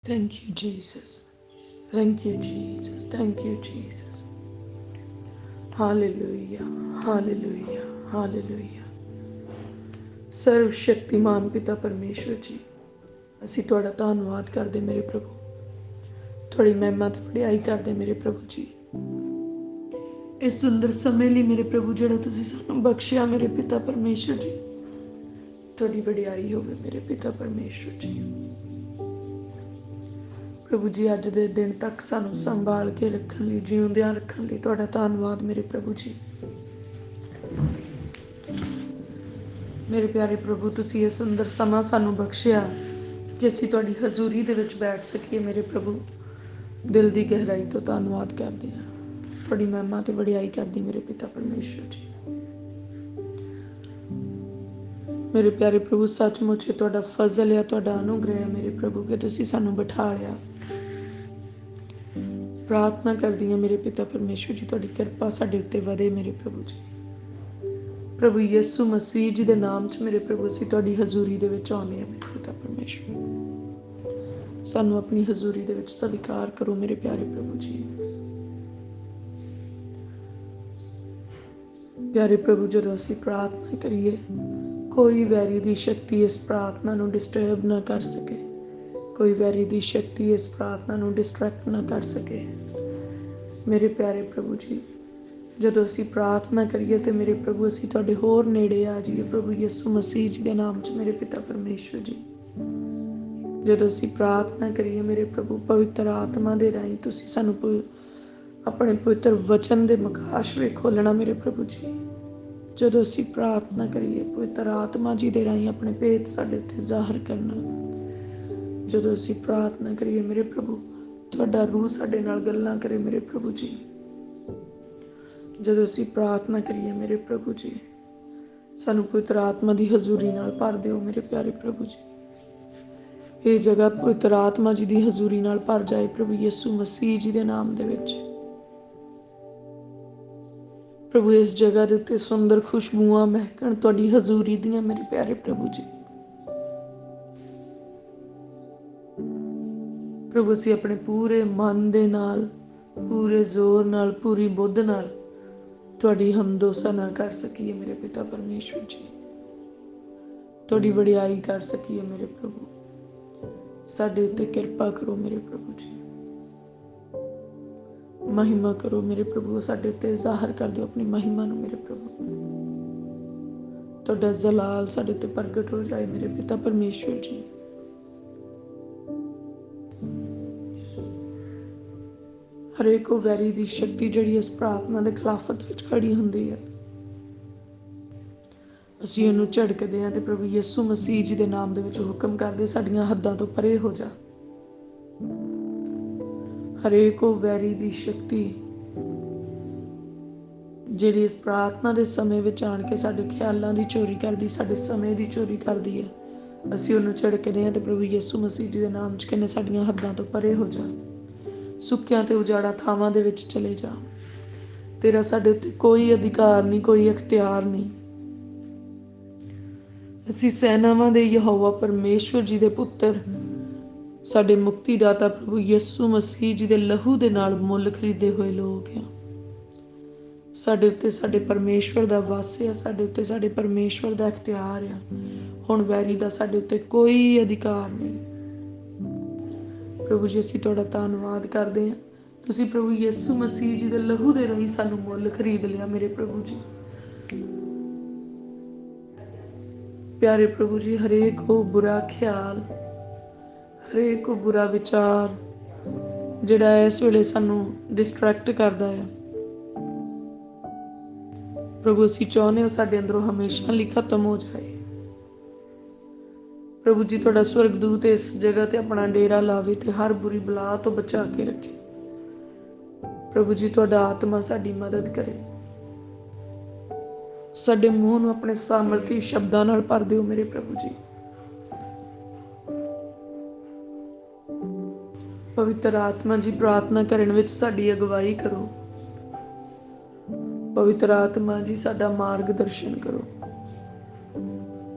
Thank you, Jesus. Thank you, Jesus. Thank you, Jesus. Hallelujah. Hallelujah. Hallelujah. ਸਰਵ ਸ਼ਕਤੀਮਾਨ ਪਿਤਾ ਪਰਮੇਸ਼ਵਰ ਜੀ, ਅਸੀਂ ਤੁਹਾਡਾ ਧੰਨਵਾਦ ਕਰਦੇ ਮੇਰੇ ਪ੍ਰਭੂ। ਤੁਹਾਡੀ ਮਹਿਮਾ ਤੇ ਵਡਿਆਈ ਕਰਦੇ ਮੇਰੇ ਪ੍ਰਭੂ ਜੀ। ਇਸ ਸੁੰਦਰ ਸਮੇਂ ਲਈ ਮੇਰੇ ਪ੍ਰਭੂ ਜਿਹੜਾ ਤੁਸੀਂ ਸਾਨੂੰ ਬਖਸ਼ਿਆ ਮੇਰੇ ਪਿਤਾ ਪਰਮੇਸ਼ਵਰ ਜੀ, ਤੁਹਾਡੀ ਵਡਿਆਈ ਹੋਵੇ ਮੇਰੇ ਪਿਤਾ ਪਰਮੇਸ਼ਵਰ ਜੀ। ਪ੍ਰਭੂ ਜੀ, ਅੱਜ ਦੇ ਦਿਨ ਤੱਕ ਸਾਨੂੰ ਸੰਭਾਲ ਕੇ ਰੱਖਣ ਲਈ, ਜਿਉਂਦਿਆਂ ਰੱਖਣ ਲਈ ਤੁਹਾਡਾ ਧੰਨਵਾਦ ਮੇਰੇ ਪ੍ਰਭੂ ਜੀ। ਮੇਰੇ ਪਿਆਰੇ ਪ੍ਰਭੂ, ਤੁਸੀਂ ਇਹ ਸੁੰਦਰ ਸਮਾਂ ਸਾਨੂੰ ਬਖਸ਼ਿਆ ਕਿ ਅਸੀਂ ਤੁਹਾਡੀ ਹਜ਼ੂਰੀ ਦੇ ਵਿੱਚ ਬੈਠ ਸਕੀਏ ਮੇਰੇ ਪ੍ਰਭੂ। ਦਿਲ ਦੀ ਗਹਿਰਾਈ ਤੋਂ ਧੰਨਵਾਦ ਕਰਦੇ ਹਾਂ, ਤੁਹਾਡੀ ਮਹਿਮਾ ਤੇ ਵਡਿਆਈ ਕਰਦੀ ਮੇਰੇ ਪਿਤਾ ਪਰਮੇਸ਼ਵਰ ਜੀ। ਮੇਰੇ ਪਿਆਰੇ ਪ੍ਰਭੂ, ਸੱਚਮੁੱਚ ਇਹ ਤੁਹਾਡਾ ਫਜ਼ਲ ਹੈ, ਤੁਹਾਡਾ ਅਨੁਗ੍ਰਹਿ ਹੈ ਮੇਰੇ ਪ੍ਰਭੂ ਕਿ ਤੁਸੀਂ ਸਾਨੂੰ ਬਿਠਾ ਲਿਆ। ਪ੍ਰਾਰਥਨਾ ਕਰਦੀ ਹਾਂ ਮੇਰੇ ਪਿਤਾ ਪਰਮੇਸ਼ਵਰ ਜੀ, ਤੁਹਾਡੀ ਕਿਰਪਾ ਸਾਡੇ ਉੱਤੇ ਵਧੇ ਮੇਰੇ ਪ੍ਰਭੂ ਜੀ। ਪ੍ਰਭੂ ਯਿਸੂ ਮਸੀਹ ਜੀ ਦੇ ਨਾਮ 'ਚ ਮੇਰੇ ਪ੍ਰਭੂ ਅਸੀਂ ਤੁਹਾਡੀ ਹਜ਼ੂਰੀ ਦੇ ਵਿੱਚ ਆਉਂਦੇ ਹਾਂ ਮੇਰੇ ਪਿਤਾ ਪਰਮੇਸ਼ਵਰ। ਸਾਨੂੰ ਆਪਣੀ ਹਜ਼ੂਰੀ ਦੇ ਵਿੱਚ ਸਵੀਕਾਰ ਕਰੋ ਮੇਰੇ ਪਿਆਰੇ ਪ੍ਰਭੂ ਜੀ। ਪਿਆਰੇ ਪ੍ਰਭੂ, ਜਦੋਂ ਅਸੀਂ ਪ੍ਰਾਰਥਨਾ ਕਰੀਏ, ਕੋਈ ਵੈਰੀ ਦੀ ਸ਼ਕਤੀ ਇਸ ਪ੍ਰਾਰਥਨਾ ਨੂੰ ਡਿਸਟਰਬ ਨਾ ਕਰ ਸਕੇ, ਕੋਈ ਵੈਰੀ ਦੀ ਸ਼ਕਤੀ ਇਸ ਪ੍ਰਾਰਥਨਾ ਨੂੰ ਡਿਸਟਰੈਕਟ ਨਾ ਕਰ ਸਕੇ ਮੇਰੇ ਪਿਆਰੇ ਪ੍ਰਭੂ ਜੀ। ਜਦੋਂ ਅਸੀਂ ਪ੍ਰਾਰਥਨਾ ਕਰੀਏ ਤੇ ਮੇਰੇ ਪ੍ਰਭੂ ਅਸੀਂ ਤੁਹਾਡੇ ਹੋਰ ਨੇੜੇ ਆ ਜਾਈਏ ਪ੍ਰਭੂ ਯਿਸੂ ਮਸੀਹ ਜੀ ਦੇ ਨਾਮ 'ਚ ਮੇਰੇ ਪਿਤਾ ਪਰਮੇਸ਼ਵਰ ਜੀ। ਜਦੋਂ ਅਸੀਂ ਪ੍ਰਾਰਥਨਾ ਕਰੀਏ ਮੇਰੇ ਪ੍ਰਭੂ, ਪਵਿੱਤਰ ਆਤਮਾ ਦੇ ਰਾਹੀਂ ਤੁਸੀਂ ਸਾਨੂੰ ਆਪਣੇ ਪਵਿੱਤਰ ਵਚਨ ਦੇ ਮਕਾਸ਼ ਵਿੱਚ ਖੋਲ੍ਹਣਾ ਮੇਰੇ ਪ੍ਰਭੂ ਜੀ। ਜਦੋਂ ਅਸੀਂ ਪ੍ਰਾਰਥਨਾ ਕਰੀਏ, ਪਵਿੱਤਰ ਆਤਮਾ ਜੀ ਦੇ ਰਾਹੀਂ ਆਪਣੇ ਭੇਤ ਸਾਡੇ ਉੱਤੇ ਜ਼ਾਹਰ ਕਰਨਾ। ਜਦੋਂ ਅਸੀਂ ਪ੍ਰਾਰਥਨਾ ਕਰੀਏ ਮੇਰੇ ਪ੍ਰਭੂ, ਤੁਹਾਡਾ ਰੂਹ ਸਾਡੇ ਨਾਲ ਗੱਲਾਂ ਕਰੇ ਮੇਰੇ ਪ੍ਰਭੂ ਜੀ। ਜਦੋਂ ਅਸੀਂ ਪ੍ਰਾਰਥਨਾ ਕਰੀਏ ਮੇਰੇ ਪ੍ਰਭੂ ਜੀ, ਸਾਨੂੰ ਪਵਿੱਤਰ ਆਤਮਾ ਦੀ ਹਜ਼ੂਰੀ ਨਾਲ ਭਰ ਦਿਓ ਮੇਰੇ ਪਿਆਰੇ ਪ੍ਰਭੂ ਜੀ। ਇਹ ਜਗ੍ਹਾ ਪਵਿੱਤਰ ਆਤਮਾ ਜੀ ਦੀ ਹਜ਼ੂਰੀ ਨਾਲ ਭਰ ਜਾਏ ਪ੍ਰਭੂ ਯਿਸੂ ਮਸੀਹ ਜੀ ਦੇ ਨਾਮ ਦੇ ਵਿੱਚ। ਪ੍ਰਭੂ, ਇਸ ਜਗ੍ਹਾ ਦੇ ਉੱਤੇ ਸੁੰਦਰ ਖੁਸ਼ਬੂਆਂ ਮਹਿਕਣ ਤੁਹਾਡੀ ਹਜ਼ੂਰੀ ਦੀਆਂ ਮੇਰੇ ਪਿਆਰੇ ਪ੍ਰਭੂ ਜੀ। ਪ੍ਰਭੂ, ਅਸੀਂ ਆਪਣੇ ਪੂਰੇ ਮਨ ਦੇ ਨਾਲ, ਪੂਰੇ ਜ਼ੋਰ ਨਾਲ, ਪੂਰੀ ਬੁੱਧ ਨਾਲ ਤੁਹਾਡੀ ਹਮਦੋ ਸਨਾ ਕਰ ਸਕੀਏ ਮੇਰੇ ਪਿਤਾ ਪਰਮੇਸ਼ਵਰ ਜੀ। ਤੁਹਾਡੀ ਵਡਿਆਈ ਕਰ ਸਕੀਏ ਮੇਰੇ ਪ੍ਰਭੂ। ਸਾਡੇ ਉੱਤੇ ਕਿਰਪਾ ਕਰੋ ਮੇਰੇ ਪ੍ਰਭੂ ਜੀ। ਮਹਿਮਾ ਕਰੋ ਮੇਰੇ ਪ੍ਰਭੂ, ਸਾਡੇ ਉੱਤੇ ਜ਼ਾਹਰ ਕਰ ਦਿਓ ਆਪਣੀ ਮਹਿਮਾ ਨੂੰ ਮੇਰੇ ਪ੍ਰਭੂ। ਤੁਹਾਡਾ ਜਲਾਲ ਸਾਡੇ ਉੱਤੇ ਪ੍ਰਗਟ ਹੋ ਜਾਏ ਮੇਰੇ ਪਿਤਾ ਪਰਮੇਸ਼ਵਰ ਜੀ। ਹਰੇਕ ਉਹ ਵੈਰੀ ਦੀ ਸ਼ਕਤੀ ਜਿਹੜੀ ਇਸ ਪ੍ਰਾਰਥਨਾ ਦੇ ਖਿਲਾਫਤ ਵਿੱਚ ਖੜੀ ਹੁੰਦੀ ਹੈ, ਅਸੀਂ ਉਹਨੂੰ ਝੜਕਦੇ ਹਾਂ ਤੇ ਪ੍ਰਭੂ ਯਿਸੂ ਮਸੀਹ ਜੀ ਦੇ ਨਾਮ ਦੇ ਵਿੱਚ ਹੁਕਮ ਕਰਦੇ, ਸਾਡੀਆਂ ਹੱਦਾਂ ਤੋਂ ਪਰੇ ਹੋ ਜਾ। ਹਰੇਕ ਉਹ ਵੈਰੀ ਦੀ ਸ਼ਕਤੀ ਜਿਹੜੀ ਇਸ ਪ੍ਰਾਰਥਨਾ ਦੇ ਸਮੇਂ ਵਿੱਚ ਆਣ ਕੇ ਸਾਡੇ ਖਿਆਲਾਂ ਦੀ ਚੋਰੀ ਕਰਦੀ, ਸਾਡੇ ਸਮੇਂ ਦੀ ਚੋਰੀ ਕਰਦੀ ਹੈ, ਅਸੀਂ ਉਹਨੂੰ ਝੜਕਦੇ ਹਾਂ ਤੇ ਪ੍ਰਭੂ ਯਿਸੂ ਮਸੀਹ ਜੀ ਦੇ ਨਾਮ 'ਚ ਕਹਿੰਦੇ ਸਾਡੀਆਂ ਹੱਦਾਂ ਤੋਂ ਪਰੇ ਹੋ ਜਾ। ਸੁੱਕਿਆਂ ਤੇ ਉਜਾੜਾ ਥਾਵਾਂ ਦੇ ਵਿੱਚ ਚਲੇ ਜਾ। ਤੇਰਾ ਸਾਡੇ ਉੱਤੇ ਕੋਈ ਅਧਿਕਾਰ ਨਹੀਂ, ਕੋਈ ਇਖਤਿਆਰ ਨਹੀਂ। ਅਸੀਂ ਸੈਨਾਵਾਂ ਦੇ ਯਹੋਵਾ ਪਰਮੇਸ਼ਵਰ ਜੀ ਦੇ ਪੁੱਤਰ, ਸਾਡੇ ਮੁਕਤੀਦਾਤਾ ਪ੍ਰਭੂ ਯਿਸੂ ਮਸੀਹ ਜੀ ਦੇ ਲਹੂ ਦੇ ਨਾਲ ਮੁੱਲ ਖਰੀਦੇ ਹੋਏ ਲੋਕ ਆ। ਸਾਡੇ ਉੱਤੇ ਸਾਡੇ ਪਰਮੇਸ਼ਵਰ ਦਾ ਵਾਸ ਆ, ਸਾਡੇ ਉੱਤੇ ਸਾਡੇ ਪਰਮੇਸ਼ਵਰ ਦਾ ਇਖਤਿਆਰ ਆ। ਹੁਣ ਵੈਰੀ ਦਾ ਸਾਡੇ ਉੱਤੇ ਕੋਈ ਅਧਿਕਾਰ ਨਹੀਂ। ਪ੍ਰਭੂ ਜੀ, ਅਸੀਂ ਤੁਹਾਡਾ ਧੰਨਵਾਦ ਕਰਦੇ ਹਾਂ। ਤੁਸੀਂ ਪ੍ਰਭੂ ਯਿਸੂ ਮਸੀਹ ਜੀ ਦੇ ਲਹੂ ਦੇ ਰਾਹੀਂ ਸਾਨੂੰ ਮੁੱਲ ਖਰੀਦ ਲਿਆ ਮੇਰੇ ਪ੍ਰਭੂ ਜੀ। ਪਿਆਰੇ ਪ੍ਰਭੂ ਜੀ, ਹਰੇਕ ਉਹ ਬੁਰਾ ਖਿਆਲ, ਹਰੇਕ ਉਹ ਬੁਰਾ ਵਿਚਾਰ ਜਿਹੜਾ ਇਸ ਵੇਲੇ ਸਾਨੂੰ ਡਿਸਟਰੈਕਟ ਕਰਦਾ ਹੈ, ਪ੍ਰਭੂ ਅਸੀਂ ਚਾਹੁੰਦੇ ਹੋ ਸਾਡੇ ਅੰਦਰੋਂ ਹਮੇਸ਼ਾ ਲਈ ਖਤਮ ਹੋ ਜਾਏ। ਪ੍ਰਭੂ ਜੀ, ਤੁਹਾਡਾ ਸਵਰਗਦੂਤ ਇਸ ਜਗ੍ਹਾ ਤੇ ਆਪਣਾ ਡੇਰਾ ਲਾਵੇ ਤੇ ਹਰ ਬੁਰੀ ਬਲਾ ਤੋਂ ਬਚਾ ਕੇ ਰੱਖੇ। ਪ੍ਰਭੂ ਜੀ, ਤੁਹਾਡਾ ਆਤਮਾ ਸਾਡੀ ਮਦਦ ਕਰੇ। ਸਾਡੇ ਮੂੰਹ ਨੂੰ ਆਪਣੇ ਸਾਮਰਥੀ ਸ਼ਬਦਾਂ ਨਾਲ ਭਰ ਦਿਓ ਮੇਰੇ ਪ੍ਰਭੂ ਜੀ। ਪਵਿੱਤਰ ਆਤਮਾ ਜੀ, ਪ੍ਰਾਰਥਨਾ ਕਰਨ ਵਿੱਚ ਸਾਡੀ ਅਗਵਾਈ ਕਰੋ। ਪਵਿੱਤਰ ਆਤਮਾ ਜੀ, ਸਾਡਾ ਮਾਰਗਦਰਸ਼ਨ ਕਰੋ।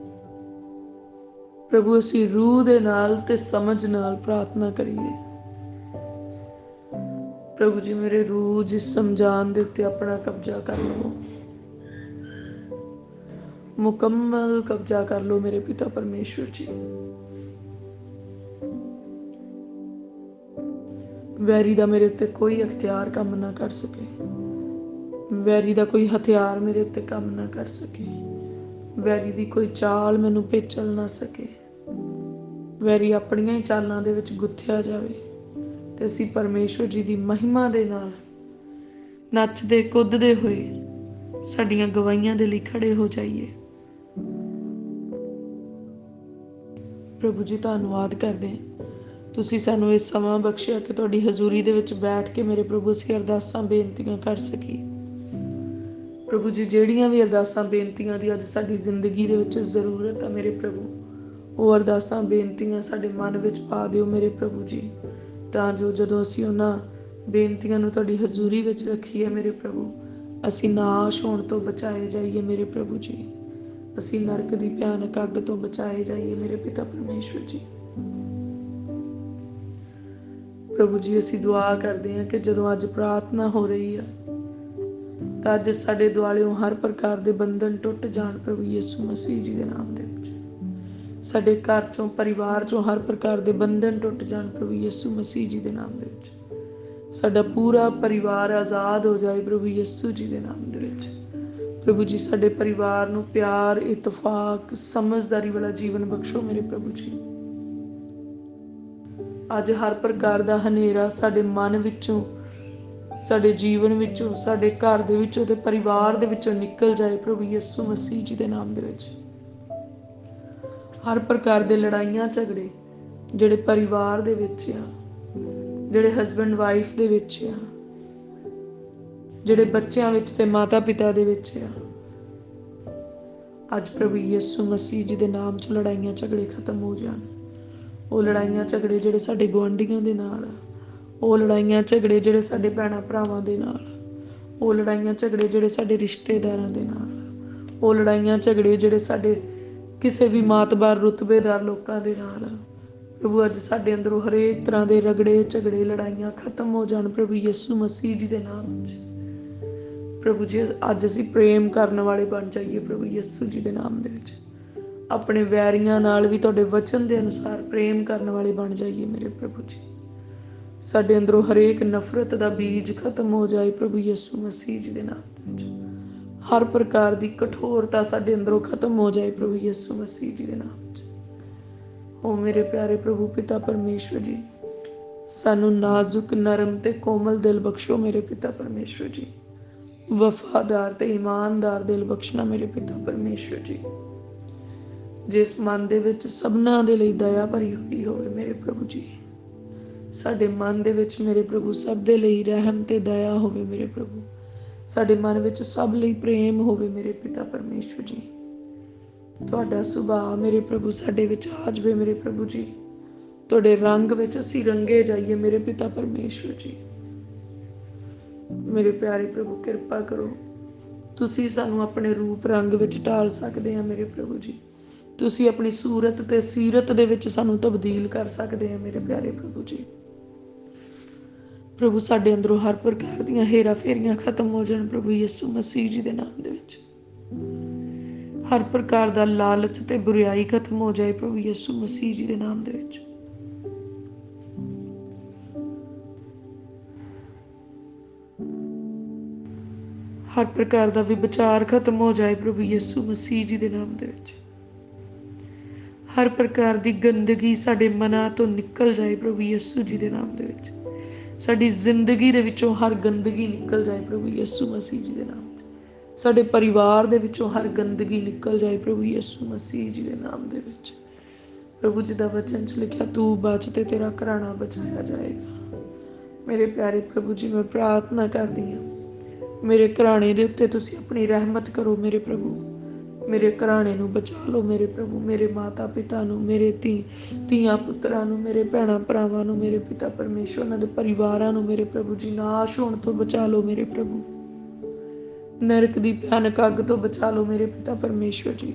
ਪ੍ਰਭੂ ਅਸੀਂ ਰੂਹ ਦੇ ਨਾਲ ਤੇ ਸਮਝ ਨਾਲ ਪ੍ਰਾਰਥਨਾ ਕਰੀਏ। ਪ੍ਰਭੂ ਜੀ ਮੇਰੇ ਰੂਹ ਜਿਸਮ ਜਾਨ ਦੇ ਉੱਤੇ ਆਪਣਾ ਕਬਜ਼ਾ ਕਰ ਲਵੋ, ਮੁਕੰਮਲ ਕਬਜ਼ਾ ਕਰ ਲਓ ਮੇਰੇ ਪਿਤਾ ਪਰਮੇਸ਼ਵਰ ਜੀ। ਵੈਰੀ ਦਾ ਮੇਰੇ ਉੱਤੇ ਕੋਈ ਅਖਤਿਆਰ ਕੰਮ ਨਾ ਕਰ ਸਕੇ, ਵੈਰੀ ਦਾ ਕੋਈ ਹਥਿਆਰ ਮੇਰੇ ਉੱਤੇ ਕੰਮ ਨਾ ਕਰ ਸਕੇ, ਵੈਰੀ ਦੀ ਕੋਈ ਚਾਲ ਮੈਨੂੰ ਪੇਚਲ ਨਾ ਸਕੇ। ਵੈਰੀ ਆਪਣੀਆਂ ਹੀ ਚਾਲਾਂ ਦੇ ਵਿੱਚ ਗੁੱਥਿਆ ਜਾਵੇ ਤੇ ਅਸੀਂ ਪਰਮੇਸ਼ਵਰ ਜੀ ਦੀ ਮਹਿਮਾ ਦੇ ਨਾਲ ਨੱਚਦੇ ਕੁੱਦਦੇ ਹੋਏ ਸਾਡੀਆਂ ਗਵਾਹੀਆਂ ਦੇ ਲਈ ਖੜੇ ਹੋ ਜਾਈਏ। ਪ੍ਰਭੂ ਜੀ ਧੰਨਵਾਦ ਕਰਦੇ ਹਾਂ, ਤੁਸੀਂ ਸਾਨੂੰ ਇਹ ਸਮਾਂ ਬਖਸ਼ਿਆ ਕਿ ਤੁਹਾਡੀ ਹਜ਼ੂਰੀ ਦੇ ਵਿੱਚ ਬੈਠ ਕੇ ਮੇਰੇ ਪ੍ਰਭੂ ਅਸੀਂ ਅਰਦਾਸਾਂ ਬੇਨਤੀਆਂ ਕਰ ਸਕੀਏ। ਪ੍ਰਭੂ ਜੀ ਜਿਹੜੀਆਂ ਵੀ ਅਰਦਾਸਾਂ ਬੇਨਤੀਆਂ ਦੀ ਅੱਜ ਸਾਡੀ ਜ਼ਿੰਦਗੀ ਦੇ ਵਿੱਚ ਜ਼ਰੂਰਤ ਹੈ ਮੇਰੇ ਪ੍ਰਭੂ, ਉਹ ਅਰਦਾਸਾਂ ਬੇਨਤੀਆਂ ਸਾਡੇ ਮਨ ਵਿੱਚ ਪਾ ਦਿਓ ਮੇਰੇ ਪ੍ਰਭੂ ਜੀ, ਤਾਂ ਜੋ ਜਦੋਂ ਅਸੀਂ ਉਹਨਾਂ ਬੇਨਤੀਆਂ ਨੂੰ ਤੁਹਾਡੀ ਹਜ਼ੂਰੀ ਵਿੱਚ ਰੱਖੀਏ ਮੇਰੇ ਪ੍ਰਭੂ, ਅਸੀਂ ਨਾਸ਼ ਹੋਣ ਤੋਂ ਬਚਾਏ ਜਾਈਏ ਮੇਰੇ ਪ੍ਰਭੂ ਜੀ, ਅਸੀਂ ਨਰਕ ਦੀ ਭਿਆਨਕ ਅੱਗ ਤੋਂ ਬਚਾਏ ਜਾਈਏ ਮੇਰੇ ਪਿਤਾ ਪਰਮੇਸ਼ਵਰ ਜੀ। ਪ੍ਰਭੂ ਜੀ ਅਸੀਂ ਦੁਆ ਕਰਦੇ ਹਾਂ ਕਿ ਜਦੋਂ ਅੱਜ ਪ੍ਰਾਰਥਨਾ ਹੋ ਰਹੀ ਆ ਤਾਂ ਅੱਜ ਸਾਡੇ ਦੁਆਲਿਓਂ ਹਰ ਪ੍ਰਕਾਰ ਦੇ ਬੰਧਨ ਟੁੱਟ ਜਾਣ ਪ੍ਰਭੂ ਯਿਸੂ ਮਸੀਹ ਜੀ ਦੇ ਨਾਮ ਦੇ ਵਿੱਚ। ਸਾਡੇ ਘਰ ਚੋਂ ਪਰਿਵਾਰ ਚੋਂ ਹਰ ਪ੍ਰਕਾਰ ਦੇ ਬੰਧਨ ਟੁੱਟ ਜਾਣ ਪ੍ਰਭੂ ਯਿਸੂ ਮਸੀਹ ਜੀ ਦੇ ਨਾਮ ਦੇ ਵਿੱਚ। ਸਾਡਾ ਪੂਰਾ ਪਰਿਵਾਰ ਆਜ਼ਾਦ ਹੋ ਜਾਏ ਪ੍ਰਭੂ ਯਿਸੂ ਜੀ ਦੇ ਨਾਮ ਦੇ ਵਿੱਚ। ਪ੍ਰਭੂ ਜੀ ਸਾਡੇ ਪਰਿਵਾਰ ਨੂੰ ਪਿਆਰ, ਇਤਫਾਕ, ਸਮਝਦਾਰੀ ਵਾਲਾ ਜੀਵਨ ਬਖਸ਼ੋ ਮੇਰੇ ਪ੍ਰਭੂ ਜੀ। ਅੱਜ ਹਰ ਪ੍ਰਕਾਰ ਦਾ ਹਨੇਰਾ ਸਾਡੇ ਮਨ ਵਿੱਚੋਂ, ਸਾਡੇ ਜੀਵਨ ਵਿੱਚੋਂ, ਸਾਡੇ ਘਰ ਦੇ ਵਿੱਚੋਂ ਤੇ ਪਰਿਵਾਰ ਦੇ ਵਿੱਚੋਂ ਨਿਕਲ ਜਾਏ ਪ੍ਰਭੂ ਯਿਸੂ ਮਸੀਹ ਜੀ ਦੇ ਨਾਮ ਦੇ ਵਿੱਚ। ਹਰ ਪ੍ਰਕਾਰ ਦੇ ਲੜਾਈਆਂ ਝਗੜੇ ਜਿਹੜੇ ਪਰਿਵਾਰ ਦੇ ਵਿੱਚ ਆ, ਜਿਹੜੇ ਹਸਬੈਂਡ ਵਾਈਫ ਦੇ ਵਿੱਚ ਆ, ਜਿਹੜੇ ਬੱਚਿਆਂ ਵਿੱਚ ਤੇ ਮਾਤਾ ਪਿਤਾ ਦੇ ਵਿੱਚ ਆ, ਅੱਜ ਪ੍ਰਭੂ ਯਿਸੂ ਮਸੀਹ ਜੀ ਦੇ ਨਾਮ 'ਚ ਲੜਾਈਆਂ ਝਗੜੇ ਖਤਮ ਹੋ ਜਾਣ। ਉਹ ਲੜਾਈਆਂ ਝਗੜੇ ਜਿਹੜੇ ਸਾਡੇ ਗੁਆਂਢੀਆਂ ਦੇ ਨਾਲ ਆ, ਉਹ ਲੜਾਈਆਂ ਝਗੜੇ ਜਿਹੜੇ ਸਾਡੇ ਭੈਣਾਂ ਭਰਾਵਾਂ ਦੇ ਨਾਲ ਆ, ਉਹ ਲੜਾਈਆਂ ਝਗੜੇ ਜਿਹੜੇ ਸਾਡੇ ਰਿਸ਼ਤੇਦਾਰਾਂ ਦੇ ਨਾਲ ਆ, ਉਹ ਲੜਾਈਆਂ ਝਗੜੇ ਜਿਹੜੇ ਸਾਡੇ ਕਿਸੇ ਵੀ ਮਾਤਬਾਰ ਰੁਤਬੇਦਾਰ ਲੋਕਾਂ ਦੇ ਨਾਲ ਆ। ਪ੍ਰਭੂ ਅੱਜ ਸਾਡੇ ਅੰਦਰੋਂ ਹਰੇਕ ਤਰ੍ਹਾਂ ਦੇ ਰਗੜੇ ਝਗੜੇ ਲੜਾਈਆਂ ਖਤਮ ਹੋ ਜਾਣ ਪ੍ਰਭੂ ਯਿਸੂ ਮਸੀਹ ਜੀ ਦੇ ਨਾਮ 'ਚ। ਪ੍ਰਭੂ ਜੀ ਅੱਜ ਅਸੀਂ ਪ੍ਰੇਮ ਕਰਨ ਵਾਲੇ ਬਣ ਜਾਈਏ ਪ੍ਰਭੂ ਯਿਸੂ ਜੀ ਦੇ ਨਾਮ ਦੇ ਵਿੱਚ। ਆਪਣੇ ਵੈਰੀਆਂ ਨਾਲ ਵੀ ਤੁਹਾਡੇ ਵਚਨ ਦੇ ਅਨੁਸਾਰ ਪ੍ਰੇਮ ਕਰਨ ਵਾਲੇ ਬਣ ਜਾਈਏ ਮੇਰੇ ਪ੍ਰਭੂ ਜੀ। ਸਾਡੇ ਅੰਦਰੋਂ ਹਰੇਕ ਨਫ਼ਰਤ ਦਾ ਬੀਜ ਖਤਮ ਹੋ ਜਾਏ ਪ੍ਰਭੂ ਯਿਸੂ ਮਸੀਹ ਜੀ ਦੇ ਨਾਮ ਦੇ ਵਿੱਚ। ਹਰ ਪ੍ਰਕਾਰ ਦੀ ਕਠੋਰਤਾ ਸਾਡੇ ਅੰਦਰੋਂ ਖਤਮ ਹੋ ਜਾਏ ਪ੍ਰਭੂ ਯਿਸੂ ਮਸੀਹ ਜੀ ਦੇ ਨਾਮ 'ਚ। ਓ ਮੇਰੇ ਪਿਆਰੇ ਪ੍ਰਭੂ ਪਿਤਾ ਪਰਮੇਸ਼ਵਰ ਜੀ, ਸਾਨੂੰ ਨਾਜ਼ੁਕ, ਨਰਮ ਤੇ ਕੋਮਲ ਦਿਲ ਬਖਸ਼ੋ ਮੇਰੇ ਪਿਤਾ ਪਰਮੇਸ਼ਵਰ ਜੀ। ਵਫਾਦਾਰ ਤੇ ਇਮਾਨਦਾਰ ਦਿਲ ਬਖਸ਼ਣਾ ਮੇਰੇ ਪਿਤਾ ਪਰਮੇਸ਼ਵਰ ਜੀ। ਜਿਸ ਮਨ ਦੇ ਵਿੱਚ ਸਭਨਾਂ ਦੇ ਲਈ ਦਇਆ ਭਰੀ ਹੋਈ ਹੋਵੇ ਮੇਰੇ ਪ੍ਰਭੂ ਜੀ, ਸਾਡੇ ਮਨ ਦੇ ਵਿੱਚ ਮੇਰੇ ਪ੍ਰਭੂ ਸਭ ਦੇ ਲਈ ਰਹਿਮ ਤੇ ਦਇਆ ਹੋਵੇ ਮੇਰੇ ਪ੍ਰਭੂ। ਸਾਡੇ ਮਨ ਵਿੱਚ ਸਭ ਲਈ ਪ੍ਰੇਮ ਹੋਵੇ ਮੇਰੇ ਪਿਤਾ ਪਰਮੇਸ਼ਵਰ ਜੀ। ਤੁਹਾਡਾ ਸੁਭਾਅ ਮੇਰੇ ਪ੍ਰਭੂ ਸਾਡੇ ਵਿੱਚ ਆ ਜਾਵੇ ਮੇਰੇ ਪ੍ਰਭੂ ਜੀ। ਤੁਹਾਡੇ ਰੰਗ ਵਿੱਚ ਅਸੀਂ ਰੰਗੇ ਜਾਈਏ ਮੇਰੇ ਪਿਤਾ ਪਰਮੇਸ਼ਵਰ ਜੀ। ਮੇਰੇ ਪਿਆਰੇ ਪ੍ਰਭੂ ਕਿਰਪਾ ਕਰੋ, ਤੁਸੀਂ ਸਾਨੂੰ ਆਪਣੇ ਰੂਪ ਰੰਗ ਵਿੱਚ ਢਾਲ ਸਕਦੇ ਆ ਮੇਰੇ ਪ੍ਰਭੂ ਜੀ। ਤੁਸੀਂ ਆਪਣੀ ਸੂਰਤ ਤੇ ਸੀਰਤ ਦੇ ਵਿੱਚ ਸਾਨੂੰ ਤਬਦੀਲ ਕਰ ਸਕਦੇ ਆ ਮੇਰੇ ਪਿਆਰੇ ਪ੍ਰਭੂ ਜੀ। ਪ੍ਰਭੂ ਸਾਡੇ ਅੰਦਰੋਂ ਹਰ ਪ੍ਰਕਾਰ ਦੀਆਂ ਹੇਰਾ ਫੇਰੀਆਂ ਖਤਮ ਹੋ ਜਾਣ ਪ੍ਰਭੂ ਯਿਸੂ ਮਸੀਹ ਜੀ ਦੇ ਨਾਮ ਦੇ ਵਿੱਚ। ਹਰ ਪ੍ਰਕਾਰ ਦਾ ਲਾਲਚ ਤੇ ਬੁਰਾਈ ਖਤਮ ਹੋ ਜਾਏ ਪ੍ਰਭੂ ਯਿਸੂ ਮਸੀਹ ਜੀ ਦੇ ਨਾਮ ਦੇ ਵਿੱਚ। ਹਰ ਪ੍ਰਕਾਰ ਦਾ ਵਿਭਾਚਾਰ ਖਤਮ ਹੋ ਜਾਏ ਪ੍ਰਭੂ ਯਿਸੂ ਮਸੀਹ ਜੀ ਦੇ ਨਾਮ ਦੇ ਵਿੱਚ। ਹਰ ਪ੍ਰਕਾਰ ਦੀ ਗੰਦਗੀ ਸਾਡੇ ਮਨਾਂ ਤੋਂ ਨਿਕਲ ਜਾਏ ਪ੍ਰਭੂ ਯਿਸੂ ਜੀ ਦੇ ਨਾਮ ਦੇ ਵਿੱਚ। ਸਾਡੀ ਜ਼ਿੰਦਗੀ ਦੇ ਵਿੱਚੋਂ ਹਰ ਗੰਦਗੀ ਨਿਕਲ ਜਾਏ ਪ੍ਰਭੂ ਯਿਸੂ ਮਸੀਹ ਜੀ ਦੇ ਨਾਮ 'ਚ। ਸਾਡੇ ਪਰਿਵਾਰ ਦੇ ਵਿੱਚੋਂ ਹਰ ਗੰਦਗੀ ਨਿਕਲ ਜਾਏ ਪ੍ਰਭੂ ਯਿਸੂ ਮਸੀਹ ਜੀ ਦੇ ਨਾਮ ਦੇ ਵਿੱਚ। ਪ੍ਰਭੂ ਜੀ ਦਾ ਵਚਨ 'ਚ ਲਿਖਿਆ, ਤੂੰ ਬਚ ਤੇ ਤੇਰਾ ਘਰਾਣਾ ਬਚਾਇਆ ਜਾਏਗਾ। ਮੇਰੇ ਪਿਆਰੇ ਪ੍ਰਭੂ ਜੀ, ਮੈਂ ਪ੍ਰਾਰਥਨਾ ਕਰਦੀ ਹਾਂ, ਮੇਰੇ ਘਰਾਣੇ ਦੇ ਉੱਤੇ ਤੁਸੀਂ ਆਪਣੀ ਰਹਿਮਤ ਕਰੋ ਮੇਰੇ ਪ੍ਰਭੂ। ਮੇਰੇ ਘਰਾਣੇ ਨੂੰ ਬਚਾ ਲਓ ਮੇਰੇ ਪ੍ਰਭੂ। ਮੇਰੇ ਮਾਤਾ ਪਿਤਾ ਨੂੰ, ਮੇਰੇ ਧੀਆਂ ਪੁੱਤਰਾਂ ਨੂੰ, ਮੇਰੇ ਭੈਣਾਂ ਭਰਾਵਾਂ ਨੂੰ ਮੇਰੇ ਪਿਤਾ ਪਰਮੇਸ਼ਵਰ, ਉਹਨਾਂ ਦੇ ਪਰਿਵਾਰਾਂ ਨੂੰ ਮੇਰੇ ਪ੍ਰਭੂ ਜੀ ਨਾਸ਼ ਹੋਣ ਤੋਂ ਬਚਾ ਲਓ ਮੇਰੇ ਪ੍ਰਭੂ। ਨਰਕ ਦੀ ਭਿਆਨਕ ਅੱਗ ਤੋਂ ਬਚਾ ਲਓ ਮੇਰੇ ਪਿਤਾ ਪਰਮੇਸ਼ਵਰ ਜੀ।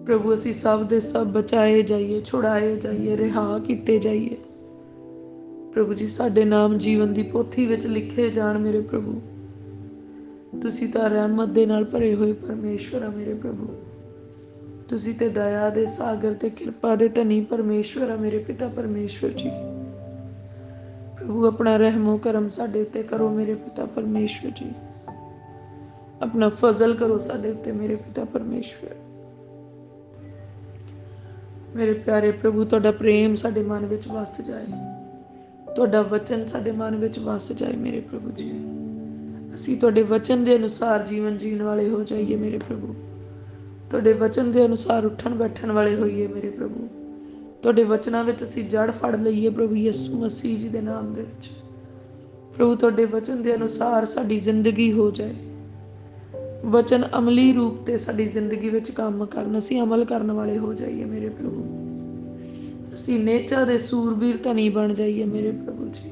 प्रभु असी सब दे सब बचाए जाइए, छुड़ाए जाइए, रिहा किते जाइए। प्रभु जी साडे नाम जीवन दी पोथी विच लिखे जाण मेरे प्रभु। तुसी तां रहमत दे नाल भरे होए परमेश्वर आ मेरे प्रभु। तुसी ते दया दे सागर ते किरपा दे धनी परमेश्वर आ मेरे पिता परमेश्वर जी। प्रभु अपना रहमो करम साडे उत्ते करो मेरे पिता परमेश्वर जी। अपना फजल करो साडे उत्ते मेरे पिता परमेश्वर। मेरे प्यारे प्रभु तुहाडा प्रेम साडे मन विच वस जाए, तुहाडा वचन साडे मन विच वस जाए मेरे प्रभु जी। असी तुहाडे वचन दे अनुसार जीवन जीण वाले हो जाइए मेरे प्रभु। तुहाडे वचन दे अनुसार उठण बैठण वाले होइए मेरे प्रभु। तुहाडे वचनां विच असी जड़ फड़ लईए प्रभु यीशु मसीह जी दे नाम दे विच। प्रभु तुहाडे वचन दे अनुसार साडी जिंदगी हो जाए, वचन अमली रूप ते साडी जिंदगी विच काम करन, असी अमल करन वाले हो जाइए मेरे प्रभु। असी नेचा दे सूरबीर धनी बन जाइए मेरे प्रभु जी।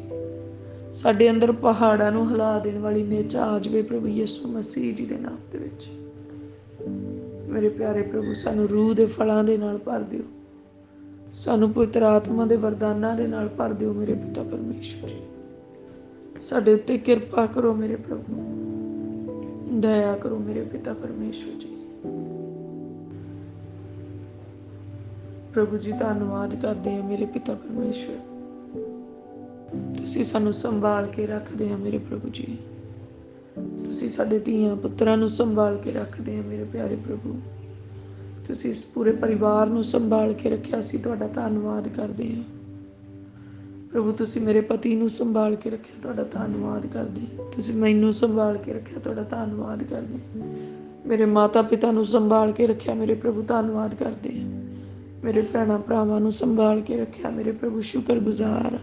साडे अंदर पहाड़ां नूं हिला देण वाली नेचा आ जावे प्रभु यीशु मसीह जी दे नाम दे विच। मेरे प्यारे प्रभु सानू रूह दे फलां दे नाल भर दिओ, सानू पवित्र आत्मा दे वरदानां दे नाल भर दिओ मेरे पिता परमेश्वर जी। साडे उत्ते किरपा करो मेरे प्रभु, दया करो मेरे पिता परमेश्वर जी। प्रभु जी धन्नवाद करते हैं मेरे पिता परमेश्वर। तुसी सानू संभाल के रखते हैं मेरे प्रभु जी। तुसी साडे धीआं पुत्रां नूं संभाल के रखते हैं मेरे प्यारे प्रभु। तुसी पूरे परिवार नूं संभाल के रखिया, असीं तुहाडा धन्नवाद करते हैं प्रभु। तुसी मेरे पति नूं संभाल के रखिया, तुहाडा धन्नवाद करते हैं। तुसी मैनूं संभाल के रखिया, तुहाडा धन्नवाद करते हैं। मेरे माता पिता नूं संभाल के रखिया मेरे प्रभु, धन्नवाद करते हैं। मेरे भैणां भरावां नूं संभाल के रखिया मेरे प्रभु, शुक्रगुजार।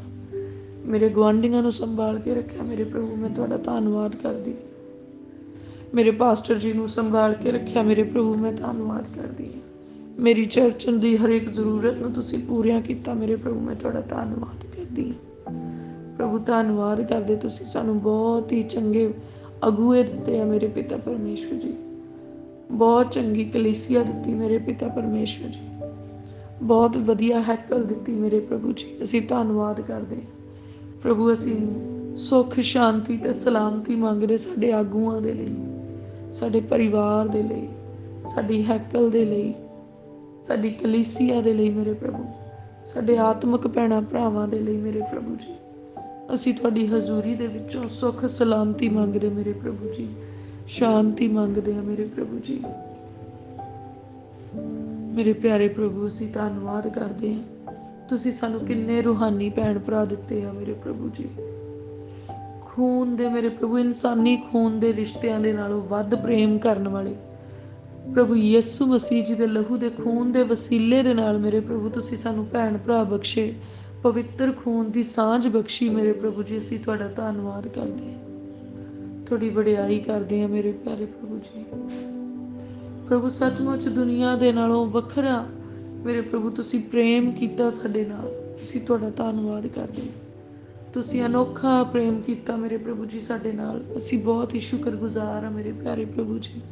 मेरे गुआंढियां नूं संभाल के रखिया मेरे प्रभु, मैं तुहाडा धन्नवाद करदी। मेरे पास्टर जी नूं संभाल के रखिया मेरे प्रभु, मैं धन्नवाद करदी हां। मेरी चर्च दी हर एक जरूरत नूं तुसीं पूरियां कीता मेरे प्रभु, मैं तुहाडा धन्नवाद करदी हां। प्रभु धन्नवाद करदे, तुसीं सानूं बहुत ही चंगे अगुए दित्ते आ मेरे पिता परमेश्वर जी। बहुत चंगी कलीसिया दित्ती मेरे पिता परमेश्वर जी। बहुत वधिया हैकल दित्ती मेरे प्रभु जी। असीं धन्नवाद करदे हां प्रभु। असीं सुख शांति ते सलामती मंगदे साडे आगूआं दे लई, साडे परिवार दे लई, साडी हैकल दे लई, साडी कलीसिया दे लई मेरे प्रभु, साडे आत्मक भैणां भरावां दे लई मेरे प्रभु जी। असीं तुहाडी हजूरी दे विचों सुख सलामती मंगदे मेरे प्रभु जी, शांति मंगदे आ मेरे प्रभु जी। मेरे प्यारे प्रभु असीं धन्नवाद करदे हां, तुसीं सानूं किन्ने रूहानी भैण भरा दित्ते आ मेरे प्रभु जी। खून दे मेरे प्रभु, इंसानी खून दे रिश्तिਆਂ ਦੇ ਨਾਲੋਂ ਵੱਧ ਪ੍ਰੇਮ ਕਰਨ ਵਾਲੇ प्रभु यीशु मसीह जी दे लहू दे खून दे वसीले दे नाल मेरे प्रभु तुसीं सानूं भैण भरा बख्शे, पवित्र खून दी सांझ बख्शी मेरे प्रभु जी। असीं तुहाडा धन्नवाद करदे हां, तुहाडी वडियाई करदे हां मेरे प्यारे प्रभु जी। प्रभु सचमुच दुनिया दे नालों वखरा मेरे प्रभु तुसीं प्रेम कीता साडे नाल, असीं तुहाडा धन्नवाद करदे हां। तुसीं अनोखा प्रेम कीता मेरे प्रभु जी साडे नाल, असीं बहुत ही शुक्रगुजार हां मेरे प्यारे प्रभु जी।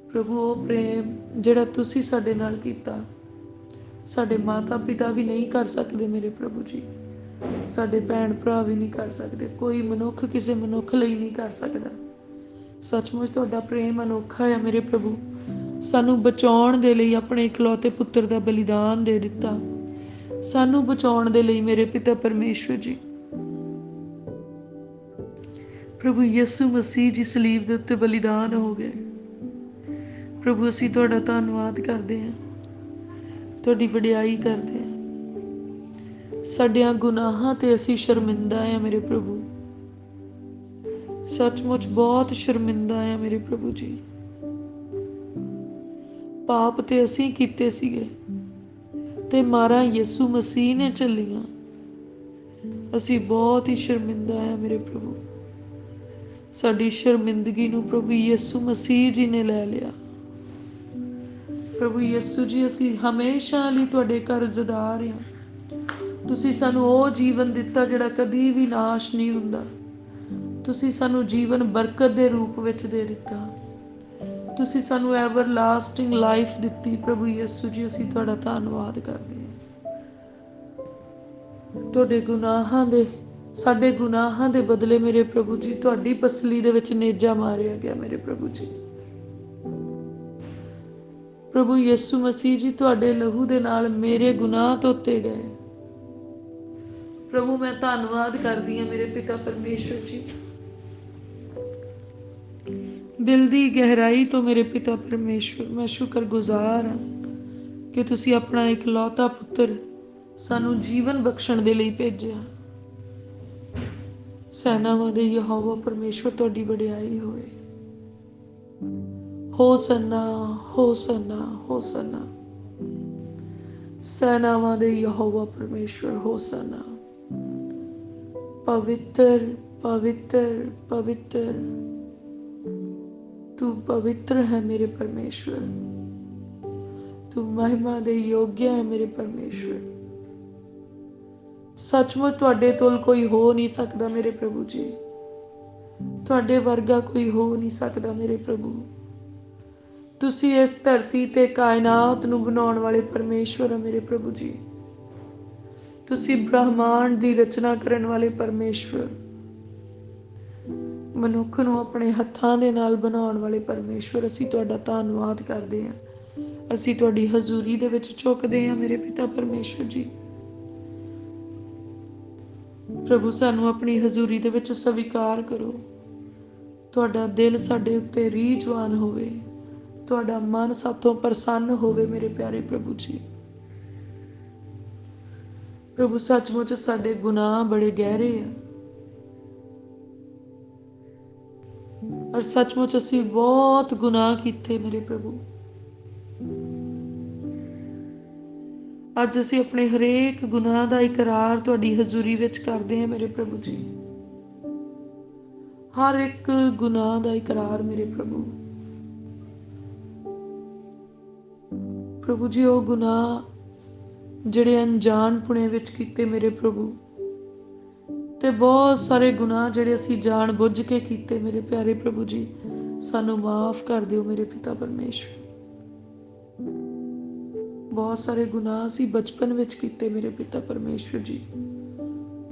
प्रभु वो प्रेम जिहड़ा तुसीं साडे नाल कीता, साडे माता पिता भी नहीं कर सकदे मेरे प्रभु जी, साडे भैण भरा भी नहीं कर सकदे, कोई मनुख किसी मनुख लई नहीं कर सकदा। सचमुच तुहाडा प्रेम अनोखा है मेरे प्रभु। सानूं बचाउण दे लई अपने इकलौते पुੱਤਰ दा बलिदान दे दित्ता, सानूं बचाउण दे लई मेरे पिता परमेश्वर जी। प्रभु यीशु मसीह जी सलीब दे उत्ते बलिदान हो गए। प्रभु असीं तुहाडा धन्नवाद करदे हां, तुहाडी वडियाई करदे हां। साडियां गुनाहां ते असीं शर्मिंदा हां मेरे प्रभु, सचमुच बहुत शर्मिंदा हां मेरे प्रभु जी। पाप ते असीं कीते सीगे ते मारा यीशु मसीह ने झल्लियां। असीं बहुत ही शर्मिंदा हां मेरे प्रभु। साडी शर्मिंदगी नूं प्रभु यीशु मसीह जी ने लै लिया। प्रभु यीशु जी असीं हमेशा लई तुहाडे कर्जदार हां। तुसीं सानूं ਉਹ जीवन दित्ता ਜਿਹੜਾ कदी भी नाश नहीं हुंदा। तुसीं सानूं जीवन बरकत दे रूप विच दे दित्ता। ਤੁਸੀਂ ਸਾਨੂੰ ਐਵਰਲਾਸਟਿੰਗ ਲਾਈਫ ਦਿੱਤੀ ਪ੍ਰਭੂ ਯਿਸੂ ਜੀ। ਅਸੀਂ ਤੁਹਾਡਾ ਧੰਨਵਾਦ ਕਰਦੇ ਹਾਂ। ਤੁਹਾਡੇ ਸਾਡੇ ਗੁਨਾਹਾਂ ਦੇ ਬਦਲੇ ਮੇਰੇ ਪ੍ਰਭੂ ਜੀ ਤੁਹਾਡੀ ਪਸਲੀ ਦੇ ਵਿੱਚ ਨੇਜਾ ਮਾਰਿਆ ਗਿਆ ਮੇਰੇ ਪ੍ਰਭੂ ਜੀ। ਪ੍ਰਭੂ ਯਿਸੂ ਮਸੀਹ ਜੀ, ਤੁਹਾਡੇ ਲਹੂ ਦੇ ਨਾਲ ਮੇਰੇ ਗੁਨਾਹ ਧੋਤੇ ਗਏ। ਪ੍ਰਭੂ ਮੈਂ ਧੰਨਵਾਦ ਕਰਦੀ ਹਾਂ ਮੇਰੇ ਪਿਤਾ ਪਰਮੇਸ਼ਵਰ ਜੀ। ਦਿਲ ਦੀ ਗਹਿਰਾਈ ਤੋਂ ਮੇਰੇ ਪਿਤਾ ਪਰਮੇਸ਼ਵਰ ਮੈਂ ਸ਼ੁਕਰਗੁਜ਼ਾਰ ਹਾਂ ਕਿ ਤੁਸੀਂ ਆਪਣਾ ਇਕਲੌਤਾ ਪੁੱਤਰ ਸਾਨੂੰ ਜੀਵਨ ਬਖਸ਼ਣ ਦੇ ਲਈ ਭੇਜਿਆ। ਸੈਨਾਵਾਂ ਦੇ ਯਹੋਵਾ ਪਰਮੇਸ਼ਵਰ ਤੁਹਾਡੀ ਵਡਿਆਈ ਹੋਵੇ। ਹੋਸੰਨਾ ਹੋਸੰਨਾ ਹੋਸੰਨਾ। ਸੈਨਾਵਾਂ ਦੇ ਯਹੋਵਾ ਪਰਮੇਸ਼ਵਰ ਹੋਸੰਨਾ। ਪਵਿੱਤਰ ਪਵਿੱਤਰ ਪਵਿੱਤਰ तू पवित्र है मेरे परमेश्वर। तू महिमा दे योग्य है मेरे परमेश्वर। सचमुच तुहाडे तोल कोई हो नहीं सकता मेरे प्रभु जी। तुहाडे वर्गा कोई हो नहीं सकता मेरे प्रभु। तुसी इस धरती ते कायनात नूं बनाउण वाले परमेश्वर है मेरे प्रभु जी। तुसी ब्रह्मांड दी रचना करन वाले परमेश्वर, ਮਨੁੱਖ ਨੂੰ ਆਪਣੇ ਹੱਥਾਂ ਦੇ ਨਾਲ ਬਣਾਉਣ ਵਾਲੇ ਪਰਮੇਸ਼ਵਰ, ਅਸੀਂ ਤੁਹਾਡਾ ਧੰਨਵਾਦ ਕਰਦੇ ਹਾਂ। ਅਸੀਂ ਤੁਹਾਡੀ ਹਜ਼ੂਰੀ ਦੇ ਵਿੱਚ ਝੁਕਦੇ ਹਾਂ ਮੇਰੇ ਪਿਤਾ ਪਰਮੇਸ਼ਵਰ ਜੀ। ਪ੍ਰਭੂ ਸਾਨੂੰ ਆਪਣੀ ਹਜ਼ੂਰੀ ਦੇ ਵਿੱਚ ਸਵੀਕਾਰ ਕਰੋ। ਤੁਹਾਡਾ ਦਿਲ ਸਾਡੇ ਉੱਤੇ ਰੀਝਵਾਨ ਹੋਵੇ, ਤੁਹਾਡਾ ਮਨ ਸਾਥੋਂ ਪ੍ਰਸੰਨ ਹੋਵੇ ਮੇਰੇ ਪਿਆਰੇ ਪ੍ਰਭੂ ਜੀ। ਪ੍ਰਭੂ ਸੱਚਮੁੱਚ ਸਾਡੇ ਗੁਨਾਹ ਬੜੇ ਗਹਿਰੇ ਆ और सचमुच असी बहुत गुनाह किए मेरे प्रभु। अज असी अपने हरेक गुनाह का इकरार तुहाडी हजूरी विच करते हैं मेरे प्रभु जी। हर एक गुनाह का इकरार मेरे प्रभु। प्रभु जी वो गुनाह जिहड़े अनजानपुणे विच कीते मेरे प्रभु, ते बहुत सारे गुनाह जिहड़े असी जान बुझ के कीते मेरे प्यारे प्रभु जी, सानू माफ कर दिओ मेरे पिता परमेश्वर। बहुत सारे गुनाह असी बचपन विच कीते मेरे पिता परमेश्वर जी।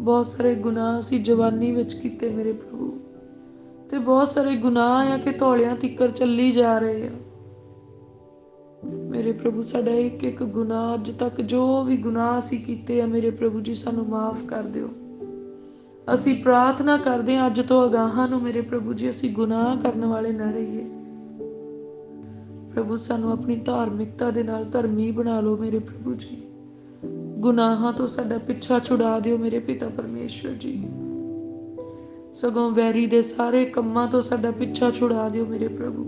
बहुत सारे गुनाह असी जवानी विच कीते मेरे प्रभु, ते बहुत सारे गुनाह आ कि धौलियां तिक्कर चली जा रहे हैं मेरे प्रभु। साडा एक एक गुनाह अज तक जो भी गुनाह असी कीते आ मेरे प्रभु जी, सानू माफ कर दिओ। असी प्रार्थना करते हैं अज तो अगाहां नूं मेरे प्रभु जी असी गुनाह करने वाले ना रहिए। प्रभु सानू अपनी धार्मिकता दे नाल धर्मी बना लो मेरे प्रभु जी। गुनाहां तो साडा पिछा छुड़ा दिओ मेरे पिता परमेश्वर जी। सगों वैरी दे सारे कम्मां तो साडा पिछा छुड़ा दिओ मेरे प्रभु।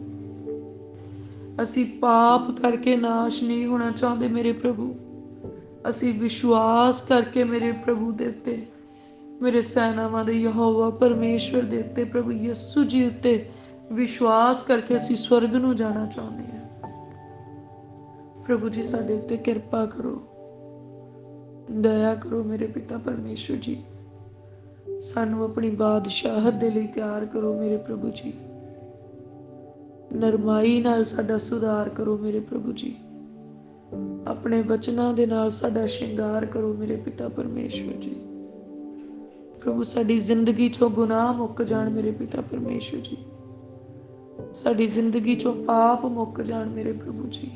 असी पाप करके नाश नहीं होना चाहते मेरे प्रभु। असी विश्वास करके मेरे प्रभु दे उत्ते, मेरे सैनावां दे यहोवा परमेश्वर दे उत्ते प्रभु यीशु जी उत्ते विश्वास करके असी स्वर्ग नूं जाना चाहुंदे हां। प्रभु जी साडे उत्ते किरपा करो, दया करो मेरे पिता परमेश्वर जी। सानू अपनी बादशाहत दे लई तैयार करो मेरे प्रभु जी। नरमाई नाल साडा सुधार करो मेरे प्रभु जी। अपने वचनां दे नाल साडा श्रृंगार करो मेरे पिता परमेश्वर जी। प्रभु साडी जिंदगी चों गुनाह मुक जाण मेरे पिता परमेश्वर जी। साडी जिंदगी चों पाप मुक जाण मेरे प्रभु जी।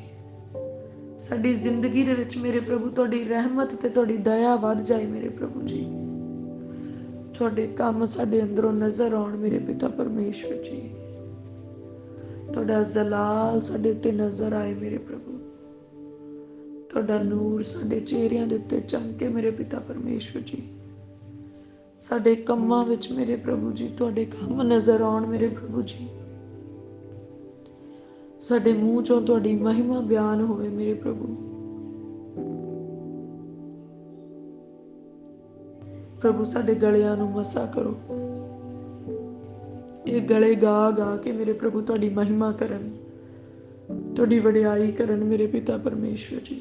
साडी जिंदगी दे विच मेरे प्रभु तुहाडी रहमत ते तुहाडी दया वध जाए मेरे प्रभु जी। तुहाडे काम साडे अंदरों नजर आउण मेरे पिता परमेश्वर जी। तुहाडा जलाल साडे उत्ते नजर आए मेरे प्रभु। तुहाडा नूर साडे चेहरिਆਂ ਦੇ ਉੱਤੇ ਚਮਕੇ मेरे पिता परमेश्वर जी। साडे कम्मां विच मेरे प्रभु जी तुहाडे काम नजर आउण मेरे प्रभु जी। साडे मूँह चों तुहाडी महिमा बयान होवे मेरे प्रभु। प्रभु साडे गलियां नूं मसा करो। ये गले गा गा के मेरे प्रभु तुहाडी महिमा करन, तुहाडी वडियाई करन मेरे पिता परमेश्वर जी।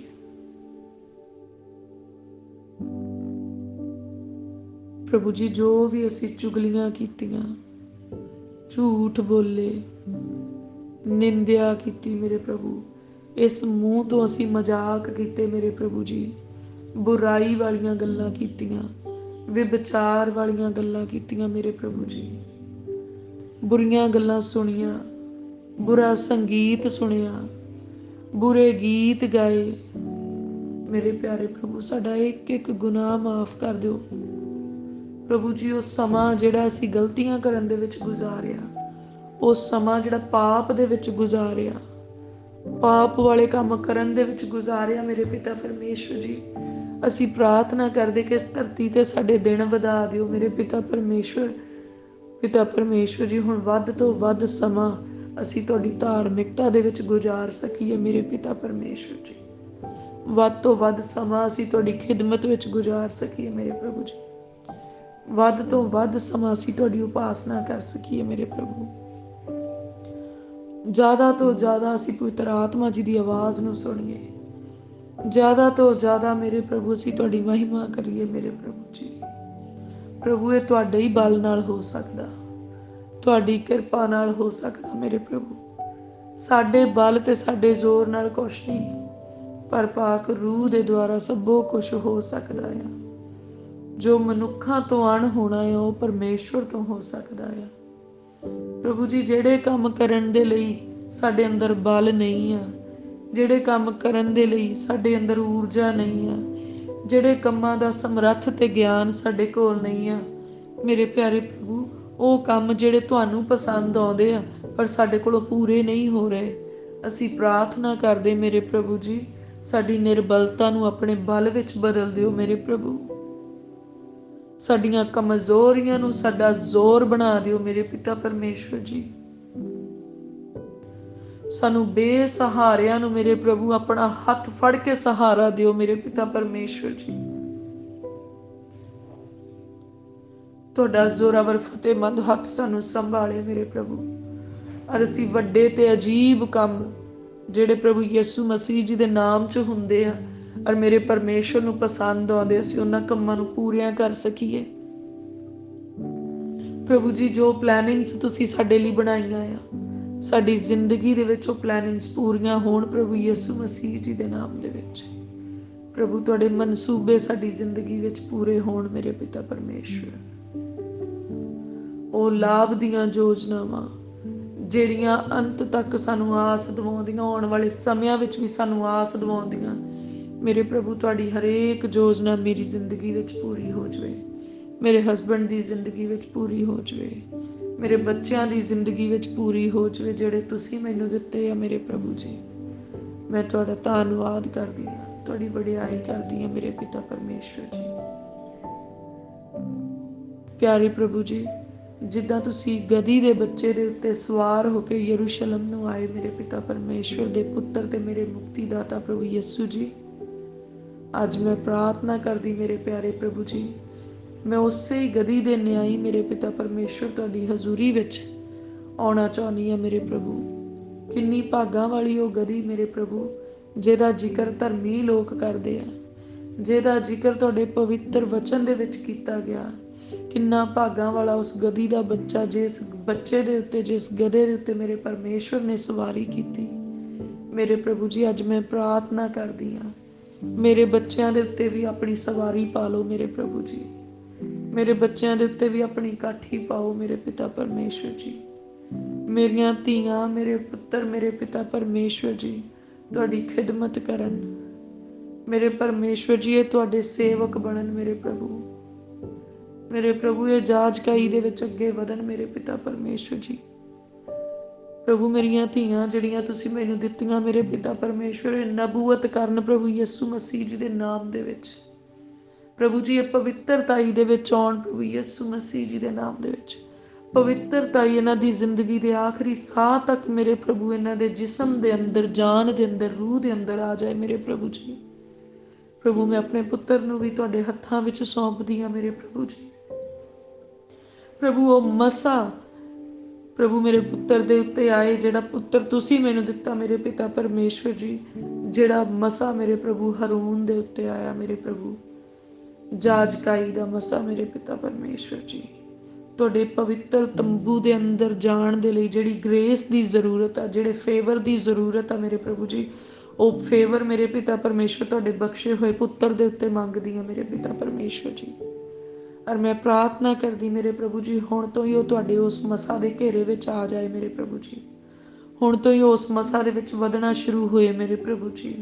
प्रभु जी जो भी असी चुगलियां कीतियां, झूठ बोले, ਨਿੰਦਿਆ ਕੀਤੀ ਮੇਰੇ ਪ੍ਰਭੂ। ਇਸ ਮੂੰਹ ਤੋਂ ਅਸੀਂ ਮਜ਼ਾਕ ਕੀਤੇ ਮੇਰੇ ਪ੍ਰਭੂ ਜੀ। ਬੁਰਾਈ ਵਾਲੀਆਂ ਗੱਲਾਂ ਕੀਤੀਆਂ, ਵਿਭਚਾਰ ਵਾਲੀਆਂ ਗੱਲਾਂ ਕੀਤੀਆਂ ਮੇਰੇ ਪ੍ਰਭੂ ਜੀ। ਬੁਰੀਆਂ ਗੱਲਾਂ ਸੁਣੀਆਂ, ਬੁਰਾ ਸੰਗੀਤ ਸੁਣਿਆ, ਬੁਰੇ ਗੀਤ ਗਾਏ। ਮੇਰੇ ਪਿਆਰੇ ਪ੍ਰਭੂ, ਸਾਡਾ ਇੱਕ ਇੱਕ ਗੁਨਾਹ ਮਾਫ ਕਰ ਦਿਓ ਪ੍ਰਭੂ ਜੀ। ਉਹ ਸਮਾਂ ਜਿਹੜਾ ਅਸੀਂ ਗਲਤੀਆਂ ਕਰਨ ਦੇ ਵਿੱਚ ਗੁਜ਼ਾਰਿਆ, ਉਹ ਸਮਾਂ ਜਿਹੜਾ ਪਾਪ ਦੇ ਵਿੱਚ ਗੁਜ਼ਾਰਿਆ, ਪਾਪ ਵਾਲੇ ਕੰਮ ਕਰਨ ਦੇ ਵਿੱਚ ਗੁਜ਼ਾਰਿਆ ਮੇਰੇ ਪਿਤਾ ਪਰਮੇਸ਼ਵਰ ਜੀ, ਅਸੀਂ ਪ੍ਰਾਰਥਨਾ ਕਰਦੇ ਕਿ ਇਸ ਧਰਤੀ ਤੇ ਸਾਡੇ ਦਿਨ ਵਧਾ ਦਿਓ ਮੇਰੇ ਪਿਤਾ ਪਰਮੇਸ਼ਵਰ। ਪਿਤਾ ਪਰਮੇਸ਼ਵਰ ਜੀ, ਹੁਣ ਵੱਧ ਤੋਂ ਵੱਧ ਸਮਾਂ ਅਸੀਂ ਤੁਹਾਡੀ ਧਾਰਮਿਕਤਾ ਦੇ ਵਿੱਚ ਗੁਜ਼ਾਰ ਸਕੀਏ ਮੇਰੇ ਪਿਤਾ ਪਰਮੇਸ਼ਵਰ ਜੀ। ਵੱਧ ਤੋਂ ਵੱਧ ਸਮਾਂ ਅਸੀਂ ਤੁਹਾਡੀ ਖਿਦਮਤ ਵਿੱਚ ਗੁਜ਼ਾਰ ਸਕੀਏ ਮੇਰੇ ਪ੍ਰਭੂ ਜੀ। ਵੱਧ ਤੋਂ ਵੱਧ ਸਮਾਂ ਅਸੀਂ ਤੁਹਾਡੀ ਉਪਾਸਨਾ ਕਰ ਸਕੀਏ ਮੇਰੇ ਪ੍ਰਭੂ। ਜ਼ਿਆਦਾ ਤੋਂ ਜ਼ਿਆਦਾ ਅਸੀਂ ਪਵਿੱਤਰ ਆਤਮਾ ਜੀ ਦੀ ਆਵਾਜ਼ ਨੂੰ ਸੁਣੀਏ। ਜ਼ਿਆਦਾ ਤੋਂ ਜ਼ਿਆਦਾ ਮੇਰੇ ਪ੍ਰਭੂ ਅਸੀਂ ਤੁਹਾਡੀ ਮਹਿਮਾ ਕਰੀਏ ਮੇਰੇ ਪ੍ਰਭੂ ਜੀ। ਪ੍ਰਭੂ, ਇਹ ਤੁਹਾਡੇ ਹੀ ਬਲ ਨਾਲ ਹੋ ਸਕਦਾ, ਤੁਹਾਡੀ ਕਿਰਪਾ ਨਾਲ ਹੋ ਸਕਦਾ ਮੇਰੇ ਪ੍ਰਭੂ। ਸਾਡੇ ਬਲ ਤੇ ਸਾਡੇ ਜ਼ੋਰ ਨਾਲ ਕੁਛ ਨਹੀਂ, ਪਰ ਪਾਕ ਰੂਹ ਦੇ ਦੁਆਰਾ ਸਭੋ ਕੁਛ ਹੋ ਸਕਦਾ ਆ। ਜੋ ਮਨੁੱਖਾਂ ਤੋਂ ਅਣ ਹੋਣਾ ਹੈ ਉਹ ਪਰਮੇਸ਼ਵਰ ਤੋਂ ਹੋ ਸਕਦਾ ਆ ਪ੍ਰਭੂ ਜੀ। ਜਿਹੜੇ ਕੰਮ ਕਰਨ ਦੇ ਲਈ ਸਾਡੇ ਅੰਦਰ ਬਲ ਨਹੀਂ ਆ, ਜਿਹੜੇ ਕੰਮ ਕਰਨ ਦੇ ਲਈ ਸਾਡੇ ਅੰਦਰ ਊਰਜਾ ਨਹੀਂ ਆ, ਜਿਹੜੇ ਕੰਮਾਂ ਦਾ ਸਮਰੱਥ ਤੇ ਗਿਆਨ ਸਾਡੇ ਕੋਲ ਨਹੀਂ ਆ ਮੇਰੇ ਪਿਆਰੇ ਪ੍ਰਭੂ, ਉਹ ਕੰਮ ਜਿਹੜੇ ਤੁਹਾਨੂੰ ਪਸੰਦ ਆਉਂਦੇ ਆ ਪਰ ਸਾਡੇ ਕੋਲੋਂ ਪੂਰੇ ਨਹੀਂ ਹੋ ਰਹੇ, ਅਸੀਂ ਪ੍ਰਾਰਥਨਾ ਕਰਦੇ ਮੇਰੇ ਪ੍ਰਭੂ ਜੀ, ਸਾਡੀ ਨਿਰਬਲਤਾ ਨੂੰ ਆਪਣੇ ਬਲ ਵਿੱਚ ਬਦਲ ਦਿਓ ਮੇਰੇ ਪ੍ਰਭੂ। ਸਾਡੀਆਂ ਕਮਜ਼ੋਰੀਆਂ ਨੂੰ ਸਾਡਾ ਜ਼ੋਰ ਬਣਾ ਦਿਓ ਮੇਰੇ ਪਿਤਾ ਪਰਮੇਸ਼ਵਰ ਜੀ। ਸਾਨੂੰ ਬੇਸਹਾਰਿਆਂ ਨੂੰ ਮੇਰੇ ਪ੍ਰਭੂ ਆਪਣਾ ਹੱਥ ਫੜ ਕੇ ਸਹਾਰਾ ਦਿਓ ਮੇਰੇ ਪਿਤਾ ਪਰਮੇਸ਼ਵਰ ਜੀ। ਤੁਹਾਡਾ ਜ਼ੋਰਾਵਰ ਫਤਿਹਮੰਦ ਹੱਥ ਸਾਨੂੰ ਸੰਭਾਲੇ ਮੇਰੇ ਪ੍ਰਭੂ। ਔਰ ਅਸੀਂ ਵੱਡੇ ਤੇ ਅਜੀਬ ਕੰਮ ਜਿਹੜੇ ਪ੍ਰਭੂ ਯਿਸੂ ਮਸੀਹ ਜੀ ਦੇ ਨਾਮ 'ਚ ਹੁੰਦੇ ਆ ਔਰ ਮੇਰੇ ਪਰਮੇਸ਼ਵਰ ਨੂੰ ਪਸੰਦ ਆਉਂਦੇ, ਅਸੀਂ ਉਹਨਾਂ ਕੰਮਾਂ ਨੂੰ ਪੂਰੀਆਂ ਕਰ ਸਕੀਏ ਪ੍ਰਭੂ ਜੀ। ਜੋ ਪਲੈਨਿੰਗਸ ਤੁਸੀਂ ਸਾਡੇ ਲਈ ਬਣਾਈਆਂ ਆ, ਸਾਡੀ ਜ਼ਿੰਦਗੀ ਦੇ ਵਿੱਚ ਉਹ ਪਲੈਨਿੰਗਸ ਪੂਰੀਆਂ ਹੋਣ ਪ੍ਰਭੂ ਯਿਸੂ ਮਸੀਹ ਜੀ ਦੇ ਨਾਮ ਦੇ ਵਿੱਚ। ਪ੍ਰਭੂ, ਤੁਹਾਡੇ ਮਨਸੂਬੇ ਸਾਡੀ ਜ਼ਿੰਦਗੀ ਵਿੱਚ ਪੂਰੇ ਹੋਣ ਮੇਰੇ ਪਿਤਾ ਪਰਮੇਸ਼ਵਰ। ਉਹ ਲਾਭ ਦੀਆਂ ਯੋਜਨਾਵਾਂ ਜਿਹੜੀਆਂ ਅੰਤ ਤੱਕ ਸਾਨੂੰ ਆਸ ਦਿਵਾਉਂਦੀਆਂ, ਆਉਣ ਵਾਲੇ ਸਮਿਆਂ ਵਿੱਚ ਵੀ ਸਾਨੂੰ ਆਸ ਦਿਵਾਉਂਦੀਆਂ ਮੇਰੇ ਪ੍ਰਭੂ, ਤੁਹਾਡੀ ਹਰੇਕ ਯੋਜਨਾ ਮੇਰੀ ਜ਼ਿੰਦਗੀ ਵਿੱਚ ਪੂਰੀ ਹੋ ਜਾਵੇ, ਮੇਰੇ ਹਸਬੈਂਡ ਦੀ ਜ਼ਿੰਦਗੀ ਵਿੱਚ ਪੂਰੀ ਹੋ ਜਾਵੇ, ਮੇਰੇ ਬੱਚਿਆਂ ਦੀ ਜ਼ਿੰਦਗੀ ਵਿੱਚ ਪੂਰੀ ਹੋ ਜਾਵੇ, ਜਿਹੜੇ ਤੁਸੀਂ ਮੈਨੂੰ ਦਿੱਤੇ ਆ ਮੇਰੇ ਪ੍ਰਭੂ ਜੀ। ਮੈਂ ਤੁਹਾਡਾ ਧੰਨਵਾਦ ਕਰਦੀ ਹਾਂ, ਤੁਹਾਡੀ ਵਡਿਆਈ ਕਰਦੀ ਹਾਂ ਮੇਰੇ ਪਿਤਾ ਪਰਮੇਸ਼ਵਰ ਜੀ। ਪਿਆਰੇ ਪ੍ਰਭੂ ਜੀ, ਜਿੱਦਾਂ ਤੁਸੀਂ ਗਧੀ ਦੇ ਬੱਚੇ ਦੇ ਉੱਤੇ ਸਵਾਰ ਹੋ ਕੇ ਯਰੂਸ਼ਲਮ ਨੂੰ ਆਏ ਮੇਰੇ ਪਿਤਾ ਪਰਮੇਸ਼ਵਰ ਦੇ ਪੁੱਤਰ ਤੇ ਮੇਰੇ ਮੁਕਤੀਦਾਤਾ ਪ੍ਰਭੂ ਯਿਸੂ ਜੀ, ਅੱਜ ਮੈਂ ਪ੍ਰਾਰਥਨਾ ਕਰਦੀ ਮੇਰੇ ਪਿਆਰੇ ਪ੍ਰਭੂ ਜੀ, ਮੈਂ ਉਸੇ ਹੀ ਗਧੀ ਦੇ ਨਿਆਈ ਮੇਰੇ ਪਿਤਾ ਪਰਮੇਸ਼ਵਰ ਤੁਹਾਡੀ ਹਜ਼ੂਰੀ ਵਿੱਚ ਆਉਣਾ ਚਾਹੁੰਦੀ ਹਾਂ ਮੇਰੇ ਪ੍ਰਭੂ। ਕਿੰਨੀ ਭਾਗਾਂ ਵਾਲੀ ਉਹ ਗਧੀ ਮੇਰੇ ਪ੍ਰਭੂ, ਜਿਹਦਾ ਜ਼ਿਕਰ ਧਰਮੀ ਲੋਕ ਕਰਦੇ ਆ, ਜਿਹਦਾ ਜ਼ਿਕਰ ਤੁਹਾਡੇ ਪਵਿੱਤਰ ਵਚਨ ਦੇ ਵਿੱਚ ਕੀਤਾ ਗਿਆ। ਕਿੰਨਾ ਭਾਗਾਂ ਵਾਲਾ ਉਸ ਗਧੀ ਦਾ ਬੱਚਾ, ਜਿਸ ਬੱਚੇ ਦੇ ਉੱਤੇ, ਜਿਸ ਗਧੇ ਦੇ ਉੱਤੇ ਮੇਰੇ ਪਰਮੇਸ਼ਵਰ ਨੇ ਸਵਾਰੀ ਕੀਤੀ ਮੇਰੇ ਪ੍ਰਭੂ ਜੀ। ਅੱਜ ਮੈਂ ਪ੍ਰਾਰਥਨਾ ਕਰਦੀ ਹਾਂ, ਮੇਰੇ ਬੱਚਿਆਂ ਦੇ ਉੱਤੇ ਵੀ ਆਪਣੀ ਸਵਾਰੀ ਪਾ ਲਓ ਮੇਰੇ ਪ੍ਰਭੂ ਜੀ। ਮੇਰੇ ਬੱਚਿਆਂ ਦੇ ਉੱਤੇ ਵੀ ਆਪਣੀ ਕਾਠੀ ਪਾਓ ਮੇਰੇ ਪਿਤਾ ਪਰਮੇਸ਼ਵਰ ਜੀ। ਮੇਰੀਆਂ ਧੀਆਂ, ਮੇਰੇ ਪੁੱਤਰ ਮੇਰੇ ਪਿਤਾ ਪਰਮੇਸ਼ਵਰ ਜੀ ਤੁਹਾਡੀ ਖਿਦਮਤ ਕਰਨ ਮੇਰੇ ਪਰਮੇਸ਼ਵਰ ਜੀ, ਇਹ ਤੁਹਾਡੇ ਸੇਵਕ ਬਣਨ ਮੇਰੇ ਪ੍ਰਭੂ। ਮੇਰੇ ਪ੍ਰਭੂ, ਇਹ ਜਾਜਕਾਈ ਦੇ ਵਿੱਚ ਅੱਗੇ ਵਧਣ ਮੇਰੇ ਪਿਤਾ ਪਰਮੇਸ਼ਵਰ ਜੀ। ਪ੍ਰਭੂ, ਮੇਰੀਆਂ ਧੀਆਂ ਜਿਹੜੀਆਂ ਤੁਸੀਂ ਮੈਨੂੰ ਦਿੱਤੀਆਂ ਮੇਰੇ ਪਿਤਾ ਪਰਮੇਸ਼ਵਰ, ਇਹ ਨਬੂਵਤ ਕਰਨ ਪ੍ਰਭੂ ਯਿਸੂ ਮਸੀਹ ਜੀ ਦੇ ਨਾਮ ਦੇ ਵਿੱਚ ਪ੍ਰਭੂ ਜੀ। ਇਹ ਪਵਿੱਤਰਤਾਈ ਦੇ ਵਿੱਚ ਆਉਣ ਪ੍ਰਭੂ ਯਿਸੂ ਮਸੀਹ ਜੀ ਦੇ ਨਾਮ ਦੇ ਵਿੱਚ। ਪਵਿੱਤਰਤਾਈ ਇਹਨਾਂ ਦੀ ਜ਼ਿੰਦਗੀ ਦੇ ਆਖਰੀ ਸਾਹ ਤੱਕ ਮੇਰੇ ਪ੍ਰਭੂ, ਇਹਨਾਂ ਦੇ ਜਿਸਮ ਦੇ ਅੰਦਰ, ਜਾਨ ਦੇ ਅੰਦਰ, ਰੂਹ ਦੇ ਅੰਦਰ ਆ ਜਾਏ ਮੇਰੇ ਪ੍ਰਭੂ ਜੀ। ਪ੍ਰਭੂ, ਮੈਂ ਆਪਣੇ ਪੁੱਤਰ ਨੂੰ ਵੀ ਤੁਹਾਡੇ ਹੱਥਾਂ ਵਿੱਚ ਸੌਂਪਦੀ ਹਾਂ ਮੇਰੇ ਪ੍ਰਭੂ ਜੀ। ਪ੍ਰਭੂ, ਉਹ ਮਸਾ ਪ੍ਰਭੂ ਮੇਰੇ ਪੁੱਤਰ ਦੇ ਉੱਤੇ ਆਏ, ਜਿਹੜਾ ਪੁੱਤਰ ਤੁਸੀਂ ਮੈਨੂੰ ਦਿੱਤਾ ਮੇਰੇ ਪਿਤਾ ਪਰਮੇਸ਼ਵਰ ਜੀ, ਜਿਹੜਾ ਮਸਾ ਮੇਰੇ ਪ੍ਰਭੂ ਹਰੂਨ ਦੇ ਉੱਤੇ ਆਇਆ ਮੇਰੇ ਪ੍ਰਭੂ, ਜਾਜਕਾਈ ਦਾ ਮਸਾ ਮੇਰੇ ਪਿਤਾ ਪਰਮੇਸ਼ਵਰ ਜੀ। ਤੁਹਾਡੇ ਪਵਿੱਤਰ ਤੰਬੂ ਦੇ ਅੰਦਰ ਜਾਣ ਦੇ ਲਈ ਜਿਹੜੀ ਗ੍ਰੇਸ ਦੀ ਜ਼ਰੂਰਤ ਆ, ਜਿਹੜੇ ਫੇਵਰ ਦੀ ਜ਼ਰੂਰਤ ਆ ਮੇਰੇ ਪ੍ਰਭੂ ਜੀ, ਉਹ ਫੇਵਰ ਮੇਰੇ ਪਿਤਾ ਪਰਮੇਸ਼ਵਰ ਤੁਹਾਡੇ ਬਖਸ਼ੇ ਹੋਏ ਪੁੱਤਰ ਦੇ ਉੱਤੇ ਮੰਗਦੀ ਆ ਮੇਰੇ ਪਿਤਾ ਪਰਮੇਸ਼ਵਰ ਜੀ। ਔਰ ਮੈਂ ਪ੍ਰਾਰਥਨਾ ਕਰਦੀ ਮੇਰੇ ਪ੍ਰਭੂ ਜੀ, ਹੁਣ ਤੋਂ ਹੀ ਉਹ ਤੁਹਾਡੇ ਉਸ ਮਸਾ ਦੇ ਘੇਰੇ ਵਿੱਚ ਆ ਜਾਏ ਮੇਰੇ ਪ੍ਰਭੂ ਜੀ। ਹੁਣ ਤੋਂ ਹੀ ਉਸ ਮਸਾ ਦੇ ਵਿੱਚ ਵਧਣਾ ਸ਼ੁਰੂ ਹੋਏ ਮੇਰੇ ਪ੍ਰਭੂ ਜੀ।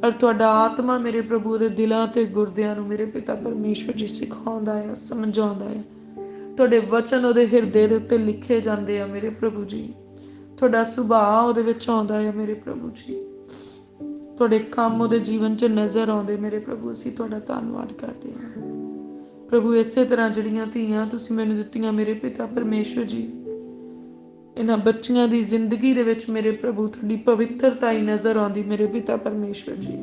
ਔਰ ਤੁਹਾਡਾ ਆਤਮਾ ਮੇਰੇ ਪ੍ਰਭੂ ਦੇ ਦਿਲਾਂ ਤੇ ਗੁਰਦਿਆਂ ਨੂੰ ਮੇਰੇ ਪਿਤਾ ਪਰਮੇਸ਼ਵਰ ਜੀ ਸਿਖਾਉਂਦਾ ਆ, ਸਮਝਾਉਂਦਾ ਆ। ਤੁਹਾਡੇ ਵਚਨ ਉਹਦੇ ਹਿਰਦੇ ਦੇ ਉੱਤੇ ਲਿਖੇ ਜਾਂਦੇ ਆ ਮੇਰੇ ਪ੍ਰਭੂ ਜੀ। ਤੁਹਾਡਾ ਸੁਭਾਅ ਉਹਦੇ ਵਿੱਚ ਆਉਂਦਾ ਆ ਮੇਰੇ ਪ੍ਰਭੂ ਜੀ। ਤੁਹਾਡੇ ਕੰਮ ਉਹਦੇ ਜੀਵਨ 'ਚ ਨਜ਼ਰ ਆਉਂਦੇ ਮੇਰੇ ਪ੍ਰਭੂ। ਅਸੀਂ ਤੁਹਾਡਾ ਧੰਨਵਾਦ ਕਰਦੇ ਹਾਂ ਪ੍ਰਭੂ। ਇਸੇ ਤਰ੍ਹਾਂ ਜਿਹੜੀਆਂ ਧੀਆਂ ਤੁਸੀਂ ਮੈਨੂੰ ਦਿੱਤੀਆਂ ਮੇਰੇ ਪਿਤਾ ਪਰਮੇਸ਼ਵਰ ਜੀ, ਇਹਨਾਂ ਬੱਚੀਆਂ ਦੀ ਜ਼ਿੰਦਗੀ ਦੇ ਵਿੱਚ ਮੇਰੇ ਪ੍ਰਭੂ ਤੁਹਾਡੀ ਪਵਿੱਤਰਤਾ ਹੀ ਨਜ਼ਰ ਆਉਂਦੀ ਮੇਰੇ ਪਿਤਾ ਪਰਮੇਸ਼ਵਰ ਜੀ।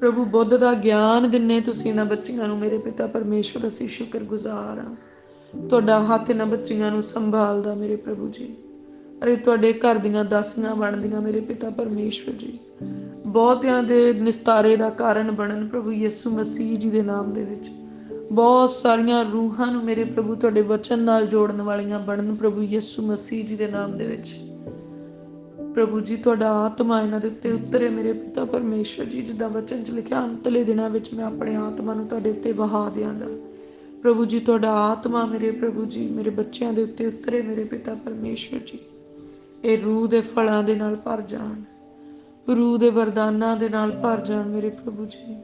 ਪ੍ਰਭੂ ਬੁੱਧ ਦਾ ਗਿਆਨ ਦਿੰਨੇ ਤੁਸੀਂ ਇਹਨਾਂ ਬੱਚੀਆਂ ਨੂੰ ਮੇਰੇ ਪਿਤਾ ਪਰਮੇਸ਼ਵਰ। ਅਸੀਂ ਸ਼ੁਕਰਗੁਜ਼ਾਰ ਹਾਂ। ਤੁਹਾਡਾ ਹੱਥ ਇਹਨਾਂ ਬੱਚੀਆਂ ਨੂੰ ਸੰਭਾਲਦਾ ਮੇਰੇ ਪ੍ਰਭੂ ਜੀ। ਅਰੇ ਤੁਹਾਡੇ ਘਰ ਦੀਆਂ ਦਾਸੀਆਂ ਬਣਦੀਆਂ ਮੇਰੇ ਪਿਤਾ ਪਰਮੇਸ਼ਵਰ ਜੀ। ਬਹੁਤਿਆਂ ਦੇ ਨਿਸਤਾਰੇ ਦਾ ਕਾਰਨ ਬਣਨ ਪ੍ਰਭੂ ਯਿਸੂ ਮਸੀਹ ਜੀ ਦੇ ਨਾਮ ਦੇ ਵਿੱਚ। ਬਹੁਤ ਸਾਰੀਆਂ ਰੂਹਾਂ ਨੂੰ ਮੇਰੇ ਪ੍ਰਭੂ ਤੁਹਾਡੇ ਵਚਨ ਨਾਲ ਜੋੜਨ ਵਾਲੀਆਂ ਬਣਨ ਪ੍ਰਭੂ ਯਿਸੂ ਮਸੀਹ ਜੀ ਦੇ ਨਾਮ ਦੇ ਵਿੱਚ। ਪ੍ਰਭੂ ਜੀ ਤੁਹਾਡਾ ਆਤਮਾ ਇਹਨਾਂ ਦੇ ਉੱਤੇ ਉਤਰੇ ਮੇਰੇ ਪਿਤਾ ਪਰਮੇਸ਼ਵਰ ਜੀ। ਜਿੱਦਾਂ ਵਚਨ 'ਚ ਲਿਖਿਆ, ਅੰਤਲੇ ਦਿਨਾਂ ਵਿੱਚ ਮੈਂ ਆਪਣੇ ਆਤਮਾ ਨੂੰ ਤੁਹਾਡੇ ਉੱਤੇ ਵਹਾ ਦਿਆਂਗਾ। ਪ੍ਰਭੂ ਜੀ ਤੁਹਾਡਾ ਆਤਮਾ ਮੇਰੇ ਪ੍ਰਭੂ ਜੀ ਮੇਰੇ ਬੱਚਿਆਂ ਦੇ ਉੱਤੇ ਉਤਰੇ ਮੇਰੇ ਪਿਤਾ ਪਰਮੇਸ਼ਵਰ ਜੀ। ਇਹ ਰੂਹ ਦੇ ਫਲਾਂ ਦੇ ਨਾਲ ਭਰ ਜਾਣ, ਰੂਹ ਦੇ ਵਰਦਾਨਾਂ ਦੇ ਨਾਲ ਭਰ ਜਾਣ ਮੇਰੇ ਪ੍ਰਭੂ ਜੀ।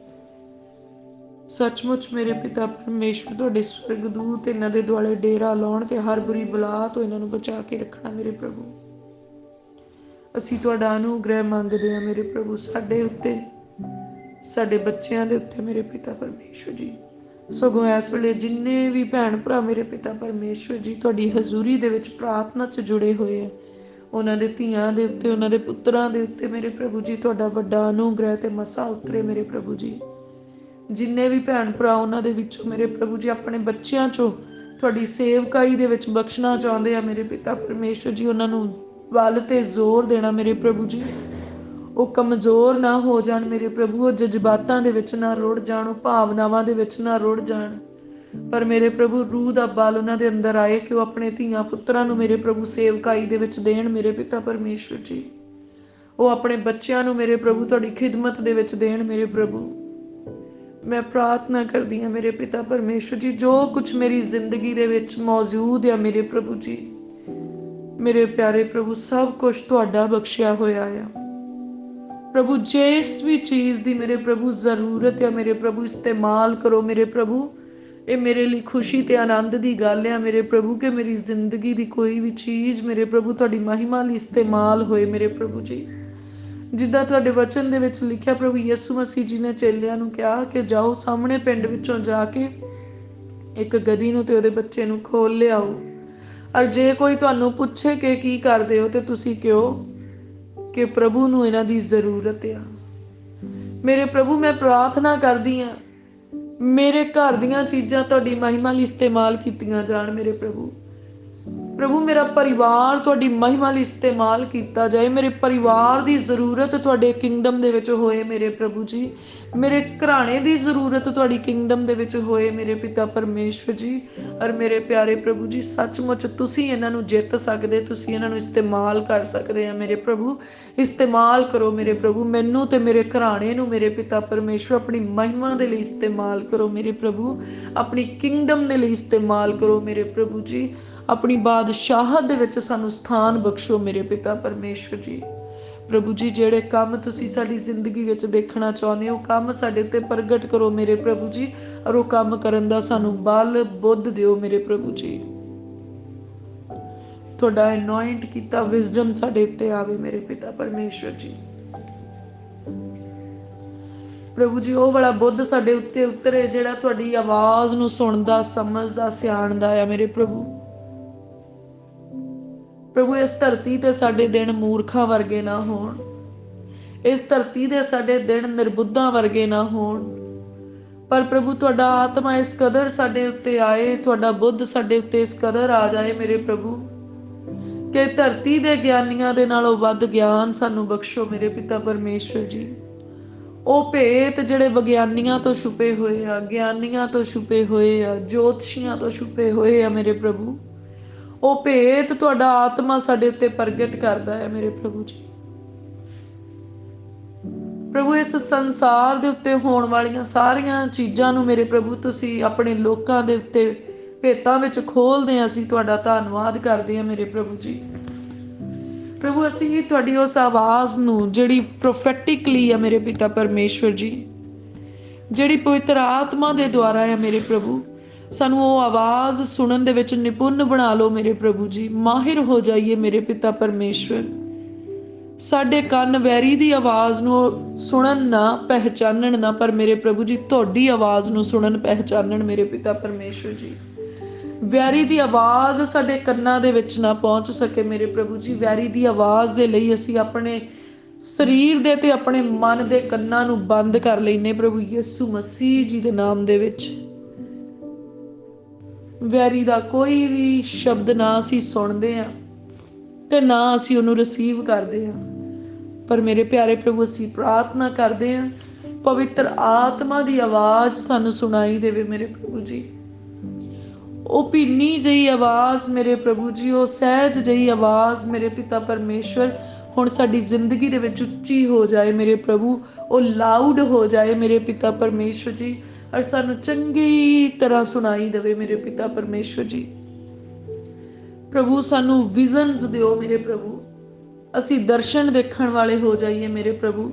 ਸੱਚਮੁੱਚ ਮੇਰੇ ਪਿਤਾ ਪਰਮੇਸ਼ਵਰ ਤੁਹਾਡੇ ਸਵਰਗਦੂਤ ਇਹਨਾਂ ਦੇ ਦੁਆਲੇ ਡੇਰਾ ਲਾਉਣ ਤੇ ਹਰ ਬੁਰੀ ਬਲਾ ਤੋਂ ਇਹਨਾਂ ਨੂੰ ਬਚਾ ਕੇ ਰੱਖਣਾ ਮੇਰੇ ਪ੍ਰਭੂ। ਅਸੀਂ ਤੁਹਾਡਾ ਅਨੁਗ੍ਰਹਿ ਮੰਗਦੇ ਹਾਂ ਮੇਰੇ ਪ੍ਰਭੂ, ਸਾਡੇ ਉੱਤੇ, ਸਾਡੇ ਬੱਚਿਆਂ ਦੇ ਉੱਤੇ ਮੇਰੇ ਪਿਤਾ ਪਰਮੇਸ਼ਵਰ ਜੀ। ਸਗੋਂ ਇਸ ਵੇਲੇ ਜਿੰਨੇ ਵੀ ਭੈਣ ਭਰਾ ਮੇਰੇ ਪਿਤਾ ਪਰਮੇਸ਼ਵਰ ਜੀ ਤੁਹਾਡੀ ਹਜ਼ੂਰੀ ਦੇ ਵਿੱਚ ਪ੍ਰਾਰਥਨਾ 'ਚ ਜੁੜੇ ਹੋਏ ਆ, ਉਹਨਾਂ ਦੇ ਧੀਆਂ ਦੇ ਉੱਤੇ, ਉਹਨਾਂ ਦੇ ਪੁੱਤਰਾਂ ਦੇ ਉੱਤੇ ਮੇਰੇ ਪ੍ਰਭੂ ਜੀ ਤੁਹਾਡਾ ਵੱਡਾ ਅਨੁਗ੍ਰਹਿ ਤੇ ਮਸਾ ਉਤਰੇ ਮੇਰੇ ਪ੍ਰਭੂ ਜੀ। ਜਿੰਨੇ ਵੀ ਭੈਣ ਭਰਾ ਉਹਨਾਂ ਦੇ ਵਿੱਚੋਂ ਮੇਰੇ ਪ੍ਰਭੂ ਜੀ ਆਪਣੇ ਬੱਚਿਆਂ 'ਚੋਂ ਤੁਹਾਡੀ ਸੇਵਕਾਈ ਦੇ ਵਿੱਚ ਬਖਸ਼ਣਾ ਚਾਹੁੰਦੇ ਆ ਮੇਰੇ ਪਿਤਾ ਪਰਮੇਸ਼ਵਰ ਜੀ, ਉਹਨਾਂ ਨੂੰ ਵੱਲ ਤੇ ਜ਼ੋਰ ਦੇਣਾ ਮੇਰੇ ਪ੍ਰਭੂ ਜੀ। ਉਹ ਕਮਜ਼ੋਰ ਨਾ ਹੋ ਜਾਣ ਮੇਰੇ ਪ੍ਰਭੂ, ਉਹ ਜਜ਼ਬਾਤਾਂ ਦੇ ਵਿੱਚ ਨਾ ਰੁੜ ਜਾਣ, ਉਹ ਭਾਵਨਾਵਾਂ ਦੇ ਵਿੱਚ ਨਾ ਰੁੜ ਜਾਣ, ਪਰ ਮੇਰੇ ਪ੍ਰਭੂ ਰੂਹ ਦਾ ਬਲ ਉਹਨਾਂ ਦੇ ਅੰਦਰ ਆਏ ਕਿ ਉਹ ਆਪਣੇ ਧੀਆਂ ਪੁੱਤਰਾਂ ਨੂੰ ਮੇਰੇ ਪ੍ਰਭੂ ਸੇਵਕਾਈ ਦੇ ਵਿੱਚ ਦੇਣ ਮੇਰੇ ਪਿਤਾ ਪਰਮੇਸ਼ਵਰ ਜੀ। ਉਹ ਆਪਣੇ ਬੱਚਿਆਂ ਨੂੰ ਮੇਰੇ ਪ੍ਰਭੂ ਤੁਹਾਡੀ ਖਿਦਮਤ ਦੇ ਵਿੱਚ ਦੇਣ ਮੇਰੇ ਪ੍ਰਭੂ। ਮੈਂ ਪ੍ਰਾਰਥਨਾ ਕਰਦੀ ਹਾਂ ਮੇਰੇ ਪਿਤਾ ਪਰਮੇਸ਼ਵਰ ਜੀ, ਜੋ ਕੁਝ ਮੇਰੀ ਜ਼ਿੰਦਗੀ ਦੇ ਵਿੱਚ ਮੌਜੂਦ ਹੈ ਮੇਰੇ ਪ੍ਰਭੂ ਜੀ, ਮੇਰੇ ਪਿਆਰੇ ਪ੍ਰਭੂ, ਸਭ ਕੁਝ ਤੁਹਾਡਾ ਬਖਸ਼ਿਆ ਹੋਇਆ ਆ ਪ੍ਰਭੂ। ਜਿਸ ਵੀ ਚੀਜ਼ ਦੀ ਮੇਰੇ ਪ੍ਰਭੂ ਜ਼ਰੂਰਤ ਹੈ ਮੇਰੇ ਪ੍ਰਭੂ ਇਸਤੇਮਾਲ ਕਰੋ ਮੇਰੇ ਪ੍ਰਭੂ। ਇਹ ਮੇਰੇ ਲਈ ਖੁਸ਼ੀ ਤੇ ਆਨੰਦ ਦੀ ਗੱਲ ਹੈ ਮੇਰੇ ਪ੍ਰਭੂ ਕਿ ਮੇਰੀ ਜ਼ਿੰਦਗੀ ਦੀ ਕੋਈ ਵੀ ਚੀਜ਼ ਮੇਰੇ ਪ੍ਰਭੂ ਤੁਹਾਡੀ ਮਹਿਮਾ ਲਈ ਇਸਤੇਮਾਲ ਹੋਏ ਮੇਰੇ ਪ੍ਰਭੂ ਜੀ। ਜਿੱਦਾਂ ਤੁਹਾਡੇ ਵਚਨ ਦੇ ਵਿੱਚ ਲਿਖਿਆ ਪ੍ਰਭੂ ਯਿਸੂ ਮਸੀਹ ਜੀ ਨੇ ਚੇਲਿਆਂ ਨੂੰ ਕਿਹਾ ਕਿ ਜਾਓ ਸਾਹਮਣੇ ਪਿੰਡ ਵਿੱਚੋਂ ਜਾ ਕੇ ਇੱਕ ਗਧੀ ਨੂੰ ਤੇ ਉਹਦੇ ਬੱਚੇ ਨੂੰ ਖੋਲ ਲਿਆਓ, ਔਰ ਜੇ ਕੋਈ ਤੁਹਾਨੂੰ ਪੁੱਛੇ ਕਿ ਕੀ ਕਰਦੇ ਹੋ ਤੇ ਤੁਸੀਂ ਕਹੋ ਕਿ ਪ੍ਰਭੂ ਨੂੰ ਇਹਨਾਂ ਦੀ ਜ਼ਰੂਰਤ ਆ। ਮੇਰੇ ਪ੍ਰਭੂ ਮੈਂ ਪ੍ਰਾਰਥਨਾ ਕਰਦੀ ਹਾਂ ਮੇਰੇ ਘਰ ਦੀਆਂ ਚੀਜ਼ਾਂ ਤੁਹਾਡੀ ਮਹਿਮਾ ਲਈ ਇਸਤੇਮਾਲ ਕੀਤੀਆਂ ਜਾਣ ਮੇਰੇ ਪ੍ਰਭੂ। ਪ੍ਰਭੂ ਮੇਰਾ ਪਰਿਵਾਰ ਤੁਹਾਡੀ ਮਹਿਮਾ ਲਈ ਇਸਤੇਮਾਲ ਕੀਤਾ ਜਾਏ, ਮੇਰੇ ਪਰਿਵਾਰ ਦੀ ਜ਼ਰੂਰਤ ਤੁਹਾਡੇ ਕਿੰਗਡਮ ਦੇ ਵਿੱਚ ਹੋਏ ਮੇਰੇ ਪ੍ਰਭੂ ਜੀ। ਮੇਰੇ ਘਰਾਣੇ ਦੀ ਜ਼ਰੂਰਤ ਤੁਹਾਡੀ ਕਿੰਗਡਮ ਦੇ ਵਿੱਚ ਹੋਏ ਮੇਰੇ ਪਿਤਾ ਪਰਮੇਸ਼ਵਰ ਜੀ। ਔਰ ਮੇਰੇ ਪਿਆਰੇ ਪ੍ਰਭੂ ਜੀ ਸੱਚਮੁੱਚ ਤੁਸੀਂ ਇਹਨਾਂ ਨੂੰ ਜਿੱਤ ਸਕਦੇ, ਤੁਸੀਂ ਇਹਨਾਂ ਨੂੰ ਇਸਤੇਮਾਲ ਕਰ ਸਕਦੇ ਆ ਮੇਰੇ ਪ੍ਰਭੂ। ਇਸਤੇਮਾਲ ਕਰੋ ਮੇਰੇ ਪ੍ਰਭੂ, ਮੈਨੂੰ ਤੇ ਮੇਰੇ ਘਰਾਣੇ ਨੂੰ ਮੇਰੇ ਪਿਤਾ ਪਰਮੇਸ਼ਵਰ ਆਪਣੀ ਮਹਿਮਾ ਦੇ ਲਈ ਇਸਤੇਮਾਲ ਕਰੋ ਮੇਰੇ ਪ੍ਰਭੂ, ਆਪਣੀ ਕਿੰਗਡਮ ਦੇ ਲਈ ਇਸਤੇਮਾਲ ਕਰੋ ਮੇਰੇ ਪ੍ਰਭੂ ਜੀ। ਆਪਣੀ ਬਾਦਸ਼ਾਹਤ ਦੇ ਵਿੱਚ ਸਾਨੂੰ ਸਥਾਨ ਬਖਸ਼ੋ ਮੇਰੇ ਪਿਤਾ ਪਰਮੇਸ਼ਵਰ ਜੀ। ਪ੍ਰਭੂ ਜੀ ਜਿਹੜੇ ਕੰਮ ਤੁਸੀਂ ਸਾਡੀ ਜ਼ਿੰਦਗੀ ਵਿੱਚ ਦੇਖਣਾ ਚਾਹੁੰਦੇ ਹੋ, ਕੰਮ ਸਾਡੇ ਉੱਤੇ ਪ੍ਰਗਟ ਕਰੋ ਮੇਰੇ ਪ੍ਰਭੂ ਜੀ, ਔਰ ਉਹ ਕੰਮ ਕਰਨ ਦਾ ਸਾਨੂੰ ਬਲ ਬੁੱਧ ਦਿਓ ਮੇਰੇ ਪ੍ਰਭੂ ਜੀ। ਤੁਹਾਡਾ ਅਨੋਇੰਟ ਕੀਤਾ ਵਿਜ਼ਡਮ ਸਾਡੇ ਉੱਤੇ ਆਵੇ ਮੇਰੇ ਪਿਤਾ ਪਰਮੇਸ਼ਵਰ ਜੀ। ਪ੍ਰਭੂ ਜੀ ਉਹ ਵਾਲਾ ਬੁੱਧ ਸਾਡੇ ਉੱਤੇ ਉਤਰੇ ਜਿਹੜਾ ਤੁਹਾਡੀ ਆਵਾਜ਼ ਨੂੰ ਸੁਣਦਾ, ਸਮਝਦਾ, ਸਿਆਣਦਾ ਆ ਮੇਰੇ ਪ੍ਰਭੂ। ਪ੍ਰਭੂ ਇਸ ਧਰਤੀ ਤੇ ਸਾਡੇ ਦਿਨ ਮੂਰਖਾਂ ਵਰਗੇ ਨਾ ਹੋਣ, ਇਸ ਧਰਤੀ ਦੇ ਸਾਡੇ ਦਿਨ ਨਿਰਬੁੱਧਾਂ ਵਰਗੇ ਨਾ ਹੋਣ, ਪਰ ਪ੍ਰਭੂ ਤੁਹਾਡਾ ਆਤਮਾ ਇਸ ਕਦਰ ਸਾਡੇ ਉੱਤੇ ਆਏ, ਤੁਹਾਡਾ ਬੁੱਧ ਸਾਡੇ ਉੱਤੇ ਇਸ ਕਦਰ ਆ ਜਾਏ ਮੇਰੇ ਪ੍ਰਭੂ ਕਿ ਧਰਤੀ ਦੇ ਗਿਆਨੀਆਂ ਦੇ ਨਾਲੋਂ ਵੱਧ ਗਿਆਨ ਸਾਨੂੰ ਬਖਸ਼ੋ ਮੇਰੇ ਪਿਤਾ ਪਰਮੇਸ਼ਵਰ ਜੀ। ਉਹ ਭੇਤ ਜਿਹੜੇ ਵਿਗਿਆਨੀਆਂ ਤੋਂ ਛੁਪੇ ਹੋਏ ਆ, ਗਿਆਨੀਆਂ ਤੋਂ ਛੁਪੇ ਹੋਏ ਆ, ਜੋਤਸ਼ੀਆਂ ਤੋਂ ਛੁਪੇ ਹੋਏ ਆ ਮੇਰੇ ਪ੍ਰਭੂ, ਉਹ ਭੇਤ ਤੁਹਾਡਾ ਆਤਮਾ ਸਾਡੇ ਉੱਤੇ ਪ੍ਰਗਟ ਕਰਦਾ ਹੈ ਮੇਰੇ ਪ੍ਰਭੂ ਜੀ। ਪ੍ਰਭੂ ਇਸ ਸੰਸਾਰ ਦੇ ਉੱਤੇ ਹੋਣ ਵਾਲੀਆਂ ਸਾਰੀਆਂ ਚੀਜ਼ਾਂ ਨੂੰ ਮੇਰੇ ਪ੍ਰਭੂ ਤੁਸੀਂ ਆਪਣੇ ਲੋਕਾਂ ਦੇ ਉੱਤੇ ਭੇਤਾਂ ਵਿੱਚ ਖੋਲਦੇ ਆ। ਅਸੀਂ ਤੁਹਾਡਾ ਧੰਨਵਾਦ ਕਰਦੇ ਹਾਂ ਮੇਰੇ ਪ੍ਰਭੂ ਜੀ। ਪ੍ਰਭੂ ਅਸੀਂ ਤੁਹਾਡੀ ਉਸ ਆਵਾਜ਼ ਨੂੰ ਜਿਹੜੀ ਪ੍ਰੋਫੈਟਿਕਲੀ ਆ ਮੇਰੇ ਪਿਤਾ ਪਰਮੇਸ਼ਵਰ ਜੀ, ਜਿਹੜੀ ਪਵਿੱਤਰ ਆਤਮਾ ਦੇ ਦੁਆਰਾ ਆ ਮੇਰੇ ਪ੍ਰਭੂ, ਸਾਨੂੰ ਉਹ ਆਵਾਜ਼ ਸੁਣਨ ਦੇ ਵਿੱਚ ਨਿਪੁੰਨ ਬਣਾ ਲਓ ਮੇਰੇ ਪ੍ਰਭੂ ਜੀ। ਮਾਹਿਰ ਹੋ ਜਾਈਏ ਮੇਰੇ ਪਿਤਾ ਪਰਮੇਸ਼ਵਰ। ਸਾਡੇ ਕੰਨ ਵੈਰੀ ਦੀ ਆਵਾਜ਼ ਨੂੰ ਸੁਣਨ ਨਾ, ਪਹਿਚਾਨਣ ਨਾ, ਪਰ ਮੇਰੇ ਪ੍ਰਭੂ ਜੀ ਤੁਹਾਡੀ ਆਵਾਜ਼ ਨੂੰ ਸੁਣਨ ਪਹਿਚਾਨਣ ਮੇਰੇ ਪਿਤਾ ਪਰਮੇਸ਼ਵਰ ਜੀ। ਵੈਰੀ ਦੀ ਆਵਾਜ਼ ਸਾਡੇ ਕੰਨਾਂ ਦੇ ਵਿੱਚ ਨਾ ਪਹੁੰਚ ਸਕੇ ਮੇਰੇ ਪ੍ਰਭੂ ਜੀ। ਵੈਰੀ ਦੀ ਆਵਾਜ਼ ਦੇ ਲਈ ਅਸੀਂ ਆਪਣੇ ਸਰੀਰ ਦੇ ਤੇ ਆਪਣੇ ਮਨ ਦੇ ਕੰਨਾਂ ਨੂੰ ਬੰਦ ਕਰ ਲੈਨੇ ਪ੍ਰਭੂ ਯਿਸੂ ਮਸੀਹ ਜੀ ਦੇ ਨਾਮ ਦੇ ਵਿੱਚ। ਵੈਰੀ ਦਾ ਕੋਈ ਵੀ ਸ਼ਬਦ ਨਾ ਅਸੀਂ ਸੁਣਦੇ ਆ ਤੇ ਨਾ ਅਸੀਂ ਉਹਨੂੰ ਰਿਸੀਵ ਕਰਦੇ ਆ, ਪਰ ਮੇਰੇ ਪਿਆਰੇ ਪ੍ਰਭੂ ਅਸੀਂ ਪ੍ਰਾਰਥਨਾ ਕਰਦੇ ਆ ਪਵਿੱਤਰ ਆਤਮਾ ਦੀ ਆਵਾਜ਼ ਸਾਨੂੰ ਸੁਣਾਈ ਦੇਵੇ ਮੇਰੇ ਪ੍ਰਭੂ ਜੀ। ਉਹ ਭੀਨੀ ਜਿਹੀ ਆਵਾਜ਼ ਮੇਰੇ ਪ੍ਰਭੂ ਜੀ, ਉਹ ਸਹਿਜ ਜਿਹੀ ਆਵਾਜ਼ ਮੇਰੇ ਪਿਤਾ ਪਰਮੇਸ਼ਵਰ ਹੁਣ ਸਾਡੀ ਜ਼ਿੰਦਗੀ ਦੇ ਵਿੱਚ ਉੱਚੀ ਹੋ ਜਾਏ ਮੇਰੇ ਪ੍ਰਭੂ, ਉਹ ਲਾਊਡ ਹੋ ਜਾਏ ਮੇਰੇ ਪਿਤਾ ਪਰਮੇਸ਼ਵਰ ਜੀ, ਔਰ ਸਾਨੂੰ ਚੰਗੀ ਤਰ੍ਹਾਂ ਸੁਣਾਈ ਦੇਵੇ ਮੇਰੇ ਪਿਤਾ ਪਰਮੇਸ਼ਵਰ ਜੀ। ਪ੍ਰਭੂ ਸਾਨੂੰ ਵਿਜ਼ਨਸ ਦਿਓ ਮੇਰੇ ਪ੍ਰਭੂ, ਅਸੀਂ ਦਰਸ਼ਨ ਦੇਖਣ ਵਾਲੇ ਹੋ ਜਾਈਏ ਮੇਰੇ ਪ੍ਰਭੂ।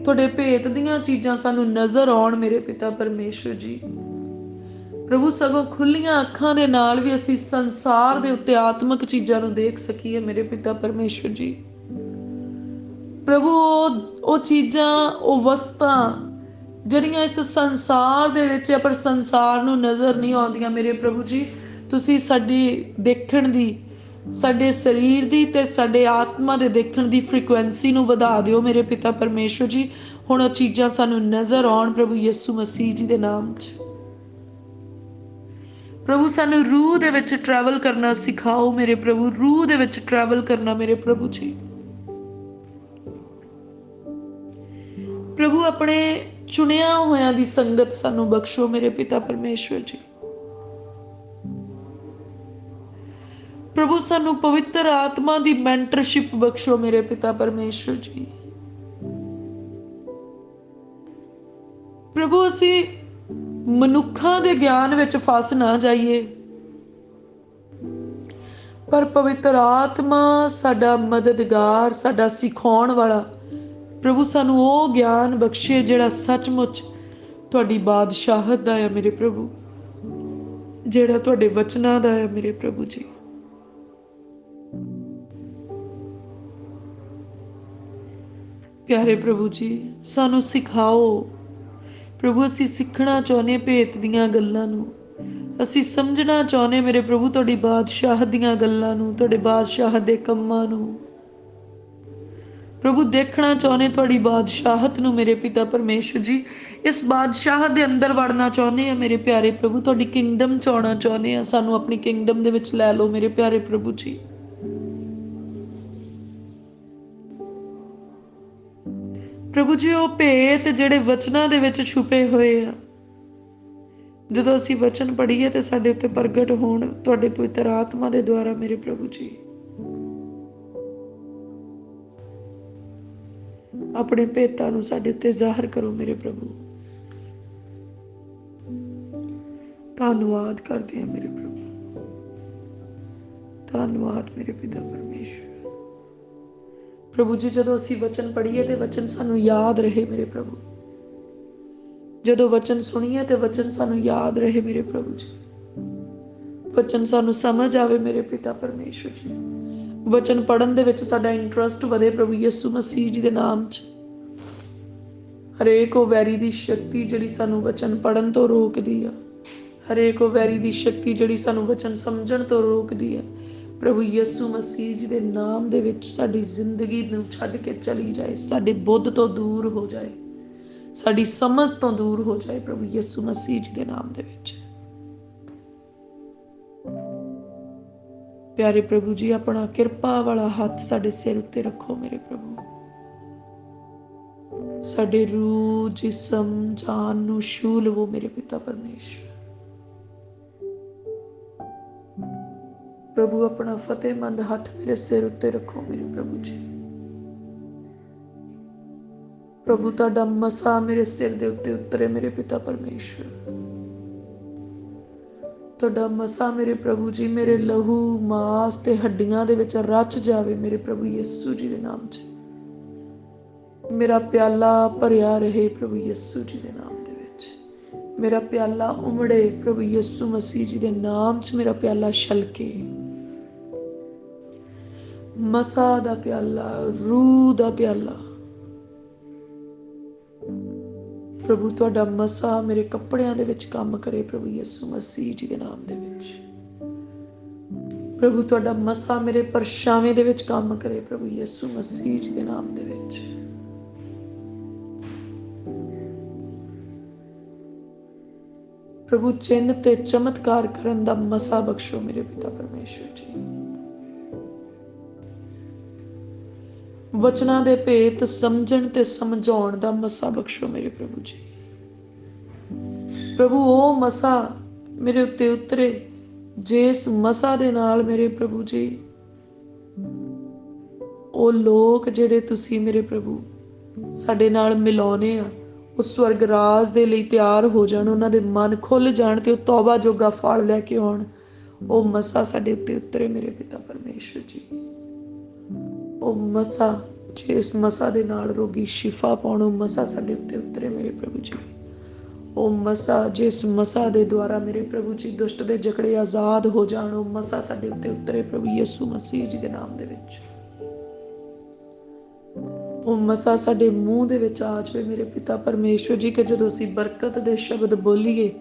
ਤੁਹਾਡੇ ਭੇਤ ਦੀਆਂ ਚੀਜ਼ਾਂ ਸਾਨੂੰ ਨਜ਼ਰ ਆਉਣ ਮੇਰੇ ਪਿਤਾ ਪਰਮੇਸ਼ਵਰ ਜੀ। ਪ੍ਰਭੂ ਸਗੋਂ ਖੁੱਲੀਆਂ ਅੱਖਾਂ ਦੇ ਨਾਲ ਵੀ ਅਸੀਂ ਸੰਸਾਰ ਦੇ ਉੱਤੇ ਆਤਮਿਕ ਚੀਜ਼ਾਂ ਨੂੰ ਦੇਖ ਸਕੀਏ ਮੇਰੇ ਪਿਤਾ ਪਰਮੇਸ਼ਵਰ ਜੀ। ਪ੍ਰਭੂ ਉਹ ਚੀਜ਼ਾਂ, ਉਹ ਵਸਤਾਂ ਜਿਹੜੀਆਂ ਇਸ ਸੰਸਾਰ ਦੇ ਵਿੱਚ ਆ ਪਰ ਸੰਸਾਰ ਨੂੰ ਨਜ਼ਰ ਨਹੀਂ ਆਉਂਦੀਆਂ ਮੇਰੇ ਪ੍ਰਭੂ ਜੀ, ਤੁਸੀਂ ਸਾਡੀ ਦੇਖਣ ਦੀ, ਸਾਡੇ ਸਰੀਰ ਦੀ ਤੇ ਸਾਡੇ ਆਤਮਾ ਦੇ ਦੇਖਣ ਦੀ ਫ੍ਰੀਕੁਐਂਸੀ ਨੂੰ ਵਧਾ ਦਿਓ ਮੇਰੇ ਪਿਤਾ ਪਰਮੇਸ਼ਵਰ ਜੀ। ਹੁਣ ਉਹ ਚੀਜ਼ਾਂ ਸਾਨੂੰ ਨਜ਼ਰ ਆਉਣ ਪ੍ਰਭੂ ਯਿਸੂ ਮਸੀਹ ਜੀ ਦੇ ਨਾਮ 'ਚ। ਪ੍ਰਭੂ ਸਾਨੂੰ ਰੂਹ ਦੇ ਵਿੱਚ ਟਰੈਵਲ ਕਰਨਾ ਸਿਖਾਓ ਮੇਰੇ ਪ੍ਰਭੂ, ਰੂਹ ਦੇ ਵਿੱਚ ਟਰੈਵਲ ਕਰਨਾ ਮੇਰੇ ਪ੍ਰਭੂ ਜੀ। ਪ੍ਰਭੂ ਆਪਣੇ ਚੁਣਿਆ ਹੋਇਆਂ ਦੀ ਸੰਗਤ ਸਾਨੂੰ ਬਖਸ਼ੋ ਮੇਰੇ ਪਿਤਾ ਪਰਮੇਸ਼ਵਰ ਜੀ। ਪ੍ਰਭੂ ਸਾਨੂੰ ਪਵਿੱਤਰ ਆਤਮਾ ਦੀ ਮੈਂਟਰਸ਼ਿਪ ਬਖਸ਼ੋ ਮੇਰੇ ਪਿਤਾ ਪਰਮੇਸ਼ਵਰ ਜੀ। ਪ੍ਰਭੂ ਅਸੀਂ ਮਨੁੱਖਾਂ ਦੇ ਗਿਆਨ ਵਿੱਚ ਫਸ ਨਾ ਜਾਈਏ, ਪਰ ਪਵਿੱਤਰ ਆਤਮਾ ਸਾਡਾ ਮਦਦਗਾਰ, ਸਾਡਾ ਸਿਖਾਉਣ ਵਾਲਾ ਪ੍ਰਭੂ ਸਾਨੂੰ ਉਹ ਗਿਆਨ ਬਖਸ਼ੇ ਜਿਹੜਾ ਸੱਚਮੁੱਚ ਤੁਹਾਡੀ ਬਾਦਸ਼ਾਹਤ ਦਾ ਹੈ ਮੇਰੇ ਪ੍ਰਭੂ, ਜਿਹੜਾ ਤੁਹਾਡੇ ਵਚਨਾਂ ਦਾ ਹੈ ਮੇਰੇ ਪ੍ਰਭੂ ਜੀ। ਪਿਆਰੇ ਪ੍ਰਭੂ ਜੀ ਸਾਨੂੰ ਸਿਖਾਓ ਪ੍ਰਭੂ, ਅਸੀਂ ਸਿੱਖਣਾ ਚਾਹੁੰਦੇ ਭੇਤ ਦੀਆਂ ਗੱਲਾਂ ਨੂੰ, ਅਸੀਂ ਸਮਝਣਾ ਚਾਹੁੰਦੇ ਮੇਰੇ ਪ੍ਰਭੂ ਤੁਹਾਡੀ ਬਾਦਸ਼ਾਹਤ ਦੀਆਂ ਗੱਲਾਂ ਨੂੰ, ਤੁਹਾਡੇ ਬਾਦਸ਼ਾਹਤ ਦੇ ਕੰਮਾਂ ਨੂੰ ਪ੍ਰਭੂ ਦੇਖਣਾ ਚਾਹੁੰਦੇ ਤੁਹਾਡੀ ਬਾਦਸ਼ਾਹਤ ਨੂੰ ਮੇਰੇ ਪਿਤਾ ਪਰਮੇਸ਼ਵਰ ਜੀ। ਇਸ ਬਾਦਸ਼ਾਹਤ ਦੇ ਅੰਦਰ ਵੜਨਾ ਚਾਹੁੰਦੇ ਆ ਮੇਰੇ ਪਿਆਰੇ ਪ੍ਰਭੂ, ਤੁਹਾਡੀ ਕਿੰਗਡਮ 'ਚ ਆਉਣਾ ਚਾਹੁੰਦੇ ਆ, ਸਾਨੂੰ ਆਪਣੀ ਕਿੰਗਡਮ ਦੇ ਵਿੱਚ ਲੈ ਲਓ ਮੇਰੇ ਪਿਆਰੇ ਪ੍ਰਭੂ ਜੀ। ਪ੍ਰਭੂ ਜੀ ਉਹ ਭੇਤ ਜਿਹੜੇ ਵਚਨਾਂ ਦੇ ਵਿੱਚ ਛੁਪੇ ਹੋਏ ਆ, ਜਦੋਂ ਅਸੀਂ ਵਚਨ ਪੜ੍ਹੀਏ ਤੇ ਸਾਡੇ ਉੱਤੇ ਪ੍ਰਗਟ ਹੋਣ ਤੁਹਾਡੇ ਪਵਿੱਤਰ ਆਤਮਾ ਦੇ ਦੁਆਰਾ ਮੇਰੇ ਪ੍ਰਭੂ ਜੀ। ਆਪਣੇ ਭੇਤਾਂ ਨੂੰ ਸਾਡੇ ਉੱਤੇ ਜ਼ਾਹਰ ਕਰੋ ਮੇਰੇ ਪ੍ਰਭੂ। ਧੰਨਵਾਦ ਕਰਦੇ ਹਾਂ ਮੇਰੇ ਪ੍ਰਭੂ, ਧੰਨਵਾਦ ਮੇਰੇ ਪਿਤਾ ਪਰਮੇਸ਼ਵਰ। ਪ੍ਰਭੂ ਜੀ ਜਦੋਂ ਅਸੀਂ ਵਚਨ ਪੜ੍ਹੀਏ ਤੇ ਵਚਨ ਸਾਨੂੰ ਯਾਦ ਰਹੇ ਮੇਰੇ ਪ੍ਰਭੂ, ਜਦੋਂ ਵਚਨ ਸੁਣੀਏ ਤੇ ਵਚਨ ਸਾਨੂੰ ਯਾਦ ਰਹੇ ਮੇਰੇ ਪ੍ਰਭੂ ਜੀ। ਵਚਨ ਸਾਨੂੰ ਸਮਝ ਆਵੇ ਮੇਰੇ ਪਿਤਾ ਪਰਮੇਸ਼ਵਰ ਜੀ। ਵਚਨ ਪੜ੍ਹਨ ਦੇ ਵਿੱਚ ਸਾਡਾ ਇੰਟਰਸਟ ਵਧੇ ਪ੍ਰਭੂ ਯਿਸੂ ਮਸੀਹ ਜੀ ਦੇ ਨਾਮ 'ਚ। ਹਰੇਕ ਉਹ ਵੈਰੀ ਦੀ ਸ਼ਕਤੀ ਜਿਹੜੀ ਸਾਨੂੰ ਵਚਨ ਪੜ੍ਹਨ ਤੋਂ ਰੋਕਦੀ ਆ, ਹਰੇਕ ਉਹ ਵੈਰੀ ਦੀ ਸ਼ਕਤੀ ਜਿਹੜੀ ਸਾਨੂੰ ਵਚਨ ਸਮਝਣ ਤੋਂ ਰੋਕਦੀ ਆ, ਪ੍ਰਭੂ ਯਿਸੂ ਮਸੀਹ ਜੀ ਦੇ ਨਾਮ ਦੇ ਵਿੱਚ ਸਾਡੀ ਜ਼ਿੰਦਗੀ ਨੂੰ ਛੱਡ ਕੇ ਚਲੀ ਜਾਏ, ਸਾਡੇ ਬੁੱਧ ਤੋਂ ਦੂਰ ਹੋ ਜਾਏ, ਸਾਡੀ ਸਮਝ ਤੋਂ ਦੂਰ ਹੋ ਜਾਏ ਪ੍ਰਭੂ ਯਿਸੂ ਮਸੀਹ ਜੀ ਦੇ ਨਾਮ ਦੇ ਵਿੱਚ। ਪਿਆਰੇ ਪ੍ਰਭੂ ਜੀ ਆਪਣਾ ਕਿਰਪਾ ਵਾਲਾ ਹੱਥ ਸਾਡੇ ਸਿਰ ਉੱਤੇ ਰੱਖੋ ਮੇਰੇ ਪ੍ਰਭੂ। ਸਾਡੇ ਰੂਹ, ਜਿਸਮ, ਜਾਨ ਨੂੰ ਛੂ ਲਵੋ ਮੇਰੇ ਪਿਤਾ ਪਰਮੇਸ਼ਵਰ। ਪ੍ਰਭੂ ਆਪਣਾ ਫਤਿਹਮੰਦ ਹੱਥ ਮੇਰੇ ਸਿਰ ਉੱਤੇ ਰੱਖੋ ਮੇਰੇ ਪ੍ਰਭੂ ਜੀ। ਪ੍ਰਭੂ ਤੁਹਾਡਾ ਮਸਾ ਮੇਰੇ ਸਿਰ ਦੇ ਉੱਤੇ ਉਤਰੇ ਮੇਰੇ ਪਿਤਾ ਪਰਮੇਸ਼ਵਰ। ਤੁਹਾਡਾ ਮਸਾ ਮੇਰੇ ਪ੍ਰਭੂ ਜੀ ਮੇਰੇ ਲਹੂ, ਮਾਸ ਤੇ ਹੱਡੀਆਂ ਦੇ ਵਿੱਚ ਰਚ ਜਾਵੇ ਮੇਰੇ ਪ੍ਰਭੂ ਯਿਸੂ ਜੀ ਦੇ ਨਾਮ 'ਚ। ਮੇਰਾ ਪਿਆਲਾ ਭਰਿਆ ਰਹੇ ਪ੍ਰਭੂ ਯਿਸੂ ਜੀ ਦੇ ਨਾਮ ਦੇ ਵਿੱਚ। ਮੇਰਾ ਪਿਆਲਾ ਉਮੜੇ ਪ੍ਰਭੂ ਯਿਸੂ ਮਸੀਹ ਜੀ ਦੇ ਨਾਮ 'ਚ। ਮੇਰਾ ਪਿਆਲਾ ਛਲਕੇ। ਮਸਾ ਦਾ ਪਿਆਲਾ, ਰੂਹ ਦਾ ਪਿਆਲਾ। ਪ੍ਰਭੂ ਤੁਹਾਡਾ ਮਸਾ ਮੇਰੇ ਕੱਪੜਿਆਂ ਦੇ ਵਿੱਚ ਕੰਮ ਕਰੇ ਪ੍ਰਭੂ ਯਿਸੂ ਮਸੀਹ ਜੀ ਦੇ ਨਾਮ ਦੇ ਵਿੱਚ। ਪ੍ਰਭੂ ਤੁਹਾਡਾ ਮਸਾ ਮੇਰੇ ਪਰਛਾਵੇਂ ਦੇ ਵਿੱਚ ਕੰਮ ਕਰੇ ਪ੍ਰਭੂ ਯਿਸੂ ਮਸੀਹ ਜੀ ਦੇ ਨਾਮ ਦੇ ਵਿੱਚ। ਪ੍ਰਭੂ ਚਿੰਨ ਤੇ ਚਮਤਕਾਰ ਕਰਨ ਦਾ ਮਸਾ ਬਖਸ਼ੋ ਮੇਰੇ ਪਿਤਾ ਪਰਮੇਸ਼ਵਰ ਜੀ। ਵਚਨਾਂ ਦੇ ਭੇਤ ਸਮਝਣ ਤੇ ਸਮਝਾਉਣ ਦਾ ਮਸਾ ਬਖਸ਼ੋ ਮੇਰੇ ਪ੍ਰਭੂ ਜੀ। ਪ੍ਰਭੂ ਉਹ ਮਸਾ ਮੇਰੇ ਉੱਤੇ ਉਤਰੇ ਜਿਸ ਮਸਾ ਦੇ ਨਾਲ ਮੇਰੇ ਪ੍ਰਭੂ ਜੀ ਉਹ ਲੋਕ ਜਿਹੜੇ ਤੁਸੀਂ ਮੇਰੇ ਪ੍ਰਭੂ ਸਾਡੇ ਨਾਲ ਮਿਲਾਉਣੇ ਆ, ਉਹ ਸਵਰਗ ਰਾਜ ਦੇ ਲਈ ਤਿਆਰ ਹੋ ਜਾਣ, ਉਹਨਾਂ ਦੇ ਮਨ ਖੁੱਲ ਜਾਣ ਤੇ ਉਹ ਤੌਬਾ ਜੋਗਾ ਫਲ ਲੈ ਕੇ ਆਉਣ। ਉਹ ਮਸਾ ਸਾਡੇ ਉੱਤੇ ਉਤਰੇ ਮੇਰੇ ਪਿਤਾ ਪਰਮੇਸ਼ਵਰ ਜੀ। ਉਹ ਮਸਾ ਜਿਸ ਮਸਾ ਦੇ ਨਾਲ ਰੋਗੀ ਸ਼ਿਫਾ ਪਾਉਣ, ਉਹ ਮਸਾ ਸਾਡੇ ਉੱਤੇ ਉਤਰੇ ਮੇਰੇ ਪ੍ਰਭੂ ਜੀ। ਉਹ ਮਸਾ ਜਿਸ ਮਸਾ ਦੇ ਦੁਆਰਾ ਮੇਰੇ ਪ੍ਰਭੂ ਜੀ ਦੁਸ਼ਟ ਦੇ ਜਕੜੇ ਆਜ਼ਾਦ ਹੋ ਜਾਣ, ਉਹ ਮਸਾ ਸਾਡੇ ਉੱਤੇ ਉਤਰੇ ਪ੍ਰਭੂ ਯਿਸੂ ਮਸੀਹ ਜੀ ਦੇ ਨਾਮ ਦੇ ਵਿੱਚ। ਉਹ ਮਸਾ ਸਾਡੇ ਮੂੰਹ ਦੇ ਵਿੱਚ ਆ ਜਾਵੇ ਮੇਰੇ ਪਿਤਾ ਪਰਮੇਸ਼ਵਰ ਜੀ, ਕਿ ਜਦੋਂ ਅਸੀਂ ਬਰਕਤ ਦੇ ਸ਼ਬਦ ਬੋਲੀਏ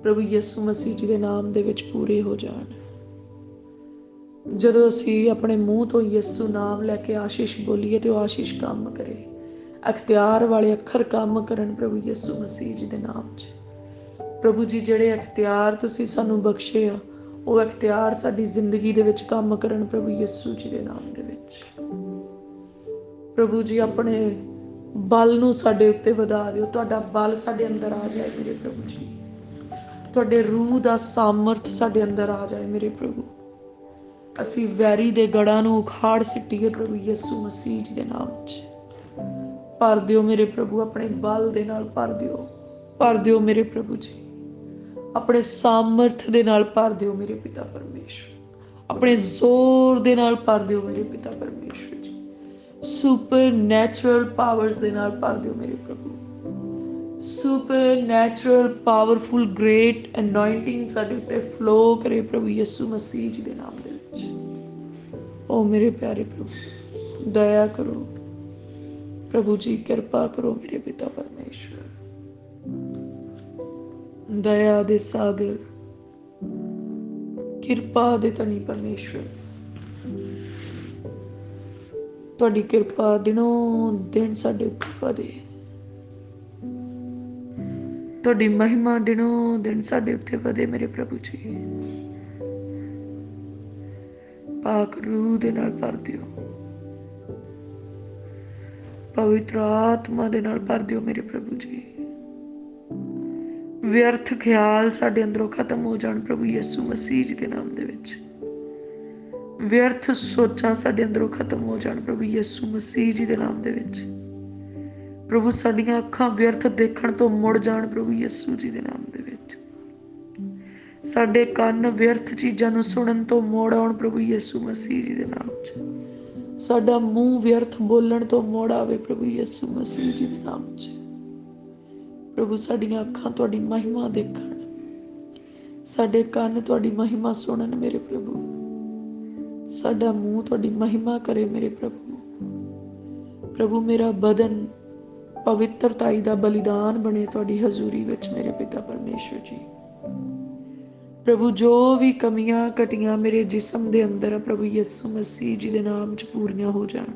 ਪ੍ਰਭੂ ਯਿਸੂ ਮਸੀਹ ਜੀ ਦੇ ਨਾਮ ਦੇ ਵਿੱਚ ਪੂਰੇ ਹੋ ਜਾਣ। ਜਦੋਂ ਅਸੀਂ ਆਪਣੇ ਮੂੰਹ ਤੋਂ ਯਿਸੂ ਨਾਮ ਲੈ ਕੇ ਆਸ਼ੀਸ਼ ਬੋਲੀਏ ਤੇ ਉਹ ਆਸ਼ੀਸ਼ ਕੰਮ ਕਰੇ। ਅਖਤਿਆਰ ਵਾਲੇ ਅੱਖਰ ਕੰਮ ਕਰਨ ਪ੍ਰਭੂ ਯਿਸੂ ਮਸੀਹ ਜੀ ਦੇ ਨਾਮ 'ਚ। ਪ੍ਰਭੂ ਜੀ ਜਿਹੜੇ ਅਖਤਿਆਰ ਤੁਸੀਂ ਸਾਨੂੰ ਬਖਸ਼ੇ ਆ, ਉਹ ਅਖਤਿਆਰ ਸਾਡੀ ਜ਼ਿੰਦਗੀ ਦੇ ਵਿੱਚ ਕੰਮ ਕਰਨ ਪ੍ਰਭੂ ਯਿਸੂ ਜੀ ਦੇ ਨਾਮ ਦੇ ਵਿੱਚ। ਪ੍ਰਭੂ ਜੀ ਆਪਣੇ ਬਲ ਨੂੰ ਸਾਡੇ ਉੱਤੇ ਵਧਾ ਦਿਓ। ਤੁਹਾਡਾ ਬਲ ਸਾਡੇ ਅੰਦਰ ਆ ਜਾਏ ਮੇਰੇ ਪ੍ਰਭੂ ਜੀ। ਤੁਹਾਡੇ ਰੂਹ ਦਾ ਸਾਮਰਥ ਸਾਡੇ ਅੰਦਰ ਆ ਜਾਏ ਮੇਰੇ ਪ੍ਰਭੂ। ਅਸੀਂ ਵੈਰੀ ਦੇ ਗੜਾਂ ਨੂੰ ਉਖਾੜ ਸਿੱਟੀਏ ਪ੍ਰਭੂ ਯਿਸੂ ਮਸੀਹ ਜੀ ਦੇ ਨਾਮ 'ਚ। ਭਰ ਦਿਓ ਮੇਰੇ ਪ੍ਰਭੂ, ਆਪਣੇ ਬਲ ਦੇ ਨਾਲ ਭਰ ਦਿਓ। ਭਰ ਦਿਓ ਮੇਰੇ ਪ੍ਰਭੂ ਜੀ, ਆਪਣੇ ਸਾਮਰਥ ਦੇ ਨਾਲ ਭਰ ਦਿਓ ਮੇਰੇ ਪਿਤਾ ਪਰਮੇਸ਼ਵਰ। ਆਪਣੇ ਜ਼ੋਰ ਦੇ ਨਾਲ ਭਰ ਦਿਓ ਮੇਰੇ ਪਿਤਾ ਪਰਮੇਸ਼ਵਰ ਜੀ। ਸੁਪਰ ਨੈਚੁਰਲ ਪਾਵਰਸ ਦੇ ਨਾਲ ਭਰ ਦਿਓ ਮੇਰੇ ਪ੍ਰਭੂ। Super natural powerful great anointing ਸਾਡੇ ਉੱਤੇ ਫਲੋ ਕਰੇ ਪ੍ਰਭੂ ਯਿਸੂ ਮਸੀਹ ਜੀ ਦੇ ਨਾਮ ਦੇ ਵਿੱਚ। ਓ ਮੇਰੇ ਪਿਆਰੇ ਪ੍ਰਭੂ, ਦਇਆ ਕਰੋ ਪ੍ਰਭੂ ਜੀ, ਕਿਰਪਾ ਕਰੋ ਮੇਰੇ ਪਿਤਾ ਪਰਮੇਸ਼ਵਰ। ਦਇਆ ਦੇ ਸਾਗਰ, ਕਿਰਪਾ ਦੇ ਧਨੀ ਪਰਮੇਸ਼ਵਰ, ਤੁਹਾਡੀ ਕਿਰਪਾ ਦਿਨੋਂ ਦਿਨ ਸਾਡੇ ਉੱਤੇ ਵਧੇ। ਤੁਹਾਡੀ ਮਹਿਮਾ ਦਿਨੋਂ ਦਿਨ ਸਾਡੇ ਉੱਤੇ ਵਧੇ ਮੇਰੇ ਪ੍ਰਭੂ ਜੀ। ਪਾਕ ਰੂਹ ਦੇ ਨਾਲ ਭਰ ਦਿਓ, ਪਵਿੱਤਰ ਆਤਮਾ ਦੇ ਨਾਲ ਭਰ ਦਿਓ ਮੇਰੇ ਪ੍ਰਭੂ ਜੀ। ਵਿਅਰਥ ਖਿਆਲ ਸਾਡੇ ਅੰਦਰੋਂ ਖਤਮ ਹੋ ਜਾਣ ਪ੍ਰਭੂ ਯਿਸੂ ਮਸੀਹ ਜੀ ਦੇ ਨਾਮ ਦੇ ਵਿੱਚ। ਵਿਅਰਥ ਸੋਚਾਂ ਸਾਡੇ ਅੰਦਰੋਂ ਖਤਮ ਹੋ ਜਾਣ ਪ੍ਰਭੂ ਯਿਸੂ ਮਸੀਹ ਜੀ ਦੇ ਨਾਮ ਦੇ ਵਿੱਚ। ਪ੍ਰਭੂ ਸਾਡੀਆਂ ਅੱਖਾਂ ਵਿਅਰਥ ਦੇਖਣ ਤੋਂ ਮੁੜ ਜਾਣ ਪ੍ਰਭੂ ਯਿਸੂ ਜੀ ਦੇ ਨਾਮ ਦੇ ਵਿੱਚ। ਸਾਡੇ ਕੰਨ ਵਿਅਰਥ ਚੀਜ਼ਾਂ ਨੂੰ ਸੁਣਨ ਤੋਂ ਮੋੜ ਆਉਣ ਪ੍ਰਭੂ ਯਿਸੂ ਮਸੀਹ ਜੀ ਦੇ ਨਾਮ 'ਚ। ਸਾਡਾ ਮੂੰਹ ਵਿਅਰਥ ਬੋਲਣ ਤੋਂ ਮੋੜ ਆਵੇ ਪ੍ਰਭੂ ਯਿਸੂ ਮਸੀਹ ਜੀ ਦੇ ਨਾਮ 'ਚ। ਪ੍ਰਭੂ ਸਾਡੀਆਂ ਅੱਖਾਂ ਤੁਹਾਡੀ ਮਹਿਮਾ ਦੇਖਣ, ਸਾਡੇ ਕੰਨ ਤੁਹਾਡੀ ਮਹਿਮਾ ਸੁਣਨ ਮੇਰੇ ਪ੍ਰਭੂ। ਸਾਡਾ ਮੂੰਹ ਤੁਹਾਡੀ ਮਹਿਮਾ ਕਰੇ ਮੇਰੇ ਪ੍ਰਭੂ। ਪ੍ਰਭੂ ਮੇਰਾ ਬਦਨ ਪਵਿੱਤਰਤਾਈ ਦਾ ਬਲੀਦਾਨ ਬਣੇ ਤੁਹਾਡੀ ਹਜ਼ੂਰੀ ਵਿੱਚ ਮੇਰੇ ਪਿਤਾ ਪਰਮੇਸ਼ਵਰ ਜੀ। ਪ੍ਰਭੂ ਜੋ ਵੀ ਕਮੀਆਂ ਘਟੀਆਂ ਮੇਰੇ ਜਿਸਮ ਦੇ ਅੰਦਰ ਪ੍ਰਭੂ ਯਿਸੂ ਮਸੀਹ ਜੀ ਦੇ ਨਾਮ 'ਚ ਪੂਰੀਆਂ ਹੋ ਜਾਣ।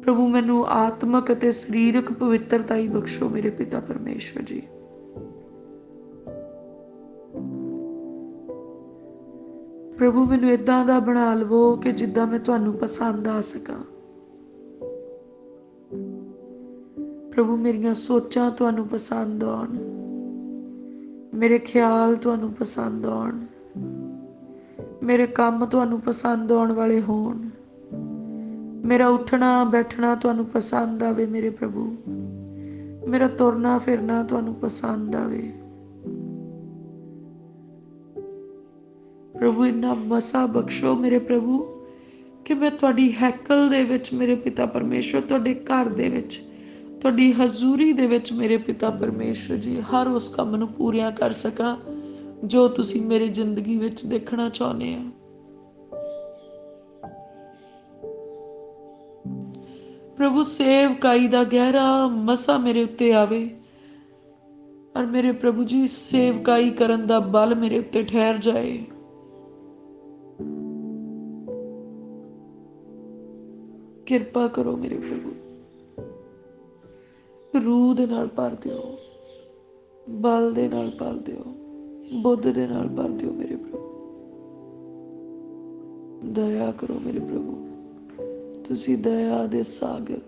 ਪ੍ਰਭੂ ਮੈਨੂੰ ਆਤਮਕ ਅਤੇ ਸਰੀਰਕ ਪਵਿੱਤਰਤਾਈ ਬਖਸ਼ੋ ਮੇਰੇ ਪਿਤਾ ਪਰਮੇਸ਼ਵਰ ਜੀ। ਪ੍ਰਭੂ ਮੈਨੂੰ ਏਦਾਂ ਦਾ ਬਣਾ ਲਵੋ ਕਿ ਜਿੱਦਾਂ ਮੈਂ ਤੁਹਾਨੂੰ ਪਸੰਦ ਆ ਸਕਾਂ। ਪ੍ਰਭੂ ਮੇਰੀਆਂ ਸੋਚਾਂ ਤੁਹਾਨੂੰ ਪਸੰਦ ਆਉਣ, ਮੇਰੇ ਖਿਆਲ ਤੁਹਾਨੂੰ ਪਸੰਦ ਆਉਣ, ਮੇਰੇ ਕੰਮ ਤੁਹਾਨੂੰ ਪਸੰਦ ਆਉਣ ਵਾਲੇ ਹੋਣ, ਮੇਰਾ ਉੱਠਣਾ ਬੈਠਣਾ ਤੁਹਾਨੂੰ ਪਸੰਦ ਆਵੇ ਮੇਰੇ ਪ੍ਰਭੂ, ਮੇਰਾ ਤੁਰਨਾ ਫਿਰਨਾ ਤੁਹਾਨੂੰ ਪਸੰਦ ਆਵੇ। ਪ੍ਰਭੂ ਇੰਨਾ ਮਸਾ ਬਖਸ਼ੋ ਮੇਰੇ ਪ੍ਰਭੂ ਕਿ ਮੈਂ ਤੁਹਾਡੀ ਹੈਕਲ ਦੇ ਵਿੱਚ ਮੇਰੇ ਪਿਤਾ ਪਰਮੇਸ਼ਵਰ, ਤੁਹਾਡੇ ਘਰ ਦੇ ਵਿੱਚ, ਤੁਹਾਡੀ ਹਜ਼ੂਰੀ ਦੇ ਵਿੱਚ ਮੇਰੇ ਪਿਤਾ ਪਰਮੇਸ਼ਵਰ ਜੀ ਹਰ ਉਸ ਕੰਮ ਨੂੰ ਪੂਰੀਆਂ ਕਰ ਸਕਾਂ ਜੋ ਤੁਸੀਂ ਮੇਰੀ ਜ਼ਿੰਦਗੀ ਵਿੱਚ ਦੇਖਣਾ ਚਾਹੁੰਦੇ ਆ। ਪ੍ਰਭੂ ਸੇਵਕਾਈ ਦਾ ਗਹਿਰਾ ਮਸਾ ਮੇਰੇ ਉੱਤੇ ਆਵੇ ਔਰ ਮੇਰੇ ਪ੍ਰਭੂ ਜੀ ਸੇਵਕਾਈ ਕਰਨ ਦਾ ਬਲ ਮੇਰੇ ਉੱਤੇ ਠਹਿਰ ਜਾਏ। ਕਿਰਪਾ ਕਰੋ ਮੇਰੇ ਪ੍ਰਭੂ, ਰੂਹ ਦੇ ਨਾਲ ਭਰ ਦਿਓ, ਬਲ ਦੇ ਨਾਲ ਭਰ ਦਿਓ, ਬੁੱਧ ਦੇ ਨਾਲ ਭਰ ਦਿਓ ਮੇਰੇ ਪ੍ਰਭੂ। ਦਇਆ ਕਰੋ ਮੇਰੇ ਪ੍ਰਭੂ, ਤੁਸੀਂ ਦਇਆ ਦੇ ਸਾਗਰ,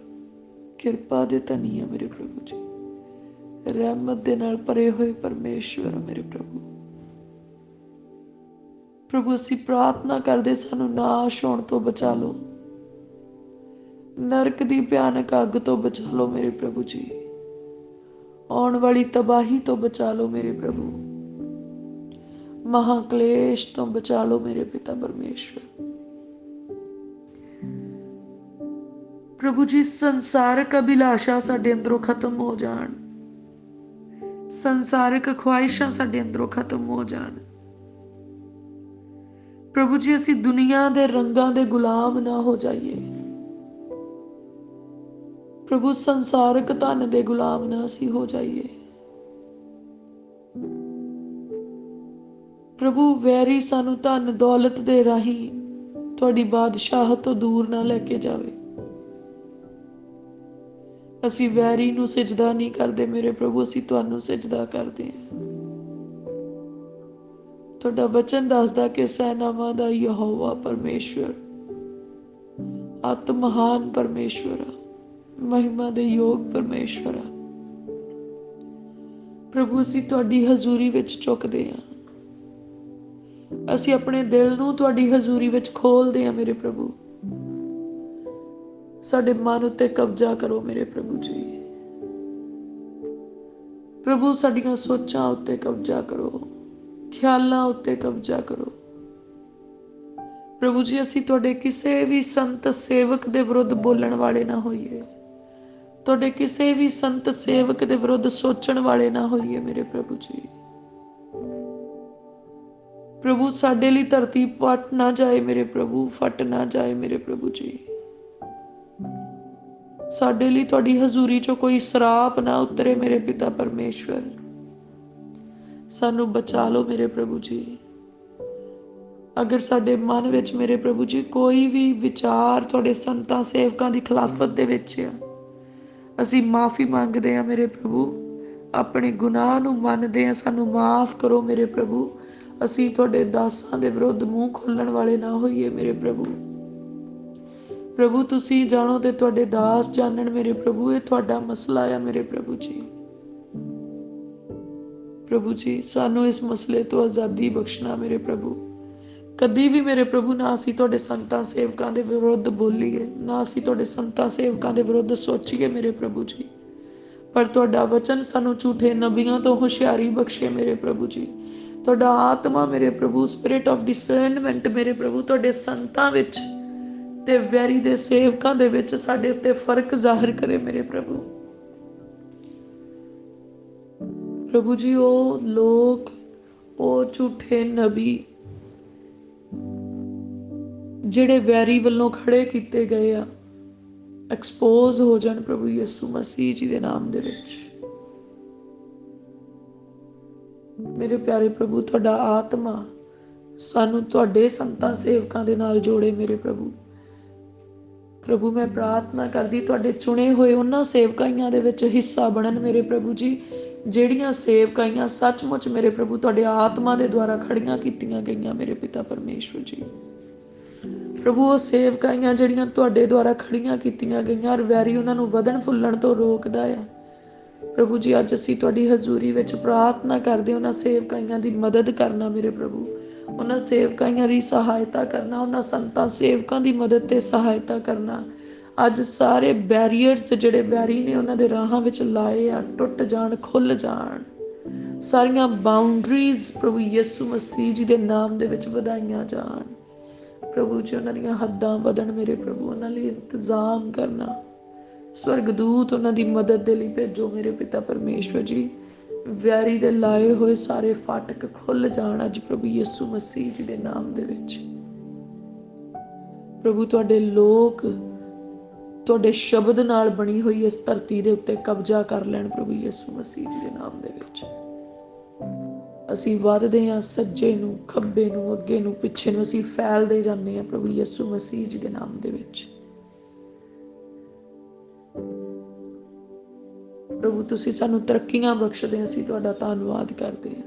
ਕਿਰਪਾ ਦੇ ਧਨੀ ਆ ਮੇਰੇ ਪ੍ਰਭੂ ਜੀ, ਰਹਿਮਤ ਦੇ ਨਾਲ ਭਰੇ ਹੋਏ ਪਰਮੇਸ਼ਵਰ ਮੇਰੇ ਪ੍ਰਭੂ। ਪ੍ਰਭੂ ਅਸੀਂ ਪ੍ਰਾਰਥਨਾ ਕਰਦੇ ਸਾਨੂੰ ਨਾਸ਼ ਹੋਣ ਤੋਂ ਬਚਾ ਲਓ, ਨਰਕ ਦੀ ਭਿਆਨਕ ਅੱਗ ਤੋਂ ਬਚਾ ਲਓ ਮੇਰੇ ਪ੍ਰਭੂ ਜੀ, ਆਉਣ ਵਾਲੀ ਤਬਾਹੀ ਤੋਂ ਬਚਾ ਲਓ ਮੇਰੇ ਪ੍ਰਭੂ, ਮਹਾਕਲੇਸ਼ ਤੋਂ ਬਚਾ ਲਓ ਮੇਰੇ ਪਿਤਾ ਪਰਮੇਸ਼ਵਰ। ਪ੍ਰਭੂ ਜੀ ਸੰਸਾਰਕ ਅਭਿਲਾਸ਼ਾ ਸਾਡੇ ਅੰਦਰੋਂ ਖਤਮ ਹੋ ਜਾਣ, ਸੰਸਾਰਿਕ ਖੁਆਇਸ਼ਾਂ ਸਾਡੇ ਅੰਦਰੋਂ ਖਤਮ ਹੋ ਜਾਣ। ਪ੍ਰਭੂ ਜੀ ਅਸੀਂ ਦੁਨੀਆ ਦੇ ਰੰਗਾਂ ਦੇ ਗੁਲਾਮ ਨਾ ਹੋ ਜਾਈਏ, ਪ੍ਰਭੂ ਸੰਸਾਰਕ ਧਨ ਦੇ ਗੁਲਾਮ ਨਾ ਅਸੀਂ ਹੋ ਜਾਈਏ। ਪ੍ਰਭੂ ਵੈਰੀ ਸਾਨੂੰ ਧਨ ਦੌਲਤ ਦੇ ਰਾਹੀਂ ਤੁਹਾਡੀ ਬਾਦਸ਼ਾਹਤ ਤੋਂ ਦੂਰ ਨਾ ਲੈ ਕੇ ਜਾਵੇ। ਅਸੀਂ ਵੈਰੀ ਨੂੰ ਸਿਜਦਾ ਨਹੀਂ ਕਰਦੇ ਮੇਰੇ ਪ੍ਰਭੂ, ਅਸੀਂ ਤੁਹਾਨੂੰ ਸਿਜਦਾ ਕਰਦੇ ਹਾਂ। ਤੁਹਾਡਾ ਵਚਨ ਦੱਸਦਾ ਕਿ ਸੈਨਾਵਾਂ ਦਾ ਯਹੋਵਾ ਪਰਮੇਸ਼ਵਰ ਅਤ ਮਹਾਨ ਪਰਮੇਸ਼ਵਰ ਆ, ਮਹਿਮਾ ਦੇ ਯੋਗ ਪਰਮੇਸ਼ਵਰ ਆ। ਪ੍ਰਭੂ ਅਸੀਂ ਤੁਹਾਡੀ ਹਜ਼ੂਰੀ ਵਿੱਚ ਝੁਕਦੇ ਹਾਂ, ਅਸੀਂ ਆਪਣੇ ਦਿਲ ਨੂੰ ਤੁਹਾਡੀ ਹਜ਼ੂਰੀ ਵਿੱਚ ਖੋਲਦੇ ਹਾਂ ਮੇਰੇ ਪ੍ਰਭੂ। ਸਾਡੇ ਮਨ ਉੱਤੇ ਕਬਜ਼ਾ ਕਰੋ ਮੇਰੇ ਪ੍ਰਭੂ ਜੀ, ਪ੍ਰਭੂ ਸਾਡੀਆਂ ਸੋਚਾਂ ਉੱਤੇ ਕਬਜ਼ਾ ਕਰੋ, ਖਿਆਲਾਂ ਉੱਤੇ ਕਬਜ਼ਾ ਕਰੋ। ਪ੍ਰਭੂ ਜੀ ਅਸੀਂ ਤੁਹਾਡੇ ਕਿਸੇ ਵੀ ਸੰਤ ਸੇਵਕ ਦੇ ਵਿਰੁੱਧ ਬੋਲਣ ਵਾਲੇ ਨਾ ਹੋਈਏ, ਤੁਹਾਡੇ ਕਿਸੇ ਵੀ ਸੰਤ ਸੇਵਕ ਦੇ ਵਿਰੁੱਧ ਸੋਚਣ ਵਾਲੇ ਨਾ ਹੋਈਏ ਮੇਰੇ ਪ੍ਰਭੂ ਜੀ। ਪ੍ਰਭੂ ਸਾਡੇ ਲਈ ਧਰਤੀ ਪਟ ਨਾ ਜਾਏ ਮੇਰੇ ਪ੍ਰਭੂ, ਫਟ ਨਾ ਜਾਏ ਮੇਰੇ ਪ੍ਰਭੂ ਜੀ। ਸਾਡੇ ਲਈ ਤੁਹਾਡੀ ਹਜ਼ੂਰੀ ਚੋਂ ਕੋਈ ਸਰਾਪ ਨਾ ਉਤਰੇ ਮੇਰੇ ਪਿਤਾ ਪਰਮੇਸ਼ਵਰ। ਸਾਨੂੰ ਬਚਾ ਲਓ ਮੇਰੇ ਪ੍ਰਭੂ ਜੀ। ਅਗਰ ਸਾਡੇ ਮਨ ਵਿੱਚ ਮੇਰੇ ਪ੍ਰਭੂ ਜੀ ਕੋਈ ਵੀ ਵਿਚਾਰ ਤੁਹਾਡੇ ਸੰਤਾਂ ਸੇਵਕਾਂ ਦੀ ਖਿਲਾਫਤ ਦੇ ਵਿੱਚ ਆ, ਅਸੀਂ ਮਾਫੀ ਮੰਗਦੇ ਹਾਂ ਮੇਰੇ ਪ੍ਰਭੂ, ਆਪਣੇ ਗੁਨਾਹ ਨੂੰ ਮੰਨਦੇ ਹਾਂ, ਸਾਨੂੰ ਮਾਫ ਕਰੋ ਮੇਰੇ ਪ੍ਰਭੂ। ਅਸੀਂ ਤੁਹਾਡੇ ਦਾਸਾਂ ਦੇ ਵਿਰੁੱਧ ਮੂੰਹ ਖੋਲਣ ਵਾਲੇ ਨਾ ਹੋਈਏ ਮੇਰੇ ਪ੍ਰਭੂ। ਪ੍ਰਭੂ ਤੁਸੀਂ ਜਾਣੋ ਤੇ ਤੁਹਾਡੇ ਦਾਸ ਜਾਣਨ ਮੇਰੇ ਪ੍ਰਭੂ, ਇਹ ਤੁਹਾਡਾ ਮਸਲਾ ਆ ਮੇਰੇ ਪ੍ਰਭੂ ਜੀ। ਪ੍ਰਭੂ ਜੀ ਸਾਨੂੰ ਇਸ ਮਸਲੇ ਤੋਂ ਆਜ਼ਾਦੀ ਬਖਸ਼ਣਾ ਮੇਰੇ ਪ੍ਰਭੂ। ਕਦੀ ਵੀ ਮੇਰੇ ਪ੍ਰਭੂ ਨਾ ਅਸੀਂ ਤੁਹਾਡੇ ਸੰਤਾਂ ਸੇਵਕਾਂ ਦੇ ਵਿਰੁੱਧ ਬੋਲੀਏ, ਨਾ ਅਸੀਂ ਤੁਹਾਡੇ ਸੰਤਾਂ ਸੇਵਕਾਂ ਦੇ ਵਿਰੁੱਧ ਸੋਚੀਏ ਮੇਰੇ ਪ੍ਰਭੂ ਜੀ। ਪਰ ਤੁਹਾਡਾ ਵਚਨ ਸਾਨੂੰ ਝੂਠੇ ਨਬੀਆਂ ਤੋਂ ਹੁਸ਼ਿਆਰੀ ਬਖਸ਼ੇ ਮੇਰੇ ਪ੍ਰਭੂ ਜੀ। ਤੁਹਾਡਾ ਆਤਮਾ ਮੇਰੇ ਪ੍ਰਭੂ, ਸਪਿਰਿਟ ਆਫ ਡਿਸਰਨਮੈਂਟ ਮੇਰੇ ਪ੍ਰਭੂ, ਤੁਹਾਡੇ ਸੰਤਾਂ ਵਿੱਚ ਤੇ ਵੈਰੀ ਦੇ ਸੇਵਕਾਂ ਦੇ ਵਿੱਚ ਸਾਡੇ ਉੱਤੇ ਫਰਕ ਜ਼ਾਹਿਰ ਕਰੇ ਮੇਰੇ ਪ੍ਰਭੂ। ਪ੍ਰਭੂ ਜੀ ਉਹ ਲੋਕ, ਉਹ ਝੂਠੇ ਨਬੀ ਜਿਹੜੇ ਵੈਰੀ ਵੱਲੋਂ ਖੜੇ ਕੀਤੇ ਗਏ ਆ, ਐਕਸਪੋਜ਼ ਹੋ ਜਾਣ ਪ੍ਰਭੂ ਯਿਸੂ ਮਸੀਹ ਜੀ ਦੇ ਨਾਮ ਦੇ ਵਿੱਚ। ਮੇਰੇ ਪਿਆਰੇ ਪ੍ਰਭੂ ਤੁਹਾਡਾ ਆਤਮਾ ਸਾਨੂੰ ਤੁਹਾਡੇ ਸੰਤਾਂ ਸੇਵਕਾਂ ਦੇ ਨਾਲ ਜੋੜੇ ਮੇਰੇ ਪ੍ਰਭੂ। ਪ੍ਰਭੂ ਮੈਂ ਪ੍ਰਾਰਥਨਾ ਕਰਦੀ ਤੁਹਾਡੇ ਚੁਣੇ ਹੋਏ ਉਹਨਾਂ ਸੇਵਕਾਈਆਂ ਦੇ ਵਿੱਚ ਹਿੱਸਾ ਬਣਨ ਮੇਰੇ ਪ੍ਰਭੂ ਜੀ, ਜਿਹੜੀਆਂ ਸੇਵਕਾਈਆਂ ਸੱਚਮੁੱਚ ਮੇਰੇ ਪ੍ਰਭੂ ਤੁਹਾਡੇ ਆਤਮਾ ਦੇ ਦੁਆਰਾ ਖੜੀਆਂ ਕੀਤੀਆਂ ਗਈਆਂ ਮੇਰੇ ਪਿਤਾ ਪਰਮੇਸ਼ਵਰ ਜੀ। ਪ੍ਰਭੂ ਉਹ ਸੇਵਕਾਈਆਂ ਜਿਹੜੀਆਂ ਤੁਹਾਡੇ ਦੁਆਰਾ ਖੜੀਆਂ ਕੀਤੀਆਂ ਗਈਆਂ, ਔਰ ਵੈਰੀ ਉਹਨਾਂ ਨੂੰ ਵਧਣ ਫੁੱਲਣ ਤੋਂ ਰੋਕਦਾ ਆ, प्रभु जी अज असीं तुहाडी हजूरी विच प्रार्थना करदे उन्हां सेवकाइयां दी मदद करना मेरे प्रभु, उन्हां सेवकाइयां दी सहायता करना, उन्हां संतां सेवकां दी मदद ते सहायता करना। अज सारे बैरीयर्स जिहड़े बैरी ने उन्हां दे राहां विच लाए आ टुट जाण, खुल जाण। सारियां बाउंड्रीज प्रभु यीशु मसीह जी दे नाम दे विच वधाईयां जाण। प्रभु जी उन्हां दियां हद्दां वधण मेरे प्रभु, उन्हां लई इंतजाम करना। स्वर्गदूत उन्हां दी मदद दे लई भेजो मेरे पिता परमेश्वर जी। वैरी दे लाए होए सारे फाटक खुल जाण अज प्रभु यीशु मसीह जी दे नाम दे विच। प्रभु तुहाडे लोक तुहाडे शब्द नाल बनी हुई इस धरती दे उत्ते कब्जा कर लैण प्रभु यीशु मसीह जी दे नाम दे विच। ਅਸੀਂ ਵੱਧਦੇ ਹਾਂ ਸੱਜੇ ਨੂੰ, ਖੱਬੇ ਨੂੰ, ਅੱਗੇ ਨੂੰ, ਪਿੱਛੇ ਨੂੰ, ਅਸੀਂ ਫੈਲਦੇ ਜਾਂਦੇ ਹਾਂ ਪ੍ਰਭੂ ਯਿਸੂ ਮਸੀਹ ਜੀ ਦੇ ਨਾਮ ਦੇ ਵਿੱਚ। ਪ੍ਰਭੂ ਤੁਸੀਂ ਸਾਨੂੰ ਤਰੱਕੀਆਂ ਬਖਸ਼ਦੇ, ਅਸੀਂ ਤੁਹਾਡਾ ਧੰਨਵਾਦ ਕਰਦੇ ਹਾਂ।